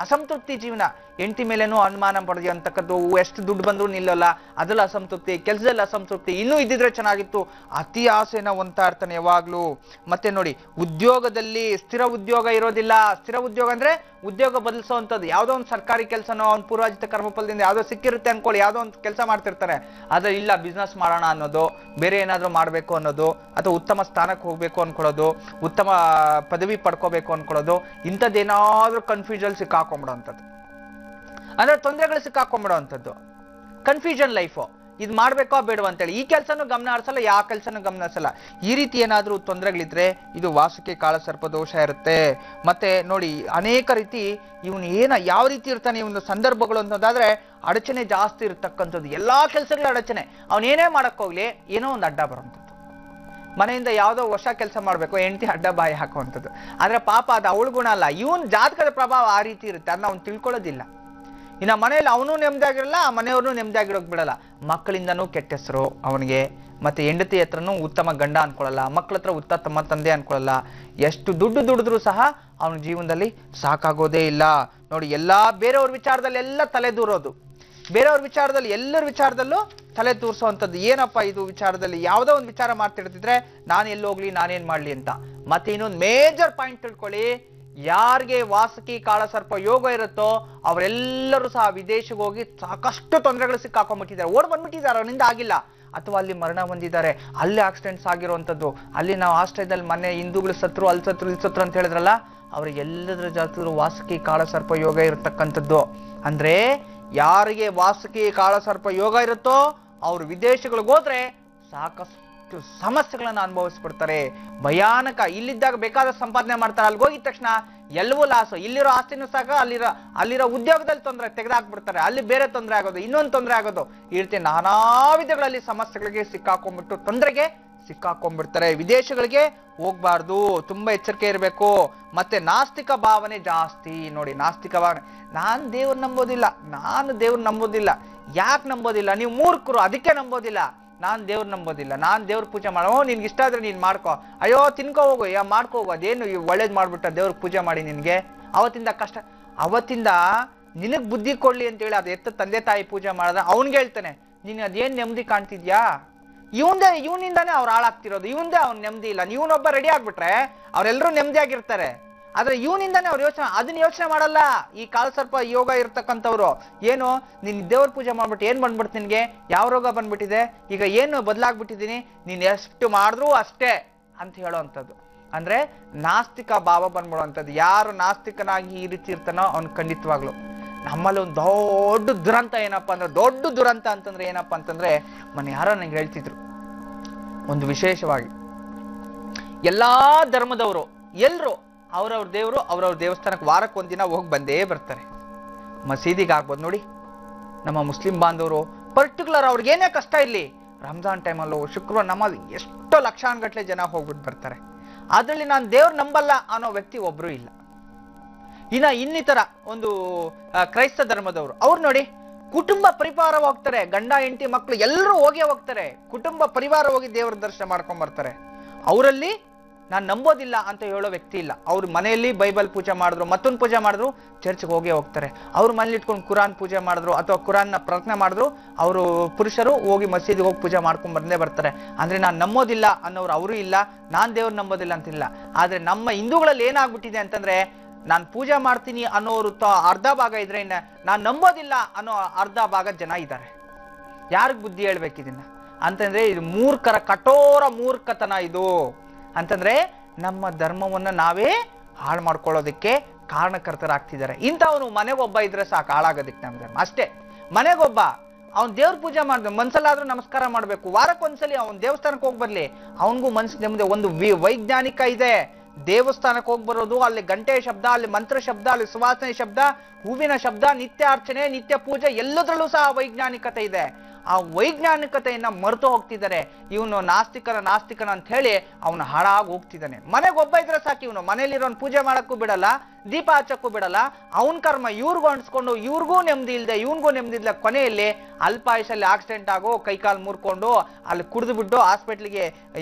ಅಸಂತೃಪ್ತಿ ಜೀವನ. ಹೆಂಡತಿ ಮೇಲೇನೂ ಅನುಮಾನ ಪಡೆದಿ ಅಂತಕ್ಕದ್ದು, ಎಷ್ಟು ದುಡ್ಡು ಬಂದ್ರು ನಿಲ್ಲಲ್ಲ, ಅದ್ರಲ್ಲಿ ಅಸಂತೃಪ್ತಿ, ಕೆಲಸದಲ್ಲಿ ಅಸಂತೃಪ್ತಿ, ಇನ್ನೂ ಇದ್ದಿದ್ರೆ ಚೆನ್ನಾಗಿತ್ತು, ಅತಿ ಆಸೆನ ಹೊಂದ್ತಾ ಇರ್ತಾನೆ ಯಾವಾಗ್ಲೂ. ಮತ್ತೆ ನೋಡಿ, ಉದ್ಯೋಗದಲ್ಲಿ ಸ್ಥಿರ ಉದ್ಯೋಗ ಇರೋದಿಲ್ಲ. ಸ್ಥಿರ ಉದ್ಯೋಗ ಅಂದ್ರೆ ಉದ್ಯೋಗ ಬದಲಿಸುವಂಥದ್ದು. ಯಾವುದೋ ಒಂದು ಸರ್ಕಾರಿ ಕೆಲಸನೋ ಅವ್ನು ಪೂರ್ವಾಜಿತ ಕರ್ಮಫಲದಿಂದ ಯಾವುದೋ ಸಿಕ್ಕಿರುತ್ತೆ ಅನ್ಕೊಳ್ಳಿ, ಯಾವುದೋ ಒಂದು ಕೆಲಸ ಮಾಡ್ತಿರ್ತಾರೆ, ಆದ್ರೆ ಇಲ್ಲ ಬಿಸ್ನೆಸ್ ಮಾಡೋಣ ಅನ್ನೋದು, ಬೇರೆ ಏನಾದ್ರೂ ಮಾಡ್ಬೇಕು ಅನ್ನೋದು, ಅಥವಾ ಉತ್ತಮ ಸ್ಥಾನಕ್ಕೆ ಹೋಗ್ಬೇಕು ಅನ್ಕೊಳ್ಳೋದು, ಉತ್ತಮ ಪದವಿ ಪಡ್ಕೋಬೇಕು ಅನ್ಕೊಳ್ಳೋದು, ಇಂಥದ್ದೇನಾದ್ರೂ ಕನ್ಫ್ಯೂಷನ್ ಸಿಕ್ಕಾಕೊಂಡ್ಬಿಡೋವಂಥದ್ದು, ಅಂದ್ರೆ ತೊಂದರೆಗಳು ಸಿಕ್ಕಾಕೊಂಡ್ಬಿಡೋವಂಥದ್ದು. Confusion life. ಇದು ಮಾಡ್ಬೇಕೋ ಬೇಡವಾ ಅಂತೇಳಿ, ಈ ಕೆಲಸನೂ ಗಮನ ಹರಿಸಲ್ಲ, ಯಾವ ಕೆಲಸನೂ ಗಮನ ಹರಿಸಲ್ಲ. ಈ ರೀತಿ ಏನಾದ್ರೂ ತೊಂದರೆಗಳಿದ್ರೆ ಇದು ವಾಸುಕಿ ಕಾಳಸರ್ಪ ದೋಷ ಇರುತ್ತೆ. ಮತ್ತೆ ನೋಡಿ ಅನೇಕ ರೀತಿ ಇವನು ಯಾವ ರೀತಿ ಇರ್ತಾನೆ ಇವನು ಸಂದರ್ಭಗಳು ಅನ್ನೋದಾದ್ರೆ ಅಡಚಣೆ ಜಾಸ್ತಿ ಇರತಕ್ಕಂಥದ್ದು, ಎಲ್ಲಾ ಕೆಲಸಗಳ ಅಡಚಣೆ. ಅವನೇನೇ ಮಾಡಕ್ ಹೋಗ್ಲಿ ಏನೋ ಒಂದು ಅಡ್ಡ ಬರುವಂಥದ್ದು. ಮನೆಯಿಂದ ಯಾವುದೋ ಹೊಸ ಕೆಲಸ ಮಾಡ್ಬೇಕು, ಹೆಂಡತಿ ಅಡ್ಡ ಬಾಯಿ ಹಾಕುವಂಥದ್ದು. ಆದ್ರೆ ಪಾಪ ಅದು ಅವಳ ಗುಣ ಅಲ್ಲ, ಇವನ್ ಜಾತಕದ ಪ್ರಭಾವ ಆ ರೀತಿ ಇರುತ್ತೆ, ಅದನ್ನ ಅವ್ನು ತಿಳ್ಕೊಳ್ಳೋದಿಲ್ಲ. ಇನ್ನು ಮನೆಯಲ್ಲಿ ಅವನು ನೆಮ್ಮದಿಯಾಗಿರಲ್ಲ, ಆ ಮನೆಯವ್ರನ್ನೂ ನೆಮ್ಮದಿಯಾಗಿರೋಕ್ ಬಿಡಲ್ಲ. ಮಕ್ಕಳಿಂದನೂ ಕೆಟ್ಟ ಹೆಸರು ಅವನಿಗೆ, ಮತ್ತೆ ಹೆಂಡತಿ ಹತ್ರನೂ ಉತ್ತಮ ಗಂಡ ಅನ್ಕೊಳ್ಳಲ್ಲ, ಮಕ್ಕಳ ಹತ್ರ ಉತ್ತಮ ತಂದೆ ಅನ್ಕೊಳ್ಳಲ್ಲ. ಎಷ್ಟು ದುಡ್ಡು ದುಡಿದ್ರೂ ಸಹ ಅವನ ಜೀವನದಲ್ಲಿ ಸಾಕಾಗೋದೇ ಇಲ್ಲ. ನೋಡಿ ಎಲ್ಲಾ ಬೇರೆಯವ್ರ ವಿಚಾರದಲ್ಲಿ ಎಲ್ಲ ತಲೆ ದೂರೋದು, ಬೇರೆಯವ್ರ ವಿಚಾರದಲ್ಲಿ ಎಲ್ಲರ ವಿಚಾರದಲ್ಲೂ ತಲೆ ತೂರಿಸುವಂಥದ್ದು. ಏನಪ್ಪ ಇದು ವಿಚಾರದಲ್ಲಿ ಯಾವುದೋ ಒಂದು ವಿಚಾರ ಮಾಡ್ತಿರ್ತಿದ್ರೆ ನಾನು ಎಲ್ಲಿ ಹೋಗ್ಲಿ, ನಾನೇನ್ ಮಾಡ್ಲಿ ಅಂತ. ಮತ್ತೆ ಇನ್ನೊಂದು ಮೇಜರ್ ಪಾಯಿಂಟ್ ತಿಳ್ಕೊಳ್ಳಿ, ಯಾರಿಗೆ ವಾಸುಕಿ ಕಾಳಸರ್ಪ ಯೋಗ ಇರುತ್ತೋ ಅವರೆಲ್ಲರೂ ಸಹ ವಿದೇಶಕ್ಕೆ ಹೋಗಿ ಸಾಕಷ್ಟು ತೊಂದರೆಗಳು ಸಿಕ್ಕಾಕೊಂಡ್ಬಿಟ್ಟಿದ್ದಾರೆ, ಓಡ್ ಬಂದ್ಬಿಟ್ಟಿದ್ದಾರೆ, ಅವನಿಂದ ಆಗಿಲ್ಲ, ಅಥವಾ ಅಲ್ಲಿ ಮರಣ ಹೊಂದಿದ್ದಾರೆ, ಅಲ್ಲಿ ಆಕ್ಸಿಡೆಂಟ್ಸ್ ಆಗಿರುವಂಥದ್ದು. ಅಲ್ಲಿ ನಾವು ಆಶ್ರಯದಲ್ಲಿ ಮೊನ್ನೆ ಹಿಂದೂಗಳು ಸತ್ರು, ಅಲ್ಲಿ ಸತ್ರು, ಇಲ್ಲಿ ಸತ್ರು ಅಂತ ಹೇಳಿದ್ರಲ್ಲ, ಅವ್ರಿಗೆ ಎಲ್ಲದರ ಜಾತಿದ್ರು ವಾಸುಕಿ ಕಾಳಸರ್ಪ ಯೋಗ ಇರತಕ್ಕಂಥದ್ದು. ಅಂದ್ರೆ ಯಾರಿಗೆ ವಾಸುಕಿ ಕಾಳಸರ್ಪ ಯೋಗ ಇರುತ್ತೋ ಅವ್ರು ವಿದೇಶಗಳಿಗೆ ಹೋದ್ರೆ ಸಾಕಷ್ಟು ಸಮಸ್ಯೆಗಳನ್ನ ಅನುಭವಿಸ್ಬಿಡ್ತಾರೆ, ಭಯಾನಕ. ಇಲ್ಲಿದ್ದಾಗ ಬೇಕಾದ ಸಂಪಾದನೆ ಮಾಡ್ತಾರೆ, ಅಲ್ಲಿಗೆ ಹೋಗಿದ ತಕ್ಷಣ ಎಲ್ಲವೂ ಲಾಸು. ಇಲ್ಲಿರೋ ಆಸ್ತಿನೂ ಸಾಕ, ಅಲ್ಲಿರೋ ಉದ್ಯೋಗದಲ್ಲಿ ತೊಂದರೆ ತೆಗೆದಾಕ್ಬಿಡ್ತಾರೆ, ಅಲ್ಲಿ ಬೇರೆ ತೊಂದರೆ ಆಗೋದು, ಇನ್ನೊಂದು ತೊಂದರೆ ಆಗೋದು. ಈ ರೀತಿ ನಾನಾ ವಿಧಗಳಲ್ಲಿ ಸಮಸ್ಯೆಗಳಿಗೆ ಸಿಕ್ಕಾಕೊಂಡ್ಬಿಟ್ಟು ತೊಂದರೆಗೆ ಸಿಕ್ಕಾಕೊಂಡ್ಬಿಡ್ತಾರೆ. ವಿದೇಶಗಳಿಗೆ ಹೋಗ್ಬಾರ್ದು, ತುಂಬಾ ಎಚ್ಚರಿಕೆ ಇರಬೇಕು. ಮತ್ತೆ ನಾಸ್ತಿಕ ಭಾವನೆ ಜಾಸ್ತಿ. ನೋಡಿ ನಾಸ್ತಿಕ ಭಾವನೆ, ನಾನ್ ದೇವ್ರ ನಂಬೋದಿಲ್ಲ, ನಾನು ದೇವ್ರ ನಂಬೋದಿಲ್ಲ. ಯಾಕೆ ನಂಬೋದಿಲ್ಲ? ನೀವು ಮೂರ್ಖರು, ಅದಕ್ಕೆ ನಂಬೋದಿಲ್ಲ. ನಾನ್ ದೇವ್ರ ನಂಬೋದಿಲ್ಲ, ನಾನ್ ದೇವ್ರ ಪೂಜೆ ಮಾಡೋ, ನಿನ್ಗೆ ಇಷ್ಟ ಆದ್ರೆ ನೀನ್ ಮಾಡ್ಕೋ, ಅಯ್ಯೋ ತಿನ್ಕೋ ಹೋಗು, ಮಾಡ್ಕೋ ಹೋಗು, ಅದೇನು ಒಳ್ಳೇದ್ ಮಾಡ್ಬಿಟ್ಟ ದೇವ್ರ ಪೂಜೆ ಮಾಡಿ ನಿನ್ಗೆ. ಅವತ್ತಿಂದ ಕಷ್ಟ, ಅವತ್ತಿಂದ ನಿನಗ್ ಬುದ್ಧಿ ಕೊಡ್ಲಿ ಅಂತೇಳಿ ಅದು ಎತ್ತ ತಂದೆ ತಾಯಿ ಪೂಜೆ ಮಾಡದ ಅವನ್ಗೆ ಹೇಳ್ತಾನೆ, ನೀನ್ ಅದೇನ್ ನೆಮ್ಮದಿ ಕಾಣ್ತಿದ್ಯಾ? ಇವನಿಂದಾನೇ ಅವ್ರು ಹಾಳಾಗ್ತಿರೋದು, ಇವಂದೇ ಅವ್ನ್ ನೆಮ್ಮದಿ ಇಲ್ಲ. ಇವನೊಬ್ಬ ರೆಡಿ ಆಗ್ಬಿಟ್ರೆ ಅವ್ರೆಲ್ಲರೂ ನೆಮ್ಮದಿಯಾಗಿರ್ತಾರೆ. ಆದ್ರೆ ಇವನಿಂದಾನೇ ಅವ್ರು ಅದನ್ನ ಯೋಚನೆ ಮಾಡಲ್ಲ. ಈ ಕಾಳಸರ್ಪ ಯೋಗ ಇರ್ತಕ್ಕಂಥವ್ರು ಏನು, ನೀನ್ ದೇವ್ರ ಪೂಜೆ ಮಾಡ್ಬಿಟ್ಟು ಏನ್ ಬಂದ್ಬಿಡ್ತು, ನಿನ್ಗೆ ಯಾವ ರೋಗ ಬಂದ್ಬಿಟ್ಟಿದೆ, ಈಗ ಏನು ಬದಲಾಗ್ಬಿಟ್ಟಿದೀನಿ, ನೀನ್ ಎಷ್ಟು ಮಾಡಿದ್ರು ಅಷ್ಟೇ ಅಂತ ಹೇಳೋವಂಥದ್ದು. ಅಂದ್ರೆ ನಾಸ್ತಿಕ ಭಾವ ಬಂದ್ಬಿಡುವಂಥದ್ದು. ಯಾರು ನಾಸ್ತಿಕನಾಗಿ ಈ ರೀತಿ ಇರ್ತಾನೋ ಅವ್ನು ಖಂಡಿತವಾಗ್ಲು. ನಮ್ಮಲ್ಲಿ ಒಂದು ದೊಡ್ಡ ದುರಂತ ಏನಪ್ಪಾ ಅಂದ್ರೆ, ದೊಡ್ಡ ದುರಂತ ಅಂತಂದ್ರೆ ಏನಪ್ಪಾ ಅಂತಂದ್ರೆ, ಮೊನ್ನೆ ಯಾರೋ ನಂಗೆ ಹೇಳ್ತಿದ್ರು, ಒಂದು ವಿಶೇಷವಾಗಿ ಎಲ್ಲಾ ಧರ್ಮದವರು ಎಲ್ರು ಅವ್ರವ್ರ ದೇವರು ಅವ್ರವ್ರ ದೇವಸ್ಥಾನಕ್ಕೆ ವಾರಕ್ಕೆ ಒಂದಿನ ಹೋಗಿ ಬಂದೇ ಬರ್ತಾರೆ. ಮಸೀದಿಗೆ ಆಗ್ಬೋದು ನೋಡಿ, ನಮ್ಮ ಮುಸ್ಲಿಂ ಬಾಂಧವರು ಪರ್ಟಿಕ್ಯುಲರ್ ಅವ್ರಿಗೆ ಏನೇ ಕಷ್ಟ ಇರ್ಲಿ, ರಂಜಾನ್ ಟೈಮಲ್ಲೂ ಶುಕ್ರವಾರ ನಮಾಜ್ ಎಷ್ಟೋ ಲಕ್ಷಾನುಗಟ್ಲೆ ಜನ ಹೋಗ್ಬಿಟ್ಟು ಬರ್ತಾರೆ. ಅದ್ರಲ್ಲಿ ನಾನು ದೇವ್ರ ನಂಬಲ್ಲ ಅನ್ನೋ ವ್ಯಕ್ತಿ ಒಬ್ರು ಇಲ್ಲ. ಇನ್ನಿತರ ಒಂದು ಕ್ರೈಸ್ತ ಧರ್ಮದವರು ಅವ್ರು ನೋಡಿ, ಕುಟುಂಬ ಪರಿವಾರ ಹೋಗ್ತಾರೆ, ಗಂಡ ಹೆಂಡತಿ ಮಕ್ಕಳು ಎಲ್ಲರೂ ಹೋಗೇ ಹೋಗ್ತಾರೆ, ಕುಟುಂಬ ಪರಿವಾರ ಹೋಗಿ ದೇವರ ದರ್ಶನ ಮಾಡ್ಕೊಂಡ್ ಬರ್ತಾರೆ. ಅವರಲ್ಲಿ ನಾನು ನಂಬೋದಿಲ್ಲ ಅಂತ ಹೇಳೋ ವ್ಯಕ್ತಿ ಇಲ್ಲ. ಅವ್ರ ಮನೆಯಲ್ಲಿ ಬೈಬಲ್ ಪೂಜೆ ಮಾಡಿದ್ರು, ಮತ್ತೊಂದು ಪೂಜೆ ಮಾಡಿದ್ರು, ಚರ್ಚ್ಗೆ ಹೋಗೇ ಹೋಗ್ತಾರೆ. ಅವ್ರ ಮನೇಲಿ ಇಟ್ಕೊಂಡು ಕುರಾನ್ ಪೂಜೆ ಮಾಡಿದ್ರು ಅಥವಾ ಕುರಾನ್ನ ಪ್ರಾರ್ಥನೆ ಮಾಡಿದ್ರು, ಅವರು ಪುರುಷರು ಹೋಗಿ ಮಸೀದಿಗೆ ಹೋಗಿ ಪೂಜೆ ಮಾಡ್ಕೊಂಡ್ ಬಂದೇ ಬರ್ತಾರೆ. ಅಂದ್ರೆ ನಾನು ನಂಬೋದಿಲ್ಲ ಅನ್ನೋರು ಅವರು ಇಲ್ಲ, ನಾನ್ ದೇವ್ರು ನಂಬೋದಿಲ್ಲ ಅಂತಿಲ್ಲ. ಆದ್ರೆ ನಮ್ಮ ಹಿಂದೂಗಳಲ್ಲಿ ಏನಾಗ್ಬಿಟ್ಟಿದೆ ಅಂತಂದ್ರೆ, ನಾನು ಪೂಜೆ ಮಾಡ್ತೀನಿ ಅನ್ನೋರು ಅರ್ಧ ಭಾಗ ಇದ್ರೆ, ಇನ್ನ ನಾನು ನಂಬೋದಿಲ್ಲ ಅನ್ನೋ ಅರ್ಧ ಭಾಗ ಜನ ಇದ್ದಾರೆ. ಯಾರಿಗ್ ಬುದ್ಧಿ ಹೇಳ್ಬೇಕಿದನ್ನ ಅಂತಂದ್ರೆ, ಇದು ಮೂರ್ಖರ ಕಠೋರ ಮೂರ್ಖತನ ಇದು. ಅಂತಂದ್ರೆ ನಮ್ಮ ಧರ್ಮವನ್ನ ನಾವೇ ಹಾಳು ಮಾಡ್ಕೊಳ್ಳೋದಕ್ಕೆ ಕಾರಣಕರ್ತರಾಗ್ತಿದ್ದಾರೆ. ಇಂಥವನು ಮನೆಗೊಬ್ಬ ಇದ್ರೆ ಸಾಕು ಹಾಳಾಗೋದಕ್ಕೆ ನಮ್ಮ ಧರ್ಮ ಅಷ್ಟೇ. ಮನೆಗೊಬ್ಬ ಅವ್ನ್ ದೇವ್ರ ಪೂಜೆ ಮಾಡಿದ್ರು, ಮನ್ಸಲ್ಲಾದ್ರೂ ನಮಸ್ಕಾರ ಮಾಡ್ಬೇಕು, ವಾರಕ್ಕೊಂದ್ಸಲಿ ಅವ್ನ್ ದೇವಸ್ಥಾನಕ್ಕೆ ಹೋಗಿ ಬರ್ಲಿ, ಅವನಿಗೂ ಮನ್ಸು ನೆಮ್ಮದಿ. ಒಂದು ವೈಜ್ಞಾನಿಕ ಇದೆ, ದೇವಸ್ಥಾನಕ್ಕೆ ಹೋಗಿ ಬರೋದು, ಅಲ್ಲಿ ಗಂಟೆ ಶಬ್ದ, ಅಲ್ಲಿ ಮಂತ್ರ ಶಬ್ದ, ಅಲ್ಲಿ ಸುವಾಸನೆ ಶಬ್ದ, ಹೂವಿನ ಶಬ್ದ, ನಿತ್ಯ ಅರ್ಚನೆ, ನಿತ್ಯ ಪೂಜೆ, ಎಲ್ಲದರಲ್ಲೂ ಸಹ ವೈಜ್ಞಾನಿಕತೆ ಇದೆ. ಆ ವೈಜ್ಞಾನಿಕತೆಯನ್ನ ಮರೆತು ಹೋಗ್ತಿದ್ದಾರೆ. ಇವನು ನಾಸ್ತಿಕನ ಅಂತ ಹೇಳಿ ಅವನು ಹಾಳಾಗಿ ಹೋಗ್ತಿದ್ದಾನೆ. ಮನೆಗೆ ಒಬ್ಬ ಇದ್ರೆ ಸಾಕು, ಇವನು ಮನೇಲಿರೋನ್ ಪೂಜೆ ಮಾಡಕ್ಕೂ ಬಿಡಲ್ಲ, ದೀಪ ಹಚ್ಚಕ್ಕೂ ಬಿಡಲ್ಲ. ಅವನ್ ಕರ್ಮ ಇವ್ರಿಗೂ ಅನ್ಸ್ಕೊಂಡು ಇವ್ರಿಗೂ ನೆಮ್ಮದಿ ಇಲ್ದೆ ಇವನ್ಗೂ ನೆಮ್ಮದಿ ಇಲ್ಲ. ಕೊನೆಯಲ್ಲಿ ಅಲ್ಪಾಯುಷಲ್ಲಿ ಆಕ್ಸಿಡೆಂಟ್ ಆಗೋ, ಕೈಕಾಲು ಮುರ್ಕೊಂಡು ಅಲ್ಲಿ ಕುಡಿದು ಬಿಟ್ಟು ಹಾಸ್ಪಿಟ್ಲಿಗೆ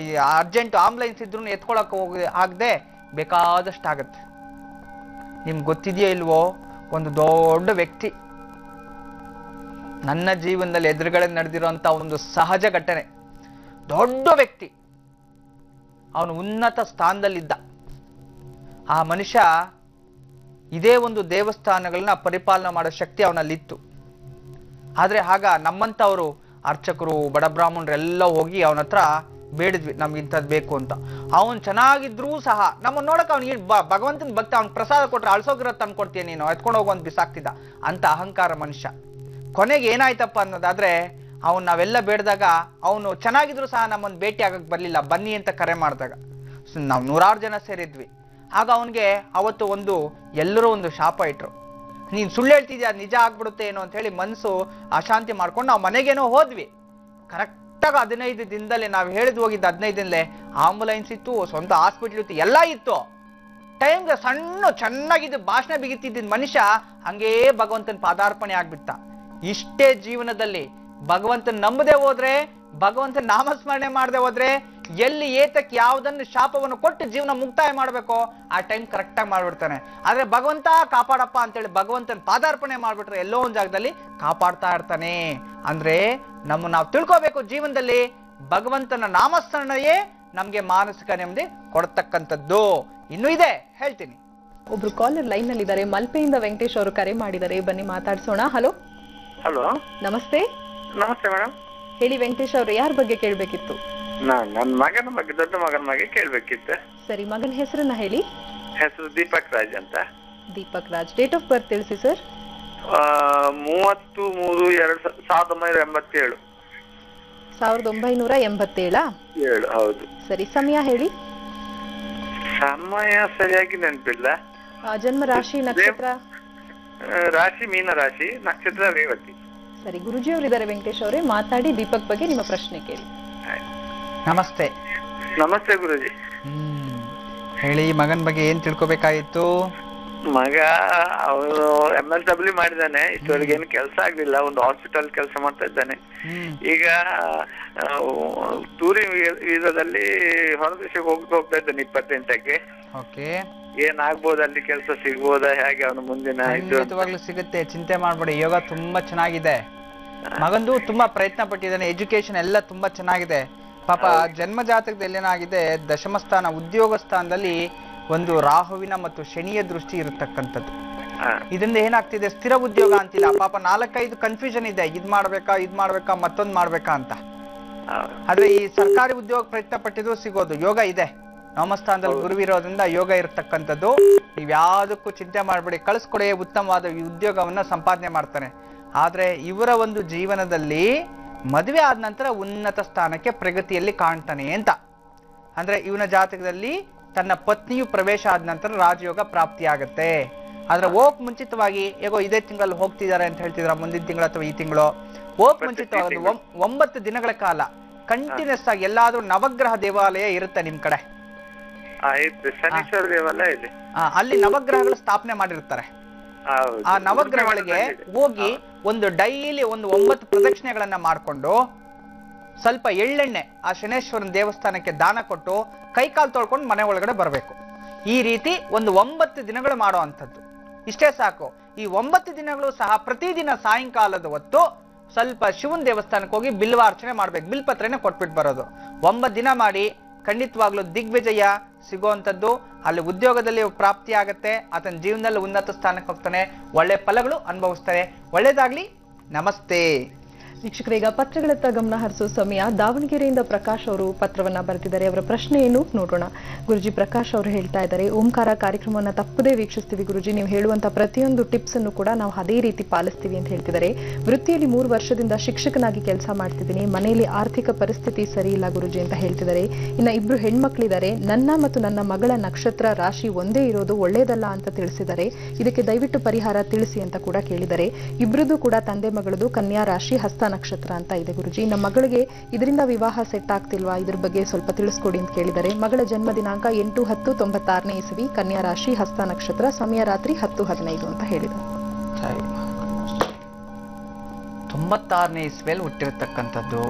ಅರ್ಜೆಂಟ್ ಆಂಬುಲೆನ್ಸ್ ಇದ್ರು ಎತ್ಕೊಳಕ್ ಆಗದೆ ಬೇಕಾದಷ್ಟು ಆಗತ್ತೆ. ನಿಮ್ಗೆ ಗೊತ್ತಿದೆಯೋ ಇಲ್ವೋ, ಒಂದು ದೊಡ್ಡ ವ್ಯಕ್ತಿ ನನ್ನ ಜೀವನದಲ್ಲಿ ಎದುರುಗಡೆ ನಡೆದಿರುವಂತ ಒಂದು ಸಹಜ ಘಟನೆ. ದೊಡ್ಡ ವ್ಯಕ್ತಿ, ಅವನು ಉನ್ನತ ಸ್ಥಾನದಲ್ಲಿದ್ದ. ಆ ಮನುಷ್ಯ ಇದೇ ಒಂದು ದೇವಸ್ಥಾನಗಳನ್ನ ಪರಿಪಾಲನೆ ಮಾಡೋ ಶಕ್ತಿ ಅವನಲ್ಲಿತ್ತು. ಆದ್ರೆ ಆಗ ನಮ್ಮಂತವರು ಅರ್ಚಕರು, ಬಡ ಬ್ರಾಹ್ಮಣರೆಲ್ಲ ಹೋಗಿ ಅವನ ಹತ್ರ ಬೇಡಿದ್ವಿ, ನಮ್ಗೆ ಇಂಥದ್ದು ಬೇಕು ಅಂತ. ಅವನ್ ಚೆನ್ನಾಗಿದ್ರೂ ಸಹ ನಮ್ಮ ನೋಡಕ್ ಅವ್ನಿಗೆ ಭಗವಂತನ ಭಕ್ತ, ಅವ್ನ್ ಪ್ರಸಾದ ಕೊಟ್ರೆ ಅಳ್ಸೋಗಿರತ್ ತಂದ್ಕೊಡ್ತೀಯ ನೀನು, ಎತ್ಕೊಂಡು ಹೋಗುವಂತ ಬಿಸಾಕ್ತಿದ್ದ ಅಂತ ಅಹಂಕಾರ ಮನುಷ್ಯ. ಕೊನೆಗೆ ಏನಾಯ್ತಪ್ಪ ಅನ್ನೋದಾದ್ರೆ, ಅವನು ನಾವೆಲ್ಲ ಬೇಡ್ದಾಗ ಅವನು ಚೆನ್ನಾಗಿದ್ರು ಸಹ ನಮ್ಮನ್ನು ಭೇಟಿ ಆಗಕ್ಕೆ ಬರಲಿಲ್ಲ, ಬನ್ನಿ ಅಂತ ಕರೆ ಮಾಡಿದಾಗ ನಾವು 100 ಜನ ಸೇರಿದ್ವಿ. ಆಗ ಅವನಿಗೆ ಅವತ್ತು ಎಲ್ಲರೂ ಒಂದು ಶಾಪ ಇಟ್ರು, ನೀನು ಸುಳ್ಳು ಹೇಳ್ತಿದ್ಯಾ, ನಿಜ ಆಗ್ಬಿಡುತ್ತೆ ಏನೋ ಅಂತ ಹೇಳಿ ಮನಸ್ಸು ಅಶಾಂತಿ ಮಾಡ್ಕೊಂಡು ನಾವು ಮನೆಗೇನೋ ಹೋದ್ವಿ. ಕರೆಕ್ಟಾಗಿ 15 ದಿನದಲ್ಲೇ ನಾವು ಹೇಳಿದ್ ಹೋಗಿದ್ದ 15 ದಿನದಲ್ಲೇ ಆಂಬುಲೆನ್ಸ್ ಇತ್ತು, ಸ್ವಂತ ಹಾಸ್ಪಿಟ್ಲ್ ಇತ್ತು, ಎಲ್ಲ ಇತ್ತು. ಟೈಮ್ಗೆ ಚೆನ್ನಾಗಿದ್ದು ಭಾಷಣ ಬಿಗಿತಿದ್ದ ಮನುಷ್ಯ ಹಂಗೇ ಭಗವಂತನ ಪಾದಾರ್ಪಣೆ ಆಗ್ಬಿಟ್ಟ. ಇಷ್ಟೇ ಜೀವನದಲ್ಲಿ ಭಗವಂತನ ನಂಬದೆ ಹೋದ್ರೆ, ಭಗವಂತನ ನಾಮಸ್ಮರಣೆ ಮಾಡದೆ ಹೋದ್ರೆ, ಎಲ್ಲಿ ಏತಕ್ಕೆ ಯಾವುದನ್ನು ಶಾಪವನ್ನು ಕೊಟ್ಟು ಜೀವನ ಮುಕ್ತಾಯ ಮಾಡಬೇಕೋ ಆ ಟೈಮ್ ಕರೆಕ್ಟಾಗಿ ಮಾಡ್ಬಿಡ್ತಾನೆ. ಆದ್ರೆ ಭಗವಂತ ಕಾಪಾಡಪ್ಪ ಅಂತೇಳಿ ಭಗವಂತನ ಪಾದಾರ್ಪಣೆ ಮಾಡ್ಬಿಟ್ರೆ ಎಲ್ಲೋ ಒಂದು ಜಾಗದಲ್ಲಿ ಕಾಪಾಡ್ತಾ ಇರ್ತಾನೆ. ಅಂದ್ರೆ ನಾವು ತಿಳ್ಕೋಬೇಕು, ಜೀವನದಲ್ಲಿ ಭಗವಂತನ ನಾಮಸ್ಮರಣೆಯೇ ನಮ್ಗೆ ಮಾನಸಿಕ ನೆಮ್ಮದಿ ಕೊಡ್ತಕ್ಕಂಥದ್ದು. ಇನ್ನೂ ಇದೆ, ಹೇಳ್ತೀನಿ. ಒಬ್ರು ಕಾಲರ್ ಲೈನ್ ನಲ್ಲಿ ಇದ್ದಾರೆ, ಮಲ್ಪೆಯಿಂದ ವೆಂಕಟೇಶ್ ಅವರು ಕರೆ ಮಾಡಿದ್ದಾರೆ, ಬನ್ನಿ ಮಾತಾಡ್ಸೋಣ. ಹಲೋ ಹಲೋ, ನಮಸ್ತೆ. ನಮಸ್ತೆ ಮೇಡಮ್. ಹೇಳಿ ವೆಂಕಟೇಶ್ ಅವರು, ಯಾರ ಬಗ್ಗೆ ಕೇಳ್ಬೇಕಿತ್ತು? ನನ್ನ ಮಗನ ಬಗ್ಗೆ, ದೊಡ್ಡ ಮಗನ ಬಗ್ಗೆ ಕೇಳ್ಬೇಕಿತ್ತು. ಸರಿ, ಮಗನ ಹೆಸರನ್ನ ಹೇಳಿ. ಹೆಸರು ದೀಪಕ್ ರಾಜ್ ಅಂತ. Deepak Raj. Date of birth ತಿಳಿಸಿ ಸರ್. 30/3/1987. 1987? ಹೌದು. ಸರಿ, ಸಮಯ ಹೇಳಿ. ಸಮಯ ಸರಿಯಾಗಿ ನೆನಪಿಲ್ಲ. ಜನ್ಮ ರಾಶಿ, ನಕ್ಷತ್ರ? ರಾಶಿ ಮೀನ ರಾಶಿ, ನಕ್ಷತ್ರ ರೇವತಿ. ಸರಿ, ಗುರುಜಿ ಅವರಿದ್ದಾರೆ ವೆಂಕಟೇಶ್ ಅವರೇ, ಮಾತಾಡಿ ದೀಪಕ್ ಬಗ್ಗೆ ನಿಮ್ಮ ಪ್ರಶ್ನೆ ಕೇಳಿ. ನಮಸ್ತೆ. ನಮಸ್ತೆ ಗುರುಜಿ. ಹೇಳಿ, ಮಗನ ಬಗ್ಗೆ ಏನ್ ತಿಳ್ಕೊಬೇಕಾಗಿತ್ತು? ಮಗ ಅವನು MSW ಮಾಡಿದ್ದಾನೆ, ಇಷ್ಟವರೆಗೆ ಏನು ಕೆಲಸ ಆಗ್ಲಿಲ್ಲ. ಒಂದು ಹಾಸ್ಪಿಟಲ್ ಕೆಲಸ ಮಾಡ್ತಾ ಇದ್ದಾನೆ. ಈಗ ಟೂರಿಂಗ್ ವೀಸಾದಲ್ಲಿ ಹೊರದೇಶಕ್ಕೆ ಹೋಗ್ತಾ ಇದ್ದಾನೆ 28ಕ್ಕೆ. ಏನಾಗ್ಬೋದು, ಅಲ್ಲಿ ಕೆಲಸ ಸಿಗ್ಬೋದಾ, ಹೇಗೆ ಅವನು ಮುಂದಿನ? ಖಂಡಿತವಾಗ್ಲೂ ಸಿಗುತ್ತೆ, ಚಿಂತೆ ಮಾಡ್ಬೇಡಿ. ಯೋಗ ತುಂಬಾ ಚೆನ್ನಾಗಿದೆ. ಮಗಂದು ತುಂಬಾ ಪ್ರಯತ್ನ ಪಟ್ಟಿದ್ದಾನೆ, ಎಜುಕೇಶನ್ ಎಲ್ಲ ತುಂಬಾ ಚೆನ್ನಾಗಿದೆ. ಪಾಪ ಜನ್ಮ ಜಾತಕದಲ್ಲಿ ಏನಾಗಿದೆ, ದಶಮ ಸ್ಥಾನ ಉದ್ಯೋಗ ಸ್ಥಾನದಲ್ಲಿ ಒಂದು ರಾಹುವಿನ ಮತ್ತು ಶನಿಯ ದೃಷ್ಟಿ ಇರತಕ್ಕಂಥದ್ದು. ಇದರಿಂದ ಏನಾಗ್ತಿದೆ, ಸ್ಥಿರ ಉದ್ಯೋಗ ಅಂತಿಲ್ಲ. ಪಾಪ 4-5 ಕನ್ಫ್ಯೂಷನ್ ಇದೆ, ಇದ್ ಮಾಡ್ಬೇಕಾ ಮತ್ತೊಂದ್ ಮಾಡ್ಬೇಕಾ ಅಂತ. ಆದ್ರೆ ಈ ಸರ್ಕಾರಿ ಉದ್ಯೋಗ ಪ್ರಯತ್ನ ಪಟ್ಟಿದ್ರು ಸಿಗೋದು. ಯೋಗ ಇದೆ, ನವಮಸ್ಥಾನದಲ್ಲಿ ಗುರುವಿರೋದ್ರಿಂದ ಯೋಗ ಇರತಕ್ಕಂಥದ್ದು. ನೀವ್ ಯಾವ್ದಕ್ಕೂ ಚಿಂತೆ ಮಾಡ್ಬೇಡಿ, ಕಳಿಸ್ಕೊಡಿ, ಉತ್ತಮವಾದ ಉದ್ಯೋಗವನ್ನ ಸಂಪಾದನೆ ಮಾಡ್ತಾನೆ. ಆದ್ರೆ ಇವರ ಒಂದು ಜೀವನದಲ್ಲಿ ಮದುವೆ ಆದ ನಂತರ ಉನ್ನತ ಸ್ಥಾನಕ್ಕೆ ಪ್ರಗತಿಯಲ್ಲಿ ಕಾಣ್ತಾನೆ ಅಂತ. ಅಂದ್ರೆ ಇವನ ಜಾತಕದಲ್ಲಿ ತನ್ನ ಪತ್ನಿಯು ಪ್ರವೇಶ ಆದ ನಂತರ ರಾಜಯೋಗ ಪ್ರಾಪ್ತಿ ಆಗತ್ತೆ. ಆದ್ರೆ ಹೋಗ್ ಮುಂಚಿತವಾಗಿ, ಹೇಗೋ ಇದೇ ತಿಂಗಳಲ್ಲಿ ಹೋಗ್ತಿದ್ದಾರೆ ಅಂತ ಹೇಳ್ತಿದ್ರ, ಮುಂದಿನ ತಿಂಗಳು ಅಥವಾ ಈ ತಿಂಗಳು ಹೋಗ್ ಮುಂಚಿತವಾಗಿ 9 ದಿನಗಳ ಕಾಲ ಕಂಟಿನ್ಯೂಸ್ ಆಗಿ ಎಲ್ಲಾದ್ರೂ ನವಗ್ರಹ ದೇವಾಲಯ ಇರುತ್ತೆ ನಿಮ್ ಕಡೆ. ಶನೀಶ್ವರ ದೇವಾಲಯ ಇದೆ, ಅಲ್ಲಿ ನವಗ್ರಹಗಳು ಸ್ಥಾಪನೆ ಮಾಡಿರ್ತಾರೆ. ಆ ನವಗ್ರಹಗಳಿಗೆ ಹೋಗಿ ಒಂದು ಡೈಲಿ 9 ಪ್ರದಕ್ಷಿಣೆಗಳನ್ನ ಮಾಡ್ಕೊಂಡು ಸ್ವಲ್ಪ ಎಳ್ಳೆಣ್ಣೆ ಆ ಶನೇಶ್ವರನ ದೇವಸ್ಥಾನಕ್ಕೆ ದಾನ ಕೊಟ್ಟು ಕೈಕಾಲು ತೊಳ್ಕೊಂಡು ಮನೆ ಒಳಗಡೆ ಬರಬೇಕು. ಈ ರೀತಿ ಒಂದು 9 ದಿನಗಳು ಮಾಡೋ ಅಂಥದ್ದು. ಇಷ್ಟೇ ಸಾಕು. ಈ 9 ದಿನಗಳು ಸಹ ಪ್ರತಿದಿನ ಸಾಯಂಕಾಲದ ಹೊತ್ತು ಸ್ವಲ್ಪ ಶಿವನ ದೇವಸ್ಥಾನಕ್ಕೆ ಹೋಗಿ ಬಿಲ್ವಾರ್ಚನೆ ಮಾಡ್ಬೇಕು, ಬಿಲ್ಪತ್ರೆನ ಕೊಟ್ಬಿಟ್ಟು ಬರೋದು. 9 ದಿನ ಮಾಡಿ ಖಂಡಿತವಾಗ್ಲೂ ದಿಗ್ವಿಜಯ ಸಿಗುವಂಥದ್ದು. ಅಲ್ಲಿ ಉದ್ಯೋಗದಲ್ಲಿ ಪ್ರಾಪ್ತಿ ಆಗತ್ತೆ, ಆತನ ಜೀವನದಲ್ಲಿ ಉನ್ನತ ಸ್ಥಾನಕ್ಕೆ ಹೋಗ್ತಾನೆ, ಒಳ್ಳೆ ಫಲಗಳು ಅನುಭವಿಸ್ತಾರೆ. ಒಳ್ಳೇದಾಗ್ಲಿ. ನಮಸ್ತೆ. ವೀಕ್ಷಕರೇ, ಈಗ ಪತ್ರಗಳತ್ತ ಗಮನ ಹರಿಸೋ ಸಮಯ. ದಾವಣಗೆರೆಯಿಂದ ಪ್ರಕಾಶ್ ಅವರು ಪತ್ರವನ್ನ ಬರೆದಿದ್ದಾರೆ. ಅವರ ಪ್ರಶ್ನೆ ಏನು ನೋಡೋಣ. ಗುರುಜಿ, ಪ್ರಕಾಶ್ ಅವರು ಹೇಳ್ತಾ ಇದ್ದಾರೆ, ಓಂಕಾರ ಕಾರ್ಯಕ್ರಮವನ್ನ ತಪ್ಪದೇ ವೀಕ್ಷಿಸ್ತೀವಿ ಗುರುಜಿ, ನೀವು ಹೇಳುವಂತ ಪ್ರತಿಯೊಂದು ಟಿಪ್ಸ್ ಅನ್ನು ಕೂಡ ನಾವು ಅದೇ ರೀತಿ ಪಾಲಿಸ್ತೀವಿ ಅಂತ ಹೇಳ್ತಿದ್ದಾರೆ. ವೃತ್ತಿಯಲ್ಲಿ 3 ವರ್ಷದಿಂದ ಶಿಕ್ಷಕನಾಗಿ ಕೆಲಸ ಮಾಡ್ತಿದ್ದೀನಿ, ಮನೆಯಲ್ಲಿ ಆರ್ಥಿಕ ಪರಿಸ್ಥಿತಿ ಸರಿ ಇಲ್ಲ ಗುರುಜಿ ಅಂತ ಹೇಳ್ತಿದ್ದಾರೆ. ಇನ್ನ 2 ಹೆಣ್ಮಕ್ಳಿದ್ದಾರೆ, ನನ್ನ ಮತ್ತು ನನ್ನ ಮಗಳ ನಕ್ಷತ್ರ ರಾಶಿ ಒಂದೇ ಇರೋದು ಒಳ್ಳೇದಲ್ಲ ಅಂತ ತಿಳಿಸಿದ್ದಾರೆ. ಇದಕ್ಕೆ ದಯವಿಟ್ಟು ಪರಿಹಾರ ತಿಳಿಸಿ ಅಂತ ಕೂಡ ಕೇಳಿದ್ದಾರೆ. ಇಬ್ರದ್ದು ಕೂಡ ತಂದೆ ಮಗಳದು ಕನ್ಯಾ ರಾಶಿ ಹಸ್ತ ನಕ್ಷತ್ರ ಅಂತ ಇದೆ ಗುರುಜಿ. ನಮ್ಮ ಮಗಳಿಗೆ ಇದರಿಂದ ವಿವಾಹ ಸೆಟ್ ಆಗ್ತಿಲ್ವಾ, ಇದ್ರ ಬಗ್ಗೆ ಸ್ವಲ್ಪ ತಿಳಿಸ್ಕೊಡಿ ಅಂತ ಕೇಳಿದ್ದಾರೆ. ಮಗಳ ಜನ್ಮ ದಿನಾಂಕ 8/10/96ನೇ ಇಸವಿ, ಕನ್ಯಾ ರಾಶಿ ಹಸ್ತ ನಕ್ಷತ್ರ, ಸಮಯ ರಾತ್ರಿ 10:15 ಅಂತ ಹೇಳಿದ್ದಾರೆ. 96ನೇ ಇಸ್ವಿಯಲ್ಲಿ ಹುಟ್ಟಿರ್ತಕ್ಕಂಥದ್ದು.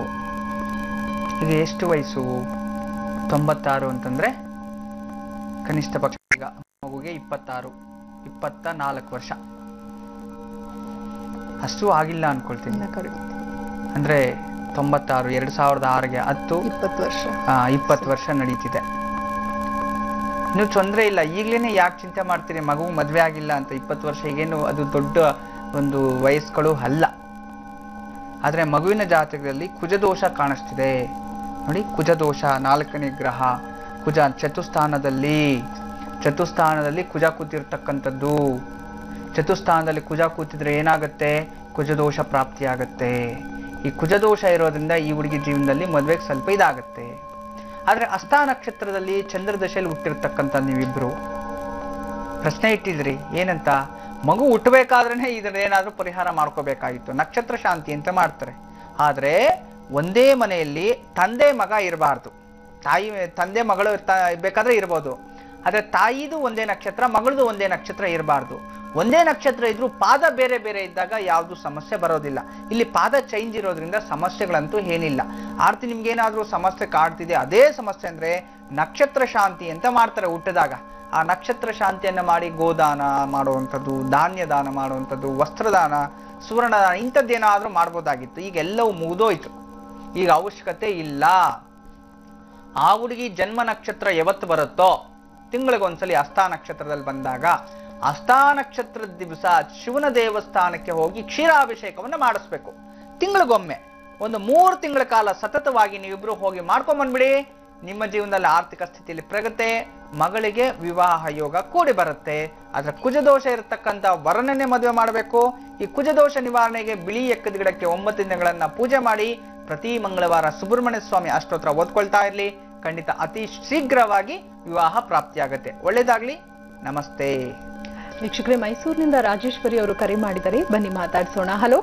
ಈಗ ಎಷ್ಟು ವಯಸ್ಸು? 96 ಅಂತಂದ್ರೆ ಕನಿಷ್ಠ ಪಕ್ಷ ಈಗ ಮಗುಗೆ 24 ವರ್ಷ. ಅಷ್ಟು ಆಗಿಲ್ಲ ಅನ್ಕೊಳ್ತೀನಿ. ಅಂದ್ರೆ 96, 2006ಗೆ 20 ವರ್ಷ ನಡೀತಿದೆ. ನೀವು ತೊಂದರೆ ಇಲ್ಲ, ಈಗ್ಲೇನೆ ಯಾಕೆ ಚಿಂತೆ ಮಾಡ್ತೀರಿ, ಮಗು ಮದ್ವೆ ಆಗಿಲ್ಲ ಅಂತ. 20 ವರ್ಷ ಈಗೇನು ಅದು ದೊಡ್ಡ ಒಂದು ವಯಸ್ಸುಗಳು ಅಲ್ಲ. ಆದ್ರೆ ಮಗುವಿನ ಜಾತಕದಲ್ಲಿ ಕುಜದೋಷ ಕಾಣಿಸ್ತಿದೆ ನೋಡಿ. ಕುಜದೋಷ, 4ನೇ ಗ್ರಹ ಕುಜ ಚತುಸ್ಥಾನದಲ್ಲಿ ಕುಜ ಕೂತಿರ್ತಕ್ಕಂಥದ್ದು. ಚತುಸ್ಥಾನದಲ್ಲಿ ಕುಜ ಕೂತಿದ್ರೆ ಏನಾಗತ್ತೆ? ಕುಜದೋಷ ಪ್ರಾಪ್ತಿ ಆಗತ್ತೆ. ಈ ಕುಜದೋಷ ಇರೋದ್ರಿಂದ ಈ ಹುಡುಗಿ ಜೀವನದಲ್ಲಿ ಮದುವೆಗೆ ಸ್ವಲ್ಪ ಇದಾಗುತ್ತೆ. ಆದ್ರೆ ಹಸ್ತ ನಕ್ಷತ್ರದಲ್ಲಿ ಚಂದ್ರದಶೆಯಲ್ಲಿ ಹುಟ್ಟಿರ್ತಕ್ಕಂಥ ನೀವಿಬ್ರು ಪ್ರಶ್ನೆ ಇಟ್ಟಿದ್ರಿ ಏನಂತ, ಮಗು ಹುಟ್ಟಬೇಕಾದ್ರೆ ಇದನ್ನೇನಾದ್ರೂ ಪರಿಹಾರ ಮಾಡ್ಕೋಬೇಕಾಗಿತ್ತು, ನಕ್ಷತ್ರ ಶಾಂತಿ ಅಂತ ಮಾಡ್ತಾರೆ. ಆದ್ರೆ ಒಂದೇ ಮನೆಯಲ್ಲಿ ತಂದೆ ಮಗ ಇರಬಾರ್ದು. ತಂದೆ ಮಗಳು ಬೇಕಾದ್ರೆ ಇರ್ಬೋದು, ಆದ್ರೆ ತಾಯಿದು ಒಂದೇ ನಕ್ಷತ್ರ, ಮಗಳದು ಒಂದೇ ನಕ್ಷತ್ರ ಇರಬಾರ್ದು. ಒಂದೇ ನಕ್ಷತ್ರ ಇದ್ರೂ ಪಾದ ಬೇರೆ ಬೇರೆ ಇದ್ದಾಗ ಯಾವುದು ಸಮಸ್ಯೆ ಬರೋದಿಲ್ಲ. ಇಲ್ಲಿ ಪಾದ ಚೇಂಜ್ ಇರೋದ್ರಿಂದ ಸಮಸ್ಯೆಗಳಂತೂ ಏನಿಲ್ಲ. ಆರ್ತಿ ನಿಮ್ಗೇನಾದ್ರೂ ಸಮಸ್ಯೆ ಕಾಡ್ತಿದೆ, ಅದೇ ಸಮಸ್ಯೆ ಅಂದ್ರೆ ನಕ್ಷತ್ರ ಶಾಂತಿ ಅಂತ ಮಾಡ್ತಾರೆ ಹುಟ್ಟಿದಾಗ. ಆ ನಕ್ಷತ್ರ ಶಾಂತಿಯನ್ನ ಮಾಡಿ ಗೋದಾನ ಮಾಡುವಂಥದ್ದು, ಧಾನ್ಯ ದಾನ ಮಾಡುವಂಥದ್ದು, ವಸ್ತ್ರದಾನ, ಸುವರ್ಣದಾನ ಇಂಥದ್ದೇನಾದ್ರೂ ಮಾಡ್ಬೋದಾಗಿತ್ತು. ಈಗ ಎಲ್ಲವೂ ಮುಗಿದೋಯ್ತು, ಈಗ ಅವಶ್ಯಕತೆ ಇಲ್ಲ. ಆ ಹುಡುಗಿ ಜನ್ಮ ನಕ್ಷತ್ರ ಯಾವತ್ತು ಬರುತ್ತೋ ತಿಂಗಳಿಗೊಂದ್ಸಲಿ ಹಸ್ತ ನಕ್ಷತ್ರದಲ್ಲಿ ಬಂದಾಗ ಹಸ್ತ ನಕ್ಷತ್ರದ ದಿವಸ ಶಿವನ ದೇವಸ್ಥಾನಕ್ಕೆ ಹೋಗಿ ಕ್ಷೀರಾಭಿಷೇಕವನ್ನ ಮಾಡಿಸ್ಬೇಕು. ತಿಂಗಳಿಗೊಮ್ಮೆ ಒಂದು 3 ತಿಂಗಳ ಕಾಲ ಸತತವಾಗಿ ನೀವಿಬ್ರು ಹೋಗಿ ಮಾಡ್ಕೊಂಡ್ ಬಂದ್ಬಿಡಿ. ನಿಮ್ಮ ಜೀವನದಲ್ಲಿ ಆರ್ಥಿಕ ಸ್ಥಿತಿಯಲ್ಲಿ ಪ್ರಗತಿ, ಮಗಳಿಗೆ ವಿವಾಹ ಯೋಗ ಕೂಡಿ ಬರುತ್ತೆ. ಆದ್ರೆ ಕುಜದೋಷ ಇರತಕ್ಕಂತ ವರನನ್ನೇ ಮದುವೆ ಮಾಡಬೇಕು. ಈ ಕುಜದೋಷ ನಿವಾರಣೆಗೆ ಬಿಳಿ ಎಕ್ಕದ ಗಿಡಕ್ಕೆ 9 ದಿನಗಳನ್ನ ಪೂಜೆ ಮಾಡಿ ಪ್ರತಿ ಮಂಗಳವಾರ ಸುಬ್ರಹ್ಮಣ್ಯ ಸ್ವಾಮಿ ಅಷ್ಟೋತ್ರ ಓದ್ಕೊಳ್ತಾ ಇರ್ಲಿ. ಖಂಡಿತ ಅತಿ ಶೀಘ್ರವಾಗಿ ವಿವಾಹ ಪ್ರಾಪ್ತಿಯಾಗತ್ತೆ. ಒಳ್ಳೇದಾಗ್ಲಿ. ನಮಸ್ತೆ. ವೀಕ್ಷಕರೇ, ಮೈಸೂರಿನಿಂದ ರಾಜೇಶ್ವರಿ ಅವರು ಕರೆ ಮಾಡಿದ್ದಾರೆ, ಬನ್ನಿ ಮಾತಾಡ್ಸೋಣ. ಹಲೋ.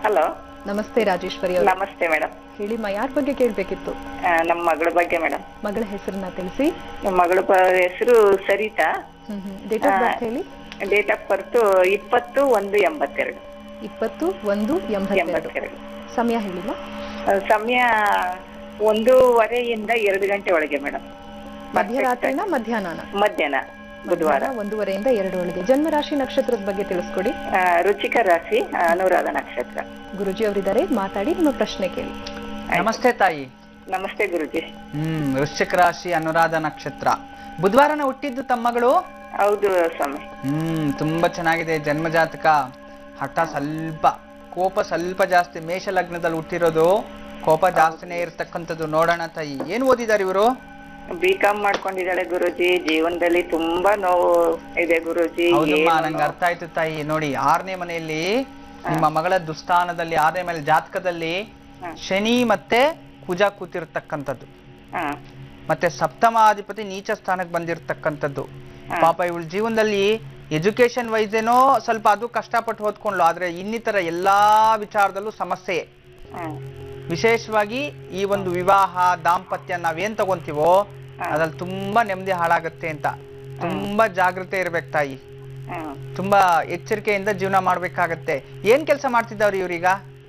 ಹಲೋ, ನಮಸ್ತೆ ರಾಜೇಶ್ವರಿ ಅವರು. ನಮಸ್ತೆ ಮೇಡಮ್. ಹೇಳಿಮ್ಮ, ಯಾರ ಬಗ್ಗೆ ಕೇಳ್ಬೇಕಿತ್ತು? ನಮ್ಮ ಮಗಳ ಬಗ್ಗೆ ಮೇಡಮ್. ಮಗಳ ಹೆಸರನ್ನ ತಿಳಿಸಿ. ನಮ್ಮ ಮಗಳ ಹೆಸರು ಸರಿತಾ. ಡೇಟ್ ಆಫ್ ಬರ್ತ್ ಹೇಳಿ. Date of birth 20/1/82. 20/1/82. ಸಮಯ ಹೇಳಿಮ್ಮ. ಸಮಯ 1:15 2 ಗಂಟೆ ಒಳಗೆ ಮೇಡಮ್. ಮಧ್ಯರಾತ್ರಿನ ಮಧ್ಯಾಹ್ನ? ಮಧ್ಯಾಹ್ನ, ಬುಧವಾರ. 1:15 2 ಒಳಗೆ. ಜನ್ಮ ರಾಶಿ ನಕ್ಷತ್ರದ ಬಗ್ಗೆ ತಿಳಿಸ್ಕೊಡಿ. ರುಚಿಕ ರಾಶಿ, ಅನುರಾಧ ನಕ್ಷತ್ರ. ಗುರುಜಿ ಅವರಿದ್ದಾರೆ, ಮಾತಾಡಿ, ನಿಮ್ಮ ಪ್ರಶ್ನೆ ಕೇಳಿ. ನಮಸ್ತೆ ತಾಯಿ. ನಮಸ್ತೆ ಗುರುಜಿ. ವೃಶ್ಚಿಕ ರಾಶಿ, ಅನುರಾಧ ನಕ್ಷತ್ರ. ಬುಧವಾರನ ಹುಟ್ಟಿದ್ದು ತಮ್ಮಗಳು? ಹೌದು ಸ್ವಾಮಿ. ತುಂಬಾ ಚೆನ್ನಾಗಿದೆ ಜನ್ಮ ಜಾತಕ. ಹಠ ಸ್ವಲ್ಪ, ಕೋಪ ಸ್ವಲ್ಪ ಜಾಸ್ತಿ. ಮೇಷ ಲಗ್ನದಲ್ಲಿ ಹುಟ್ಟಿರೋದು, ಕೋಪ ಜಾಸ್ತಿನೇ ಇರ್ತಕ್ಕಂಥದ್ದು. ನೋಡೋಣ ತಾಯಿ, ಏನ್ ಓದಿದಾರೆ ಇವರು? B.Com ಮಾಡ್ಕೊಂಡಿದ್ದಾಳೆ ಗುರುಜಿ. ಜೀವನದಲ್ಲಿ ತುಂಬಾ ನೋವು ಇದೆ ಗುರುಜಿ. ಹೌದಮ್ಮ, ನಂಗೆ ಅರ್ಥ ಆಯ್ತು ತಾಯಿ. ನೋಡಿ, 6ನೇ ಮನೆಯಲ್ಲಿ ನಿಮ್ಮ ಮಗಳ ದುಸ್ಥಾನದಲ್ಲಿ, 6ನೇ ಮನೆ ಜಾತಕದಲ್ಲಿ ಶನಿ ಮತ್ತೆ ಕುಜ ಕೂತಿರ್ತಕ್ಕಂಥದ್ದು, ಮತ್ತೆ ಸಪ್ತಮಾಧಿಪತಿ ನೀಚ ಸ್ಥಾನಕ್ಕೆ ಬಂದಿರತಕ್ಕಂಥದ್ದು. ಪಾಪ ಇವಳ ಜೀವನದಲ್ಲಿ ಎಜುಕೇಶನ್ ವೈಸ್ ಏನೋ ಸ್ವಲ್ಪ ಅದು ಕಷ್ಟಪಟ್ಟು ಓದ್ಕೊಂಡ್ಲು, ಆದ್ರೆ ಇನ್ನಿತರ ಎಲ್ಲಾ ವಿಚಾರದಲ್ಲೂ ಸಮಸ್ಯೆ. ವಿಶೇಷವಾಗಿ ಈ ಒಂದು ವಿವಾಹ ದಾಂಪತ್ಯ ನಾವೇನ್ ತಗೊಂತೀವೋ ಅದ್ರಲ್ಲಿ ತುಂಬಾ ನೆಮ್ಮದಿ ಹಾಳಾಗತ್ತೆ ಅಂತ ತುಂಬಾ ಜಾಗೃತೆ ಇರ್ಬೇಕು ತಾಯಿ. ತುಂಬಾ ಎಚ್ಚರಿಕೆಯಿಂದ ಜೀವನ ಮಾಡ್ಬೇಕಾಗತ್ತೆ. ಏನ್ ಕೆಲಸ ಮಾಡ್ತಿದ್ದವ್ರಿ ಇವ್ರೀಗ?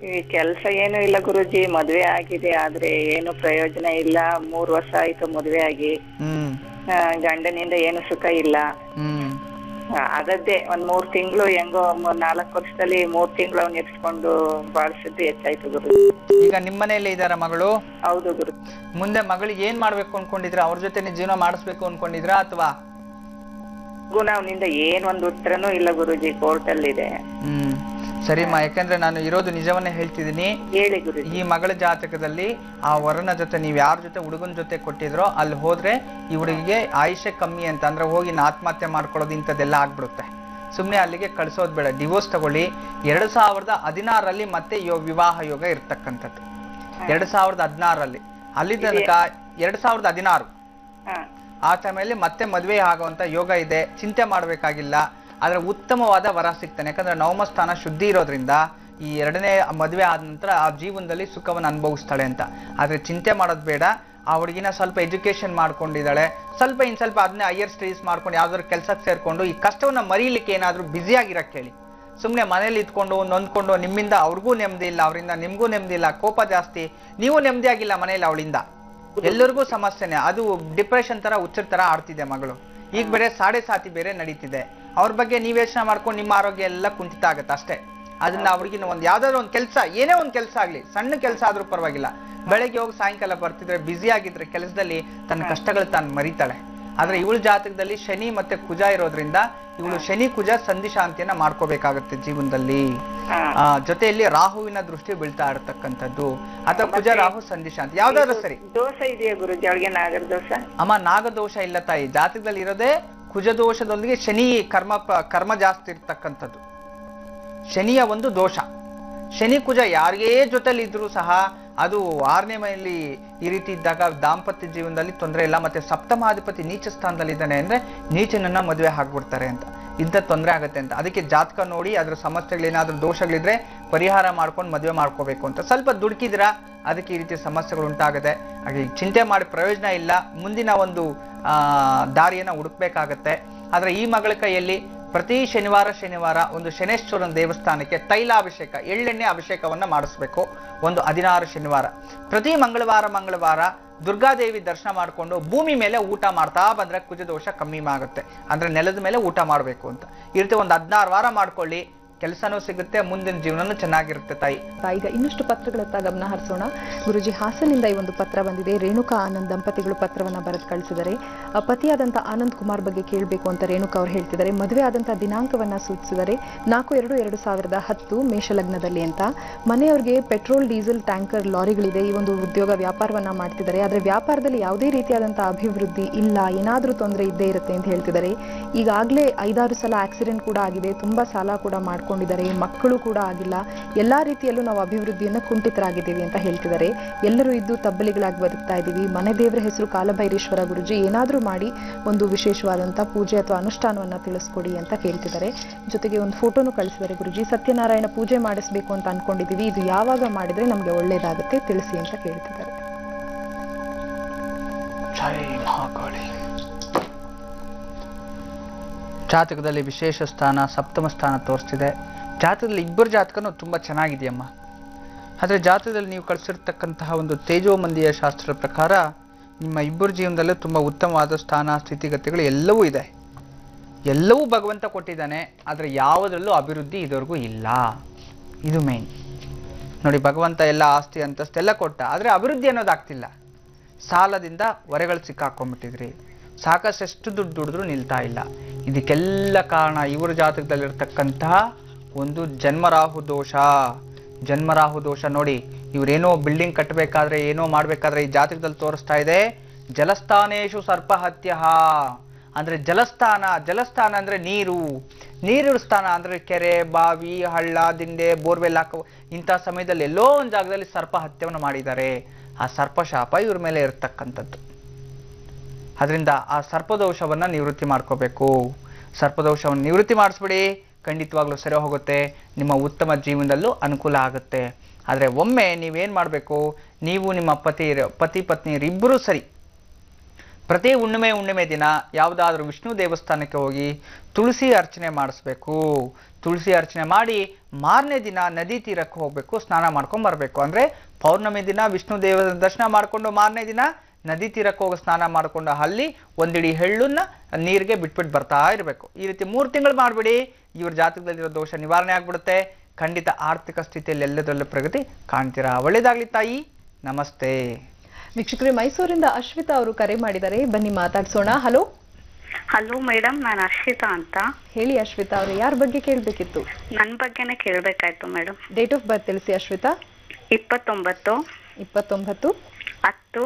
ಈ ಕೆಲಸ ಏನು ಇಲ್ಲ ಗುರುಜಿ. ಮದ್ವೆ ಆಗಿದೆ, ಆದ್ರೆ ಏನು ಪ್ರಯೋಜನ ಇಲ್ಲ. 3 ವರ್ಷ ಆಯ್ತು ಮದ್ವೆ ಆಗಿ. ಗಂಡನಿಂದ ಏನು ಸುಖ ಇಲ್ಲ. ಅದದ್ದೇ ಒಂದ್ 3 ತಿಂಗಳು ಹೆಂಗೋ 4 ವರ್ಷದಲ್ಲಿ 3 ತಿಂಗಳು ಅವ್ನು ಎತ್ಕೊಂಡು ಬಾಳ್ಸಿದ್ದು ಹೆಚ್ಚಾಯ್ತು ಗುರು. ಈಗ ನಿಮ್ ಮನೆಯಲ್ಲೇ ಇದಾರ ಮಗಳು? ಹೌದು ಗುರು. ಮುಂದೆ ಮಗಳಿಗೆ ಏನ್ ಮಾಡ್ಬೇಕು ಅನ್ಕೊಂಡಿದ್ರ? ಅವ್ರ ಜೊತೆ ಜೀವನ ಮಾಡಿಸ್ಬೇಕು ಅನ್ಕೊಂಡಿದ್ರ ಅಥವಾ? ಅವನಿಂದ ಏನ್ ಒಂದ್ ಉತ್ತರನೂ ಇಲ್ಲ ಗುರುಜಿ. ಕೋರ್ಟ್ ಅಲ್ಲಿ ಇದೆ. ಸರಿಮ್ಮ, ಯಾಕಂದ್ರೆ ನಾನು ಇರೋದು ನಿಜವನ್ನೇ ಹೇಳ್ತಿದ್ದೀನಿ. ಹೇಳಿ ಗುರುಜಿ. ಈ ಮಗಳ ಜಾತಕದಲ್ಲಿ ಆ ವರನ ಜೊತೆ ನೀವ್ ಯಾರ ಜೊತೆ ಹುಡುಗನ ಜೊತೆ ಕೊಟ್ಟಿದ್ರೋ ಅಲ್ಲಿ ಹೋದ್ರೆ ಈ ಹುಡುಗಿಗೆ ಆಯುಷ್ಯ ಕಮ್ಮಿ ಅಂತ, ಅಂದ್ರೆ ಹೋಗಿ ಆತ್ಮಹತ್ಯೆ ಮಾಡ್ಕೊಳ್ಳೋದು ಇಂಥದ್ದೆಲ್ಲ ಆಗ್ಬಿಡುತ್ತೆ. ಸುಮ್ನೆ ಅಲ್ಲಿಗೆ ಕಳ್ಸೋದ್ ಬೇಡ, ಡಿವೋರ್ಸ್ ತಗೊಳ್ಳಿ. 2016ರಲ್ಲಿ ಮತ್ತೆ ವಿವಾಹ ಯೋಗ ಇರ್ತಕ್ಕಂಥದ್ದು. 2016ರಲ್ಲಿ, ಅಲ್ಲಿ ತನಕ 2016 ಆ ಟೈಮಲ್ಲಿ ಮತ್ತೆ ಮದುವೆ ಆಗುವಂತ ಯೋಗ ಇದೆ. ಚಿಂತೆ ಮಾಡ್ಬೇಕಾಗಿಲ್ಲ. ಆದ್ರೆ ಉತ್ತಮವಾದ ವರ ಸಿಗ್ತಾನೆ, ಯಾಕಂದ್ರೆ ನವಮ ಸ್ಥಾನ ಶುದ್ಧಿ ಇರೋದ್ರಿಂದ ಈ 2ನೇ ಮದುವೆ ಆದ ನಂತರ ಆ ಜೀವನದಲ್ಲಿ ಸುಖವನ್ನು ಅನುಭವಿಸ್ತಾಳೆ ಅಂತ. ಆದ್ರೆ ಚಿಂತೆ ಮಾಡೋದು ಬೇಡ. ಆ ಹುಡುಗಿನ ಸ್ವಲ್ಪ ಎಜುಕೇಶನ್ ಮಾಡ್ಕೊಂಡಿದ್ದಾಳೆ, ಸ್ವಲ್ಪ ಅದನ್ನೇ ಹೈಯರ್ ಸ್ಟಡೀಸ್ ಮಾಡ್ಕೊಂಡು ಯಾವ್ದಾದ್ರು ಕೆಲ್ಸಕ್ಕೆ ಸೇರ್ಕೊಂಡು ಈ ಕಷ್ಟವನ್ನ ಮರೀಲಿಕ್ಕೆ ಏನಾದ್ರೂ ಬ್ಯುಸಿ ಆಗಿರಕ್ಕೆ ಹೇಳಿ. ಸುಮ್ನೆ ಮನೇಲಿ ಇದ್ಕೊಂಡು ನೊಂದ್ಕೊಂಡು ನಿಮ್ಮಿಂದ ಅವ್ರಿಗೂ ನೆಮ್ಮದಿ ಇಲ್ಲ, ಅವರಿಂದ ನಿಮ್ಗೂ ನೆಮ್ಮದಿ ಇಲ್ಲ, ಕೋಪ ಜಾಸ್ತಿ, ನೀವು ನೆಮ್ಮದಿ ಆಗಿಲ್ಲ ಮನೇಲಿ. ಅವಳಿಂದ ಎಲ್ಲರಿಗೂ ಸಮಸ್ಯೆನೆ. ಅದು ಡಿಪ್ರೆಷನ್ ತರ, ಹುಚ್ಚರ ತರ ಆಡ್ತಿದೆ ಮಗಳು. ಈಗ ಬೇರೆ ಸಾಡೆ ಸಾತಿ ಬೇರೆ ನಡೀತಿದೆ. ಅವ್ರ ಬಗ್ಗೆ ನೀವ್ ಯೋಚನೆ ಮಾಡ್ಕೊಂಡು ನಿಮ್ಮ ಆರೋಗ್ಯ ಎಲ್ಲ ಕುಂಠಿತ ಆಗತ್ತೆ ಅಷ್ಟೇ. ಅದನ್ನ ಅವ್ರಿಗಿನ ಒಂದ್ ಯಾವ್ದಾದ್ರು ಒಂದ್ ಕೆಲ್ಸ, ಏನೇ ಒಂದ್ ಕೆಲ್ಸ ಆಗ್ಲಿ, ಸಣ್ಣ ಕೆಲ್ಸ ಆದ್ರೂ ಪರವಾಗಿಲ್ಲ, ಬೆಳಗ್ಗೆ ಹೋಗಿ ಸಾಯಂಕಾಲ ಬರ್ತಿದ್ರೆ ಬ್ಯುಸಿ ಆಗಿದ್ರೆ ಕೆಲಸದಲ್ಲಿ ತನ್ನ ಕಷ್ಟಗಳು ತಾನು ಮರಿತಾಳೆ. ಆದ್ರೆ ಇವಳ ಜಾತಕದಲ್ಲಿ ಶನಿ ಮತ್ತೆ ಕುಜ ಇರೋದ್ರಿಂದ ಇವಳು ಶನಿ ಕುಜ ಸಂಧಿ ಶಾಂತಿಯನ್ನ ಮಾಡ್ಕೋಬೇಕಾಗತ್ತೆ ಜೀವನದಲ್ಲಿ. ಜೊತೆಯಲ್ಲಿ ರಾಹುವಿನ ದೃಷ್ಟಿ ಬೀಳ್ತಾ ಇರತಕ್ಕಂಥದ್ದು, ಅಥವಾ ಕುಜ ರಾಹು ಸಂಧಿ ಶಾಂತಿ ಯಾವ್ದಾದ್ರು ಸರಿ. ದೋಷ ಇದೆಯಾ ಗುರುಜಿ ಅವಳಿಗೆ? ನಾಗರ ದೋಷ? ಅಮ್ಮ, ನಾಗದೋಷ ಇಲ್ಲ ತಾಯಿ. ಜಾತಕದಲ್ಲಿ ಇರೋದೇ ಕುಜ ದೋಷದೊಂದಿಗೆ ಶನಿ ಕರ್ಮ ಜಾಸ್ತಿ ಇರ್ತಕ್ಕಂಥದ್ದು. ಶನಿಯ ಒಂದು ದೋಷ. ಶನಿ ಕುಜ ಯಾರಿಗೇ ಜೊತೆಲಿ ಇದ್ರೂ ಸಹ ಅದು 6ನೇ ಮನೆಯಲ್ಲಿ ಈ ರೀತಿ ಇದ್ದಾಗ ದಾಂಪತ್ಯ ಜೀವನದಲ್ಲಿ ತೊಂದರೆ ಇಲ್ಲ. ಮತ್ತೆ ಸಪ್ತಮಾಧಿಪತಿ ನೀಚ ಸ್ಥಾನದಲ್ಲಿ ಇದ್ದಾನೆ ಅಂದ್ರೆ ನೀಚನನ್ನ ಮದುವೆ ಆಗ್ಬಿಡ್ತಾರೆ ಅಂತ, ಇಂಥ ತೊಂದರೆ ಆಗುತ್ತೆ ಅಂತ. ಅದಕ್ಕೆ ಜಾತಕ ನೋಡಿ ಅದ್ರ ಸಮಸ್ಯೆಗಳೇನಾದ್ರೂ ದೋಷಗಳಿದ್ರೆ ಪರಿಹಾರ ಮಾಡ್ಕೊಂಡು ಮದುವೆ ಮಾಡ್ಕೋಬೇಕು ಅಂತ. ಸ್ವಲ್ಪ ದುಡುಕಿದ್ರ ಅದಕ್ಕೆ ಈ ರೀತಿ ಸಮಸ್ಯೆಗಳು ಉಂಟಾಗುತ್ತೆ. ಹಾಗೆ ಚಿಂತೆ ಮಾಡಿ ಪ್ರಯೋಜನ ಇಲ್ಲ, ಮುಂದಿನ ಒಂದು ದಾರಿಯನ್ನ ಹುಡುಕ್ಬೇಕಾಗತ್ತೆ. ಆದ್ರೆ ಈ ಮಗಳ ಕೈಯಲ್ಲಿ ಪ್ರತಿ ಶನಿವಾರ ಒಂದು ಶನೇಶ್ವರನ ದೇವಸ್ಥಾನಕ್ಕೆ ತೈಲಾಭಿಷೇಕ, ಎಳ್ಳೆಣ್ಣೆ ಅಭಿಷೇಕವನ್ನ ಮಾಡಿಸ್ಬೇಕು. ಒಂದು 16 ಶನಿವಾರ. ಪ್ರತಿ ಮಂಗಳವಾರ ದುರ್ಗಾದೇವಿ ದರ್ಶನ ಮಾಡಿಕೊಂಡು ಭೂಮಿ ಮೇಲೆ ಊಟ ಮಾಡ್ತಾ ಬಂದ್ರೆ ಕುಜದೋಷ ಕಮ್ಮಿ ಆಗುತ್ತೆ. ಅಂದ್ರೆ ನೆಲದ ಮೇಲೆ ಊಟ ಮಾಡಬೇಕು ಅಂತ. ಈ ರೀತಿ ಒಂದು 16 ವಾರ ಮಾಡ್ಕೊಳ್ಳಿ, ಕೆಲಸನೂ ಸಿಗುತ್ತೆ, ಮುಂದಿನ ಜೀವನನೂ ಚೆನ್ನಾಗಿರುತ್ತೆ ತಾಯಿ. ಈಗ ಇನ್ನಷ್ಟು ಪತ್ರಗಳತ್ತ ಗಮನ ಹರಿಸೋಣ. ಗುರುಜಿ, ಹಾಸನಿಂದ ಈ ಒಂದು ಪತ್ರ ಬಂದಿದೆ. ರೇಣುಕಾ ಆನಂದ್ ದಂಪತಿಗಳು ಪತ್ರವನ್ನ ಬರೆದು ಕಳಿಸಿದ್ದಾರೆ. ಪತಿಯಾದಂಥ ಆನಂದ್ ಕುಮಾರ್ ಬಗ್ಗೆ ಕೇಳಬೇಕು ಅಂತ ರೇಣುಕಾ ಅವರು ಹೇಳ್ತಿದ್ದಾರೆ. ಮದುವೆ ಆದಂಥ ದಿನಾಂಕವನ್ನ ಸೂಚಿಸಿದರೆ 4/2/2010 ಮೇಷಲಗ್ನದಲ್ಲಿ ಅಂತ. ಮನೆಯವ್ರಿಗೆ ಪೆಟ್ರೋಲ್ ಡೀಸೆಲ್ ಟ್ಯಾಂಕರ್ ಲಾರಿಗಳಿದೆ. ಈ ಒಂದು ಉದ್ಯೋಗ ವ್ಯಾಪಾರವನ್ನ ಮಾಡ್ತಿದ್ದಾರೆ. ಆದ್ರೆ ವ್ಯಾಪಾರದಲ್ಲಿ ಯಾವುದೇ ರೀತಿಯಾದಂಥ ಅಭಿವೃದ್ಧಿ ಇಲ್ಲ, ಏನಾದ್ರೂ ತೊಂದರೆ ಇದ್ದೇ ಇರುತ್ತೆ ಅಂತ ಹೇಳ್ತಿದ್ದಾರೆ. ಈಗಾಗಲೇ 5-6 ಸಲ ಆಕ್ಸಿಡೆಂಟ್ ಕೂಡ ಆಗಿದೆ, ತುಂಬಾ ಸಾಲ ಕೂಡ ಮಾಡ್ಕೊಂಡಿದ್ದಾರೆ, ಮಕ್ಕಳು ಕೂಡ ಆಗಿಲ್ಲ, ಎಲ್ಲಾ ರೀತಿಯಲ್ಲೂ ನಾವು ಅಭಿವೃದ್ಧಿಯನ್ನು ಕುಂಠಿತರಾಗಿದ್ದೀವಿ ಅಂತ ಹೇಳ್ತಿದ್ದಾರೆ. ಎಲ್ಲರೂ ಇದ್ದು ತಬ್ಬಲಿಗಳಾಗಿ ಬದುಕ್ತಾ ಇದ್ದೀವಿ. ಮನೆ ದೇವರ ಹೆಸರು ಕಾಲಭೈರೇಶ್ವರ ಗುರುಜಿ, ಏನಾದ್ರೂ ಮಾಡಿ ಒಂದು ವಿಶೇಷವಾದಂಥ ಪೂಜೆ ಅಥವಾ ಅನುಷ್ಠಾನವನ್ನ ತಿಳಿಸ್ಕೊಡಿ ಅಂತ ಕೇಳ್ತಿದ್ದಾರೆ. ಜೊತೆಗೆ ಒಂದು ಫೋಟೋನು ಕಳಿಸಿದ್ದಾರೆ. ಗುರುಜಿ, ಸತ್ಯನಾರಾಯಣ ಪೂಜೆ ಮಾಡಿಸ್ಬೇಕು ಅಂತ ಅನ್ಕೊಂಡಿದೀವಿ, ಇದು ಯಾವಾಗ ಮಾಡಿದ್ರೆ ನಮ್ಗೆ ಒಳ್ಳೇದಾಗುತ್ತೆ ತಿಳಿಸಿ ಅಂತ ಕೇಳ್ತಿದ್ದಾರೆ. ಜಾತಕದಲ್ಲಿ ವಿಶೇಷ ಸ್ಥಾನ, ಸಪ್ತಮ ಸ್ಥಾನ ತೋರಿಸ್ತಿದೆ. ಜಾತಕದಲ್ಲಿ ಇಬ್ಬರು ಜಾತಕನೂ ತುಂಬ ಚೆನ್ನಾಗಿದೆಯಮ್ಮ. ಆದರೆ ಜಾತಕದಲ್ಲಿ ನೀವು ಕಳಿಸಿರ್ತಕ್ಕಂತಹ ಒಂದು ತೇಜೋಮಂದಿಯ ಶಾಸ್ತ್ರದ ಪ್ರಕಾರ ನಿಮ್ಮ ಇಬ್ಬರು ಜೀವನದಲ್ಲೂ ತುಂಬ ಉತ್ತಮವಾದ ಸ್ಥಾನ, ಸ್ಥಿತಿಗತಿಗಳು ಎಲ್ಲವೂ ಇದೆ. ಎಲ್ಲವೂ ಭಗವಂತ ಕೊಟ್ಟಿದ್ದಾನೆ. ಆದರೆ ಯಾವುದರಲ್ಲೂ ಅಭಿವೃದ್ಧಿ ಇದುವರೆಗೂ ಇಲ್ಲ. ಇದು ಮೇನ್ ನೋಡಿ. ಭಗವಂತ ಎಲ್ಲ ಆಸ್ತಿ ಅಂತಸ್ತೆಲ್ಲ ಕೊಟ್ಟ, ಆದರೆ ಅಭಿವೃದ್ಧಿ ಅನ್ನೋದಾಗ್ತಿಲ್ಲ. ಸಾಲದಿಂದ ಹೊರೆಗಳು ಸಿಕ್ಕಾಕೊಂಡ್ಬಿಟ್ಟಿದ್ರಿ, ಸಾಕಷ್ಟು ದುಡ್ಡು ದುಡಿದ್ರೂ ನಿಲ್ತಾ ಇಲ್ಲ. ಇದಕ್ಕೆಲ್ಲ ಕಾರಣ ಇವರ ಜಾತಕದಲ್ಲಿರ್ತಕ್ಕಂತಹ ಒಂದು ಜನ್ಮರಾಹು ದೋಷ ನೋಡಿ. ಇವರೇನೋ ಬಿಲ್ಡಿಂಗ್ ಕಟ್ಟಬೇಕಾದ್ರೆ, ಏನೋ ಮಾಡ್ಬೇಕಾದ್ರೆ ಈ ಜಾತಕದಲ್ಲಿ ತೋರಿಸ್ತಾ ಇದೆ ಜಲಸ್ಥಾನೇಶು ಸರ್ಪಹತ್ಯ. ಅಂದ್ರೆ ಜಲಸ್ಥಾನ ಅಂದ್ರೆ ನೀರು ಸ್ಥಾನ ಅಂದ್ರೆ ಕೆರೆ, ಬಾವಿ, ಹಳ್ಳ, ದಿಂಡೆ, ಬೋರ್ವೆಲ್ ಹಾಕೋ ಇಂಥ ಸಮಯದಲ್ಲಿ ಎಲ್ಲೋ ಒಂದು ಜಾಗದಲ್ಲಿ ಸರ್ಪ ಹತ್ಯವನ್ನು ಮಾಡಿದ್ದಾರೆ. ಆ ಸರ್ಪಶಾಪ ಇವ್ರ ಮೇಲೆ ಇರತಕ್ಕಂಥದ್ದು. ಅದರಿಂದ ಆ ಸರ್ಪದೋಷವನ್ನ ನಿವೃತ್ತಿ ಮಾಡ್ಕೋಬೇಕು. ಸರ್ಪದೋಷವನ್ನು ನಿವೃತ್ತಿ ಮಾಡಿಸ್ಬಿಡಿ, ಖಂಡಿತವಾಗ್ಲೂ ಸರಿ ಹೋಗುತ್ತೆ. ನಿಮ್ಮ ಉತ್ತಮ ಜೀವನದಲ್ಲೂ ಅನುಕೂಲ ಆಗುತ್ತೆ. ಆದರೆ ಒಮ್ಮೆ ನೀವೇನು ಮಾಡಬೇಕು, ನೀವು ನಿಮ್ಮ ಪತಿ ಪತ್ನಿಯರಿಬ್ಬರೂ ಸರಿ ಪ್ರತಿ ಹುಣ್ಣಿಮೆ ದಿನ ಯಾವುದಾದ್ರೂ ವಿಷ್ಣು ದೇವಸ್ಥಾನಕ್ಕೆ ಹೋಗಿ ತುಳಸಿ ಅರ್ಚನೆ ಮಾಡಿಸ್ಬೇಕು. ತುಳಸಿ ಅರ್ಚನೆ ಮಾಡಿ ಮಾರನೇ ದಿನ ನದಿ ತೀರಕ್ಕೆ ಹೋಗ್ಬೇಕು, ಸ್ನಾನ ಮಾಡ್ಕೊಂಡು ಬರಬೇಕು. ಅಂದರೆ ಪೌರ್ಣಮಿ ದಿನ ವಿಷ್ಣು ದೇವ ದರ್ಶನ ಮಾಡಿಕೊಂಡು ಮಾರನೇ ದಿನ ನದಿ ತೀರಕ್ಕೆ ಹೋಗಿ ಸ್ನಾನ ಮಾಡಿಕೊಂಡು ಅಲ್ಲಿ ಒಂದಿಡಿ ಎಳ್ಳನ್ನ ನೀರಿಗೆ ಬಿಟ್ಬಿಟ್ಟು ಬರ್ತಾ ಇರಬೇಕು. ಈ ರೀತಿ 3 ತಿಂಗಳು ಮಾಡಿಬಿಡಿ, ಇವ್ರ ಜಾತಕದಲ್ಲಿರೋ ದೋಷ ನಿವಾರಣೆ ಆಗ್ಬಿಡುತ್ತೆ. ಖಂಡಿತ ಆರ್ಥಿಕ ಸ್ಥಿತಿಯಲ್ಲಿ ಎಲ್ಲದರಲ್ಲೂ ಪ್ರಗತಿ ಕಾಣ್ತೀರಾ. ಒಳ್ಳೇದಾಗ್ಲಿ ತಾಯಿ. ನಮಸ್ತೆ. ವೀಕ್ಷಕರೇ, ಮೈಸೂರಿಂದ ಅಶ್ವಿತಾ ಅವರು ಕರೆ ಮಾಡಿದ್ದಾರೆ, ಬನ್ನಿ ಮಾತಾಡ್ಸೋಣ. ಹಲೋ ಮೇಡಮ್, ನಾನು ಅಶ್ವಿತಾ ಅಂತ. ಹೇಳಿ ಅಶ್ವಿತಾ ಅವರೇ, ಯಾರ ಬಗ್ಗೆ ಕೇಳಬೇಕಿತ್ತು? ನನ್ನ ಬಗ್ಗೆನೇ ಕೇಳಬೇಕಾಯ್ತು ಮೇಡಮ್. ಡೇಟ್ ಆಫ್ ಬರ್ತ್ ತಿಳಿಸಿ ಅಶ್ವಿತಾ. 29 10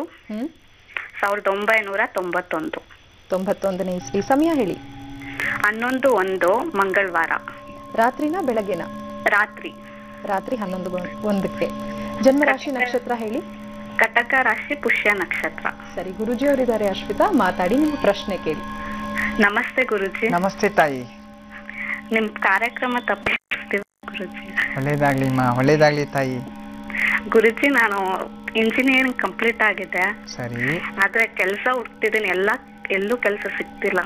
1991. 91ನೇ ಇಸ್ವಿ. ಸಮಯ ಹೇಳಿ. 11:01 ಮಂಗಳವಾರ. ರಾತ್ರಿನಾ ಬೆಳಗ್ಗೆನಾ? ರಾತ್ರಿ 11:01ಕ್ಕೆ. ಜನ್ಮರಾಶಿ ನಕ್ಷತ್ರ ಹೇಳಿ. ಕಟಕ ರಾಶಿ, ಪುಷ್ಯ ನಕ್ಷತ್ರ. ಸರಿ, ಗುರುಜಿ ಅವರಿದ್ದಾರೆ ಅಶ್ವಿತಾ, ಮಾತಾಡಿ, ನಿಮ್ಮ ಪ್ರಶ್ನೆ ಕೇಳಿ. ನಮಸ್ತೆ ಗುರುಜಿ. ನಮಸ್ತೆ ತಾಯಿ. ನಿಮ್ ಕಾರ್ಯಕ್ರಮ ತಪ್ಪಿಸ್ತೀವಿ ಗುರುಜಿ. ಒಳ್ಳೇದಾಗ್ಲಿ ತಾಯಿ. ಗುರುಜಿ, ನಾನು ಇಂಜಿನಿಯರಿಂಗ್ ಕಂಪ್ಲೀಟ್ ಆಗಿದೆ. ಸರಿ. ಆದ್ರೆ ಕೆಲಸ ಹುಡುಕ್ತಿದ್ದೀನಿ, ಎಲ್ಲೂ ಕೆಲಸ ಸಿಗ್ತಿಲ್ಲ.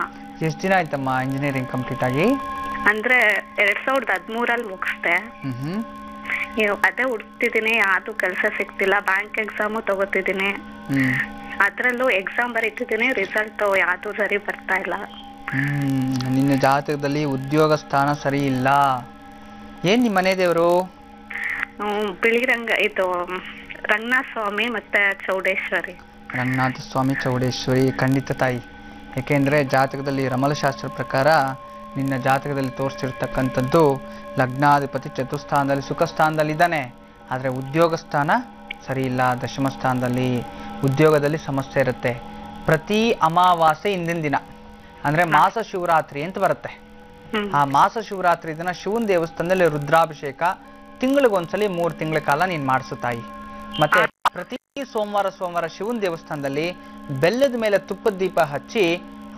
ಎಷ್ಟು ದಿನ ಆಯ್ತಮ್ಮ ಇಂಜಿನಿಯರಿಂಗ್ ಕಂಪ್ಲೀಟ್ ಆಗಿ? ಅಂದ್ರೆ 2013 ಮುಗಿಸ್ದೆ. ಅದೇ ಹುಡುಕ್ತಿದ್ದೀನಿ, ಯಾವ್ದು ಕೆಲಸ ಸಿಗ್ತಿಲ್ಲ. ಬ್ಯಾಂಕ್ ಎಕ್ಸಾಮು ತಗೋತಿದ್ದೀನಿ, ಅದ್ರಲ್ಲೂ ಎಕ್ಸಾಮ್ ಬರೀತಿದ್ದೀನಿ, ರಿಸಲ್ಟ್ ಯಾವ್ದು ಸರಿ ಬರ್ತಾ ಇಲ್ಲ. ನಿನ್ನ ಜಾತಕದಲ್ಲಿ ಉದ್ಯೋಗ ಸ್ಥಾನ ಸರಿ ಇಲ್ಲ. ಏನ್ ನಿಮ್ಮ ಮನೆ ದೇವರು? ಬಿಳಿರಂಗ, ಇದು ರಂಗನಾಥ ಸ್ವಾಮಿ ಮತ್ತೆ ಚೌಡೇಶ್ವರಿ. ರಂಗನಾಥ ಸ್ವಾಮಿ, ಚೌಡೇಶ್ವರಿ. ಖಂಡಿತ ತಾಯಿ. ಯಾಕೆಂದ್ರೆ ಜಾತಕದಲ್ಲಿ ರಮಲಶಾಸ್ತ್ರ ಪ್ರಕಾರ ನಿನ್ನ ಜಾತಕದಲ್ಲಿ ತೋರಿಸಿರ್ತಕ್ಕಂಥದ್ದು ಲಗ್ನಾಧಿಪತಿ ಚತುಸ್ಥಾನದಲ್ಲಿ ಸುಖ ಸ್ಥಾನದಲ್ಲಿ ಇದ್ದಾನೆ. ಆದರೆ ಉದ್ಯೋಗ ಸ್ಥಾನ ಸರಿ ಇಲ್ಲ, ದಶಮ ಸ್ಥಾನದಲ್ಲಿ. ಉದ್ಯೋಗದಲ್ಲಿ ಸಮಸ್ಯೆ ಇರುತ್ತೆ. ಪ್ರತಿ ಅಮಾವಾಸ್ಯೆ ಹಿಂದಿನ ದಿನ ಅಂದ್ರೆ ಮಾಸ ಶಿವರಾತ್ರಿ ಅಂತ ಬರುತ್ತೆ. ಆ ಮಾಸ ಶಿವರಾತ್ರಿ ದಿನ ಶಿವನ ದೇವಸ್ಥಾನದಲ್ಲಿ ರುದ್ರಾಭಿಷೇಕ, ತಿಂಗಳಿಗೊಂದ್ಸಲಿ 3 ತಿಂಗಳ ಕಾಲ ನೀನು ಮಾಡಿಸು ತಾಯಿ. ಮತ್ತೆ ಪ್ರತಿ ಸೋಮವಾರ ಶಿವನ ದೇವಸ್ಥಾನದಲ್ಲಿ ಬೆಲ್ಲದ ಮೇಲೆ ತುಪ್ಪದ ದೀಪ ಹಚ್ಚಿ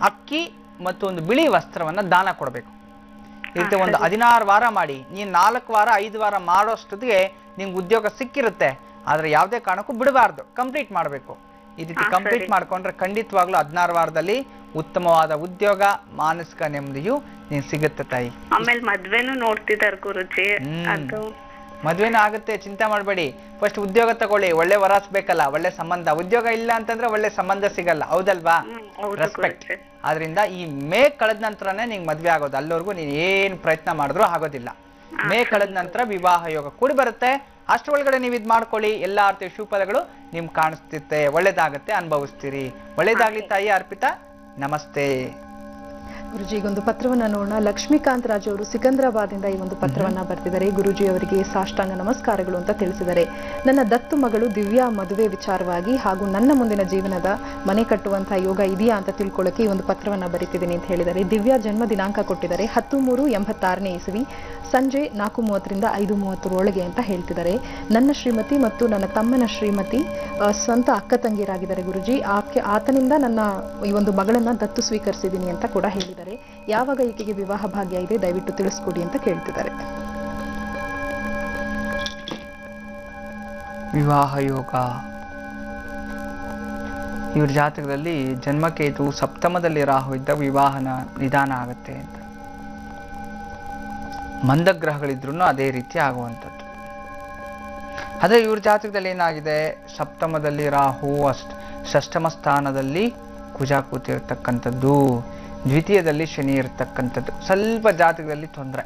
ಅಕ್ಕಿ ಮತ್ತು ಒಂದು ಬಿಳಿ ವಸ್ತ್ರವನ್ನ ದಾನ ಕೊಡಬೇಕು. ಈ ರೀತಿ ಒಂದು 16 ವಾರ ಮಾಡಿ. ನೀನು 4 ವಾರ 5 ವಾರ ಮಾಡೋಷ್ಟೊತ್ತಿಗೆ ನಿಮ್ಗೆ ಉದ್ಯೋಗ ಸಿಕ್ಕಿರುತ್ತೆ. ಆದ್ರೆ ಯಾವುದೇ ಕಾರಣಕ್ಕೂ ಬಿಡಬಾರ್ದು, ಕಂಪ್ಲೀಟ್ ಮಾಡಬೇಕು. ಈ ರೀತಿ ಕಂಪ್ಲೀಟ್ ಮಾಡ್ಕೊಂಡ್ರೆ ಖಂಡಿತವಾಗ್ಲೂ 16 ವಾರದಲ್ಲಿ ಉತ್ತಮವಾದ ಉದ್ಯೋಗ, ಮಾನಸಿಕ ನೆಮ್ಮದಿಯು ನೀನ್ ಸಿಗುತ್ತೆ ತಾಯಿ. ಆಮೇಲೆ ಮದ್ವೆನೂ ನೋಡ್ತಿದಾರೆ ಗುರುಜಿ. ಅದು ಮದ್ವೆನೂ ಆಗುತ್ತೆ, ಚಿಂತೆ ಮಾಡಬೇಡಿ. ಫಸ್ಟ್ ಉದ್ಯೋಗ ತಗೊಳ್ಳಿ, ಒಳ್ಳೆ ವರಾಸ್ ಬೇಕಲ್ಲ, ಒಳ್ಳೆ ಸಂಬಂಧ. ಉದ್ಯೋಗ ಇಲ್ಲ ಅಂತಂದ್ರೆ ಒಳ್ಳೆ ಸಂಬಂಧ ಸಿಗಲ್ಲ, ಹೌದಲ್ವಾ? ರೆಸ್ಪೆಕ್ಟ್. ಆದ್ರಿಂದ ಈ ಮೇ ಕಳೆದ ನಂತರನೇ ನಿಂಗೆ ಮದ್ವೆ ಆಗೋದು. ಅಲ್ಲಿವರೆಗೂ ನೀನ್ ಏನ್ ಪ್ರಯತ್ನ ಮಾಡಿದ್ರು ಆಗೋದಿಲ್ಲ. ಮೇ ಕಳೆದ ನಂತರ ವಿವಾಹ ಯೋಗ ಕೂಡಿ ಬರುತ್ತೆ. ಅಷ್ಟರೊಳಗಡೆ ನೀವು ಇದ್ ಮಾಡ್ಕೊಳ್ಳಿ. ಎಲ್ಲಾ ಅರ್ಥಿ ಶುಭಫಲಗಳು ನಿಮ್ಗೆ ಕಾಣಿಸ್ತಿರುತ್ತೆ, ಒಳ್ಳೇದಾಗತ್ತೆ, ಅನುಭವಿಸ್ತೀರಿ. ಒಳ್ಳೇದಾಗ್ಲಿ ತಾಯಿ. ಅರ್ಪಿತಾ, ನಮಸ್ತೆ. ಗುರುಜಿ, ಈಗ ಒಂದು ಪತ್ರವನ್ನ ನೋಡೋಣ. ಲಕ್ಷ್ಮೀಕಾಂತ್ ರಾಜು ಅವರು ಸಿಕಂದ್ರಾಬಾದಿಂದ ಈ ಒಂದು ಪತ್ರವನ್ನ ಬರ್ತಿದ್ದಾರೆ. ಗುರುಜಿ ಅವರಿಗೆ ಸಾಷ್ಟಾಂಗ ನಮಸ್ಕಾರಗಳು ಅಂತ ತಿಳಿಸಿದ್ದಾರೆ. ನನ್ನ ದತ್ತು ಮಗಳು ದಿವ್ಯಾ ಮದುವೆ ವಿಚಾರವಾಗಿ ಹಾಗೂ ನನ್ನ ಮುಂದಿನ ಜೀವನದ ಮನೆ ಕಟ್ಟುವಂತಹ ಯೋಗ ಇದೆಯಾ ಅಂತ ತಿಳ್ಕೊಳ್ಳೋಕೆ ಈ ಒಂದು ಪತ್ರವನ್ನ ಬರೀತಿದ್ದೀನಿ ಅಂತ ಹೇಳಿದ್ದಾರೆ. ದಿವ್ಯಾ ಜನ್ಮ ದಿನಾಂಕ ಕೊಟ್ಟಿದ್ದಾರೆ 10/3/86ನೇ ಇಸವಿ ಸಂಜೆ 4:30ರಿಂದ 5:30 ಅಂತ ಹೇಳ್ತಿದ್ದಾರೆ. ನನ್ನ ಶ್ರೀಮತಿ ಮತ್ತು ನನ್ನ ತಮ್ಮನ ಶ್ರೀಮತಿ ಸ್ವಂತ ಅಕ್ಕ ತಂಗಿಯರಾಗಿದ್ದಾರೆ ಗುರುಜಿ. ಆತನಿಂದ ನನ್ನ ಈ ಒಂದು ಮಗಳನ್ನ ದತ್ತು ಸ್ವೀಕರಿಸಿದ್ದೀನಿ ಅಂತ ಕೂಡ ಹೇಳಿದ್ದಾರೆ. ಯಾವಾಗ ಈಕೆಗೆ ವಿವಾಹ ಭಾಗ್ಯ ಇದೆ ದಯವಿಟ್ಟು ತಿಳಿಸ್ಕೊಡಿ ಅಂತ ಕೇಳ್ತಿದ್ದಾರೆ. ವಿವಾಹ ಯೋಗ ಇವ್ರ ಜಾತಕದಲ್ಲಿ ಜನ್ಮಕೇತು ಸಪ್ತಮದಲ್ಲಿ ರಾಹು ಇದ್ದ ವಿವಾಹನ ನಿಧಾನ ಆಗತ್ತೆ ಅಂತ. ಮಂದಗ್ರಹಗಳಿದ್ರೂ ಅದೇ ರೀತಿ ಆಗುವಂಥದ್ದು. ಅದೇ ಇವ್ರ ಜಾತಕದಲ್ಲಿ ಏನಾಗಿದೆ, ಸಪ್ತಮದಲ್ಲಿ ರಾಹು, ಷಷ್ಠಮ ಸ್ಥಾನದಲ್ಲಿ ಕುಜ ಕೂತಿರ್ತಕ್ಕಂಥದ್ದು, ದ್ವಿತೀಯದಲ್ಲಿ ಶನಿ ಇರತಕ್ಕಂಥದ್ದು. ಸ್ವಲ್ಪ ಜಾತಕದಲ್ಲಿ ತೊಂದರೆ.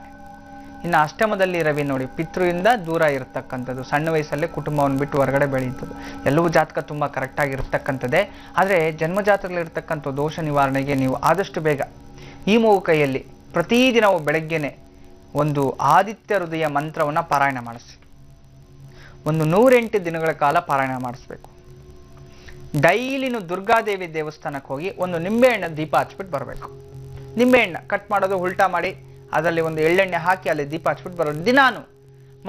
ಇನ್ನು ಅಷ್ಟಮದಲ್ಲಿ ರವಿ ನೋಡಿ, ಪಿತೃಯಿಂದ ದೂರ ಇರತಕ್ಕಂಥದ್ದು, ಸಣ್ಣ ವಯಸ್ಸಲ್ಲೇ ಕುಟುಂಬವನ್ನು ಬಿಟ್ಟು ಹೊರಗಡೆ ಬೆಳೆಯುತ್ತದೆ. ಎಲ್ಲವೂ ಜಾತಕ ತುಂಬ ಕರೆಕ್ಟಾಗಿ ಇರತಕ್ಕಂಥದ್ದೇ. ಆದರೆ ಜನ್ಮ ಜಾತಕದಲ್ಲಿರ್ತಕ್ಕಂಥ ದೋಷ ನಿವಾರಣೆಗೆ ನೀವು ಆದಷ್ಟು ಬೇಗ ಈ ಮೂಗು ಕೈಯಲ್ಲಿ ಪ್ರತಿದಿನವೂ ಬೆಳಗ್ಗೆನೆ ಒಂದು ಆದಿತ್ಯ ಹೃದಯ ಮಂತ್ರವನ್ನು ಪಾರಾಯಣ ಮಾಡಿಸಿ. ಒಂದು 108 ದಿನಗಳ ಕಾಲ ಪಾರಾಯಣ ಮಾಡಿಸ್ಬೇಕು. ಡೈಲಿನೂ ದುರ್ಗಾದೇವಿ ದೇವಸ್ಥಾನಕ್ಕೆ ಹೋಗಿ ಒಂದು ನಿಂಬೆಹಣ್ಣು ದೀಪ ಹಚ್ಬಿಟ್ಟು ಬರಬೇಕು. ನಿಂಬೆಹಣ್ಣು ಕಟ್ ಮಾಡೋದು ಉಲ್ಟಾ ಮಾಡಿ ಅದರಲ್ಲಿ ಒಂದು ಎಳ್ಳೆಣ್ಣೆ ಹಾಕಿ ಅಲ್ಲಿ ದೀಪ ಹಚ್ಬಿಟ್ಟು ಬರೋದು. ದಿನಾನು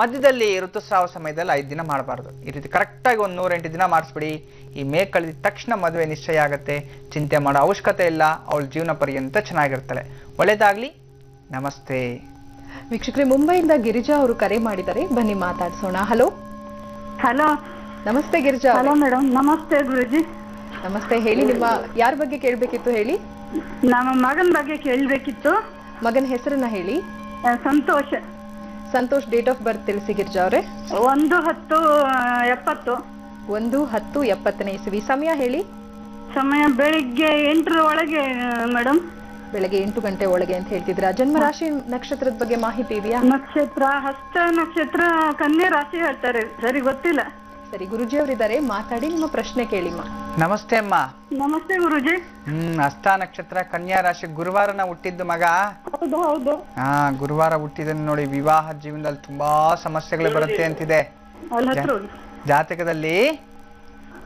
ಮಧ್ಯದಲ್ಲಿ ಋತುಸ್ರಾವ ಸಮಯದಲ್ಲಿ 5 ದಿನ ಮಾಡಬಾರ್ದು. ಈ ರೀತಿ ಕರೆಕ್ಟಾಗಿ ಒಂದು 108 ದಿನ ಮಾಡಿಸ್ಬಿಡಿ. ಈ ಮೇ ಕಳೆದ ತಕ್ಷಣ ಮದುವೆ ನಿಶ್ಚಯ ಆಗುತ್ತೆ. ಚಿಂತೆ ಮಾಡೋ ಅವಶ್ಯಕತೆ ಇಲ್ಲ. ಅವಳ ಜೀವನ ಪರ್ಯಂತ ಚೆನ್ನಾಗಿರ್ತಾಳೆ. ಒಳ್ಳೇದಾಗ್ಲಿ. ನಮಸ್ತೆ. ವೀಕ್ಷಕರೇ, ಮುಂಬೈಯಿಂದ ಗಿರಿಜಾ ಅವರು ಕರೆ ಮಾಡಿದ್ದಾರೆ, ಬನ್ನಿ ಮಾತಾಡ್ಸೋಣ. ಹಲೋ. ಹಲೋ, ನಮಸ್ತೆ ಗಿರಿಜಾ. Hello madam. ನಮಸ್ತೆ ಗುರುಜಿ. ನಮಸ್ತೆ. ಹೇಳಿ, ನಿಮ್ಮ ಯಾರ ಬಗ್ಗೆ ಕೇಳ್ಬೇಕಿತ್ತು ಹೇಳಿ? ನಮ್ಮ ಮಗನ ಬಗ್ಗೆ ಕೇಳ್ಬೇಕಿತ್ತು. ಮಗನ ಹೆಸರನ್ನ ಹೇಳಿ. Santosh. Santosh. Date of birth ತಿಳಿಸಿ ಗಿರಿಜಾ ಅವರೇ. 1/10/70. 1/10/70ನೇ ಇಸವಿ. ಸಮಯ ಹೇಳಿ. ಸಮಯ ಬೆಳಿಗ್ಗೆ 8 ಒಳಗೆ ಮೇಡಮ್. ಬೆಳಗ್ಗೆ 8 ಗಂಟೆ ಒಳಗೆ ಅಂತ ಹೇಳ್ತಿದ್ರ. ಜನ್ಮ ರಾಶಿ ನಕ್ಷತ್ರದ ಬಗ್ಗೆ ಮಾಹಿತಿ ಇದೆಯಾ? ನಕ್ಷತ್ರ ಹಸ್ತ ನಕ್ಷತ್ರ, ಕನ್ಯಾ ರಾಶಿ ಹೇಳ್ತಾರೆ, ಸರಿ ಗೊತ್ತಿಲ್ಲ. ಸರಿ, ಗುರುಜಿ ಅವರಿದ್ದಾರೆ, ಮಾತಾಡಿ, ನಿಮ್ಮ ಪ್ರಶ್ನೆ ಕೇಳಿಮ್ಮ. ನಮಸ್ತೆ ಅಮ್ಮ. ನಮಸ್ತೆ ಗುರುಜಿ. ಹಸ್ತ ನಕ್ಷತ್ರ, ಕನ್ಯಾ ರಾಶಿ, ಗುರುವಾರನ ಹುಟ್ಟಿದ್ದು ಮಗ. ಹೌದು ಹೌದು. ಗುರುವಾರ ಹುಟ್ಟಿದನ್ನು ನೋಡಿ, ವಿವಾಹ ಜೀವನದಲ್ಲಿ ತುಂಬಾ ಸಮಸ್ಯೆಗಳು ಬರುತ್ತೆ ಅಂತಿದೆ ಜಾತಕದಲ್ಲಿ.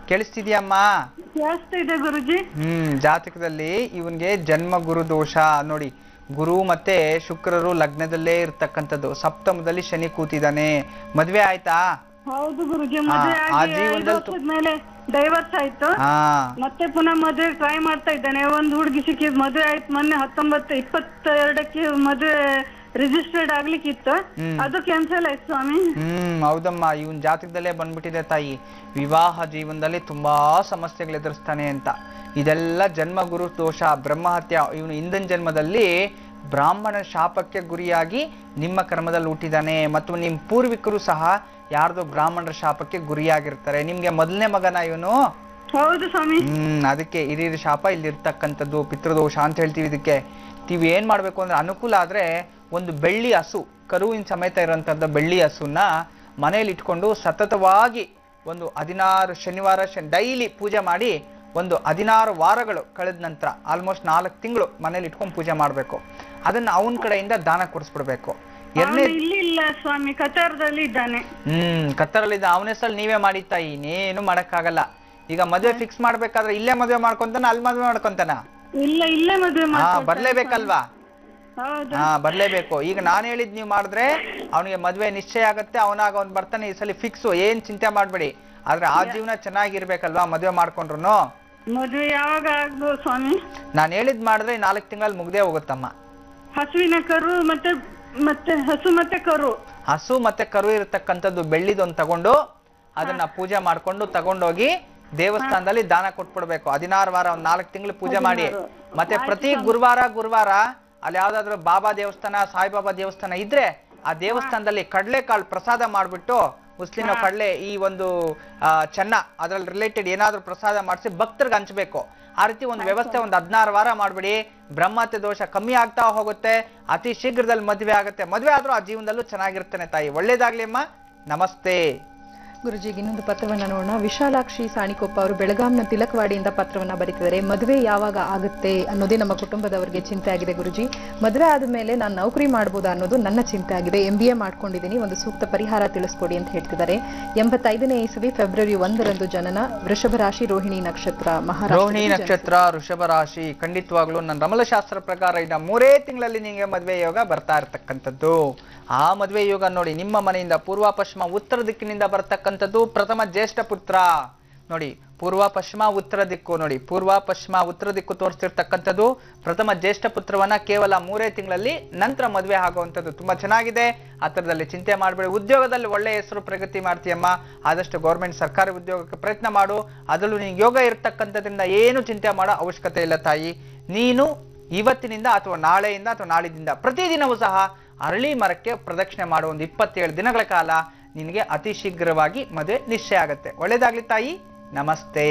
ಕೇಳಿಸ್ತಿದ್ಯಮ್ಮ? ಜಾಸ್ತಿ ಇದೆ ಗುರುಜಿ. ಜಾತಕದಲ್ಲಿ ಇವನ್ಗೆ ಜನ್ಮ ಗುರು ದೋಷ ನೋಡಿ. ಗುರು ಮತ್ತೆ ಶುಕ್ರರು ಲಗ್ನದಲ್ಲೇ ಇರ್ತಕ್ಕಂಥದ್ದು. ಸಪ್ತಮದಲ್ಲಿ ಶನಿ ಕೂತಿದ್ದಾನೆ. ಮದ್ವೆ ಆಯ್ತಾ? ಹೌದು ಗುರುಜಿ, ಮದುವೆ ಮೇಲೆ ಡೈವರ್ಸ್ ಆಯ್ತು. ಮತ್ತೆ ಪುನಃ ಮದುವೆ ಟ್ರೈ ಮಾಡ್ತಾ ಇದ್ದಾನೆ. ಒಂದು ಹುಡುಗಿ ಸಿಕ್ಕಿದ್, ಮದುವೆ ಆಯ್ತು ಮೊನ್ನೆ 19/22ಕ್ಕೆ ಮದುವೆ ರಿಜಿಸ್ಟರ್ಡ್ ಆಗ್ಲಿಕ್ಕಿತ್ತು, ಅದು ಕ್ಯಾನ್ಸಲ್ ಆಯ್ತು ಸ್ವಾಮಿ. ಹೌದಮ್ಮ, ಇವನ್ ಜಾತಕದಲ್ಲೇ ಬಂದ್ಬಿಟ್ಟಿದೆ ತಾಯಿ. ವಿವಾಹ ಜೀವನದಲ್ಲಿ ತುಂಬಾ ಸಮಸ್ಯೆಗಳು ಎದುರಿಸ್ತಾನೆ ಅಂತ. ಇದೆಲ್ಲ ಜನ್ಮ ಗುರು ದೋಷ, ಬ್ರಹ್ಮಹತ್ಯ. ಇವನು ಹಿಂದಿನ ಜನ್ಮದಲ್ಲಿ ಬ್ರಾಹ್ಮಣ ಶಾಪಕ್ಕೆ ಗುರಿಯಾಗಿ ನಿಮ್ಮ ಕರ್ಮದಲ್ಲಿ ಹುಟ್ಟಿದಾನೆ. ಮತ್ತು ನಿಮ್ ಪೂರ್ವಿಕರು ಸಹ ಯಾರ್ದೋ ಬ್ರಾಹ್ಮಣರ ಶಾಪಕ್ಕೆ ಗುರಿಯಾಗಿರ್ತಾರೆ. ನಿಮ್ಗೆ ಮೊದಲನೇ ಮಗನ ಇವನು? ಹೌದು ಸ್ವಾಮಿ. ಅದಕ್ಕೆ ಹಿರಿಯರ ಶಾಪ ಇಲ್ಲಿ ಇರ್ತಕ್ಕಂಥದ್ದು, ಪಿತೃದೋಷ ಅಂತ ಹೇಳ್ತೀವಿ ಇದಕ್ಕೆ. ನೀವು ಏನ್ ಮಾಡ್ಬೇಕು ಅಂದ್ರೆ, ಅನುಕೂಲ ಆದ್ರೆ ಒಂದು ಬೆಳ್ಳಿ ಹಸು, ಕರುವಿನ ಸಮೇತ ಇರೋಂಥದ್ದು ಬೆಳ್ಳಿ ಹಸುನ ಮನೇಲಿ ಇಟ್ಕೊಂಡು ಸತತವಾಗಿ ಒಂದು 16 ಶನಿವಾರ ಡೈಲಿ ಪೂಜೆ ಮಾಡಿ ಒಂದು 16 ವಾರಗಳು ಕಳೆದ ನಂತರ ಆಲ್ಮೋಸ್ಟ್ 4 ತಿಂಗಳು ಮನೇಲಿ ಇಟ್ಕೊಂಡು ಪೂಜೆ ಮಾಡ್ಬೇಕು. ಅದನ್ನ ಅವನ ಕಡೆಯಿಂದ ದಾನ ಕೊಡಿಸ್ಬಿಡ್ಬೇಕು. ಇಲ್ಲ ಸ್ವಾಮಿ, ಕತಾರದಲ್ಲಿ ಇದ್ದಾನೆ. ಕತ್ತರಲ್ಲಿ ಅವನ ಹೆಸರಲ್ಲಿ ನೀವೇ ಮಾಡಿ ತಾಯಿ, ಇನ್ನೇನು ಮಾಡಕ್ಕಾಗಲ್ಲ. ಈಗ ಮದುವೆ ಫಿಕ್ಸ್ ಮಾಡ್ಬೇಕಾದ್ರೆ ಇಲ್ಲೇ ಮದುವೆ ಮಾಡ್ಕೊಂತಾನ, ಅಲ್ಲಿ ಮದುವೆ ಮಾಡ್ಕೊಂತಾನ? ಇಲ್ಲೇ ಮದುವೆ ಬರ್ಲೇಬೇಕಲ್ವಾ? ಬರ್ಲೇಬೇಕು. ಈಗ ನಾನು ಹೇಳಿದ್ ನೀವು ಮಾಡಿದ್ರೆ ಅವನಿಗೆ ಮದ್ವೆ ನಿಶ್ಚಯ ಆಗತ್ತೆ, ಅವನಾಗ ಅವ್ನು ಬರ್ತಾನೆ. ಈ ಸಲ ಫಿಕ್ಸ್, ಏನ್ ಚಿಂತೆ ಮಾಡ್ಬೇಡಿ. ಆದ್ರೆ ಆ ಜೀವನ ಚೆನ್ನಾಗಿರ್ಬೇಕಲ್ವಾ ಮದ್ವೆ ಮಾಡ್ಕೊಂಡ್ರು. ಮದ್ವೆ ಯಾವಾಗ ಆಗ್ಬೋದು ಸ್ವಾಮಿ? ನಾನು ಹೇಳಿದ್ ಮಾಡಿದ್ರೆ 4 ತಿಂಗಳಲ್ಲಿ ಮುಗ್ದೇ ಹೋಗುತ್ತಮ್ಮ. ಹಸುವಿನ ಕರು ಮತ್ತೆ ಹಸು ಮತ್ತೆ ಕರು. ಹಸು ಮತ್ತೆ ಕರು ಇರತಕ್ಕಂಥದ್ದು ಬೆಳ್ಳಿದೊಂದು ತಗೊಂಡು ಅದನ್ನ ಪೂಜೆ ಮಾಡ್ಕೊಂಡು ತಗೊಂಡೋಗಿ ದೇವಸ್ಥಾನದಲ್ಲಿ ದಾನ ಕೊಟ್ಬಿಡ್ಬೇಕು. 16 ವಾರ 4 ತಿಂಗಳು ಪೂಜೆ ಮಾಡಿ. ಮತ್ತೆ ಪ್ರತಿ ಗುರುವಾರ ಅಲ್ಲಿ ಯಾವ್ದಾದ್ರು ಬಾಬಾ ದೇವಸ್ಥಾನ, ಸಾಯಿಬಾಬಾ ದೇವಸ್ಥಾನ ಇದ್ರೆ ಆ ದೇವಸ್ಥಾನದಲ್ಲಿ ಕಡಲೆಕಾಳು ಪ್ರಸಾದ ಮಾಡ್ಬಿಟ್ಟು ಮುಸ್ಲಿಂ ಕಡಲೆ ಈ ಒಂದು ಚೆನ್ನ ಅದ್ರಲ್ಲಿ ರಿಲೇಟೆಡ್ ಏನಾದ್ರು ಪ್ರಸಾದ ಮಾಡಿಸಿ ಭಕ್ತರಿಗೆ ಹಂಚ್ಬೇಕು. ಆ ರೀತಿ ಒಂದು ವ್ಯವಸ್ಥೆ 16 ವಾರ ಮಾಡ್ಬಿಡಿ. ಬ್ರಹ್ಮತ್ಯ ದೋಷ ಕಮ್ಮಿ ಆಗ್ತಾ ಹೋಗುತ್ತೆ. ಅತಿ ಶೀಘ್ರದಲ್ಲಿ ಮದ್ವೆ ಆಗುತ್ತೆ. ಮದ್ವೆ ಆದ್ರೂ ಆ ಜೀವನದಲ್ಲೂ ಚೆನ್ನಾಗಿರ್ತಾನೆ ತಾಯಿ. ಒಳ್ಳೇದಾಗ್ಲಿ ಅಮ್ಮ. ನಮಸ್ತೆ. ಗುರುಜಿಗೆ ಇನ್ನೊಂದು ಪತ್ರವನ್ನ ನೋಡೋಣ. ವಿಶಾಲಾಕ್ಷಿ ಸಾಣಿಕೊಪ್ಪ ಅವರು ಬೆಳಗಾಂನ ತಿಲಕವಾಡಿಯಿಂದ ಪತ್ರವನ್ನ ಬರೀತಿದ್ದಾರೆ. ಮದುವೆ ಯಾವಾಗ ಆಗುತ್ತೆ ಅನ್ನೋದೇ ನಮ್ಮ ಕುಟುಂಬದವರಿಗೆ ಚಿಂತೆ ಆಗಿದೆ ಗುರುಜಿ. ಮದುವೆ ಆದ್ಮೇಲೆ ನಾನು ನೌಕರಿ ಮಾಡ್ಬೋದಾ ಅನ್ನೋದು ನನ್ನ ಚಿಂತೆ ಆಗಿದೆ. MBA ಮಾಡ್ಕೊಂಡಿದ್ದೀನಿ, ಒಂದು ಸೂಕ್ತ ಪರಿಹಾರ ತಿಳಿಸ್ಕೊಡಿ ಅಂತ ಹೇಳ್ತಿದ್ದಾರೆ. 85ನೇ ಇಸವಿ ಫೆಬ್ರವರಿ 1ರಂದು ಜನನ, ವೃಷಭ ರಾಶಿ, ರೋಹಿಣಿ ನಕ್ಷತ್ರ, ರೋಹಿಣಿ ನಕ್ಷತ್ರ, ವೃಷಭ ರಾಶಿ. ಖಂಡಿತವಾಗ್ಲೂ ನನ್ನ ರಮಲಶಾಸ್ತ್ರ ಪ್ರಕಾರ ಇನ್ನ 3 ತಿಂಗಳಲ್ಲಿ ನಿಮಗೆ ಮದುವೆ ಯೋಗ ಬರ್ತಾ ಇರ್ತಕ್ಕಂಥದ್ದು. ಆ ಮದುವೆ ಯೋಗ ನೋಡಿ, ನಿಮ್ಮ ಮನೆಯಿಂದ ಪೂರ್ವ ಪಶ್ಚಿಮ ಉತ್ತರ ದಿಕ್ಕಿನಿಂದ ಬರ್ತಕ್ಕಂಥದ್ದು ಪ್ರಥಮ ಜ್ಯೇಷ್ಠ ಪುತ್ರ. ನೋಡಿ, ಪೂರ್ವ ಪಶ್ಚಿಮ ಉತ್ತರ ದಿಕ್ಕು ನೋಡಿ, ಪೂರ್ವ ಪಶ್ಚಿಮ ಉತ್ತರ ದಿಕ್ಕು ತೋರಿಸ್ತಿರ್ತಕ್ಕಂಥದ್ದು ಪ್ರಥಮ ಜ್ಯೇಷ್ಠ ಪುತ್ರವನ್ನ ಕೇವಲ 3 ತಿಂಗಳಲ್ಲಿ ನಂತರ ಮದುವೆ ಆಗುವಂಥದ್ದು. ತುಂಬಾ ಚೆನ್ನಾಗಿದೆ. ಆ ಥರದಲ್ಲಿ ಚಿಂತೆ ಮಾಡಬೇಡಿ. ಉದ್ಯೋಗದಲ್ಲಿ ಒಳ್ಳೆ ಹೆಸರು, ಪ್ರಗತಿ ಮಾಡ್ತೀಯಮ್ಮ. ಆದಷ್ಟು ಗೌರ್ಮೆಂಟ್ ಸರ್ಕಾರಿ ಉದ್ಯೋಗಕ್ಕೆ ಪ್ರಯತ್ನ ಮಾಡು. ಅದರಲ್ಲೂ ನಿಂಗೆ ಯೋಗ ಇರ್ತಕ್ಕಂಥದ್ರಿಂದ ಏನು ಚಿಂತೆ ಮಾಡೋ ಅವಶ್ಯಕತೆ ಇಲ್ಲ ತಾಯಿ. ನೀನು ಇವತ್ತಿನಿಂದ ಅಥವಾ ನಾಳೆಯಿಂದ ಅಥವಾ ನಾಳಿದಿಂದ ಪ್ರತಿದಿನವೂ ಸಹ ಅರಳಿ ಮರಕ್ಕೆ ಪ್ರದಕ್ಷಿಣೆ ಮಾಡುವ ಒಂದು 27 ದಿನಗಳ ಕಾಲ ನಿನಗೆ ಅತಿ ಶೀಘ್ರವಾಗಿ ಮದುವೆ ನಿಶ್ಚಯ ಆಗುತ್ತೆ. ಒಳ್ಳೇದಾಗ್ಲಿ ತಾಯಿ. ನಮಸ್ತೆ.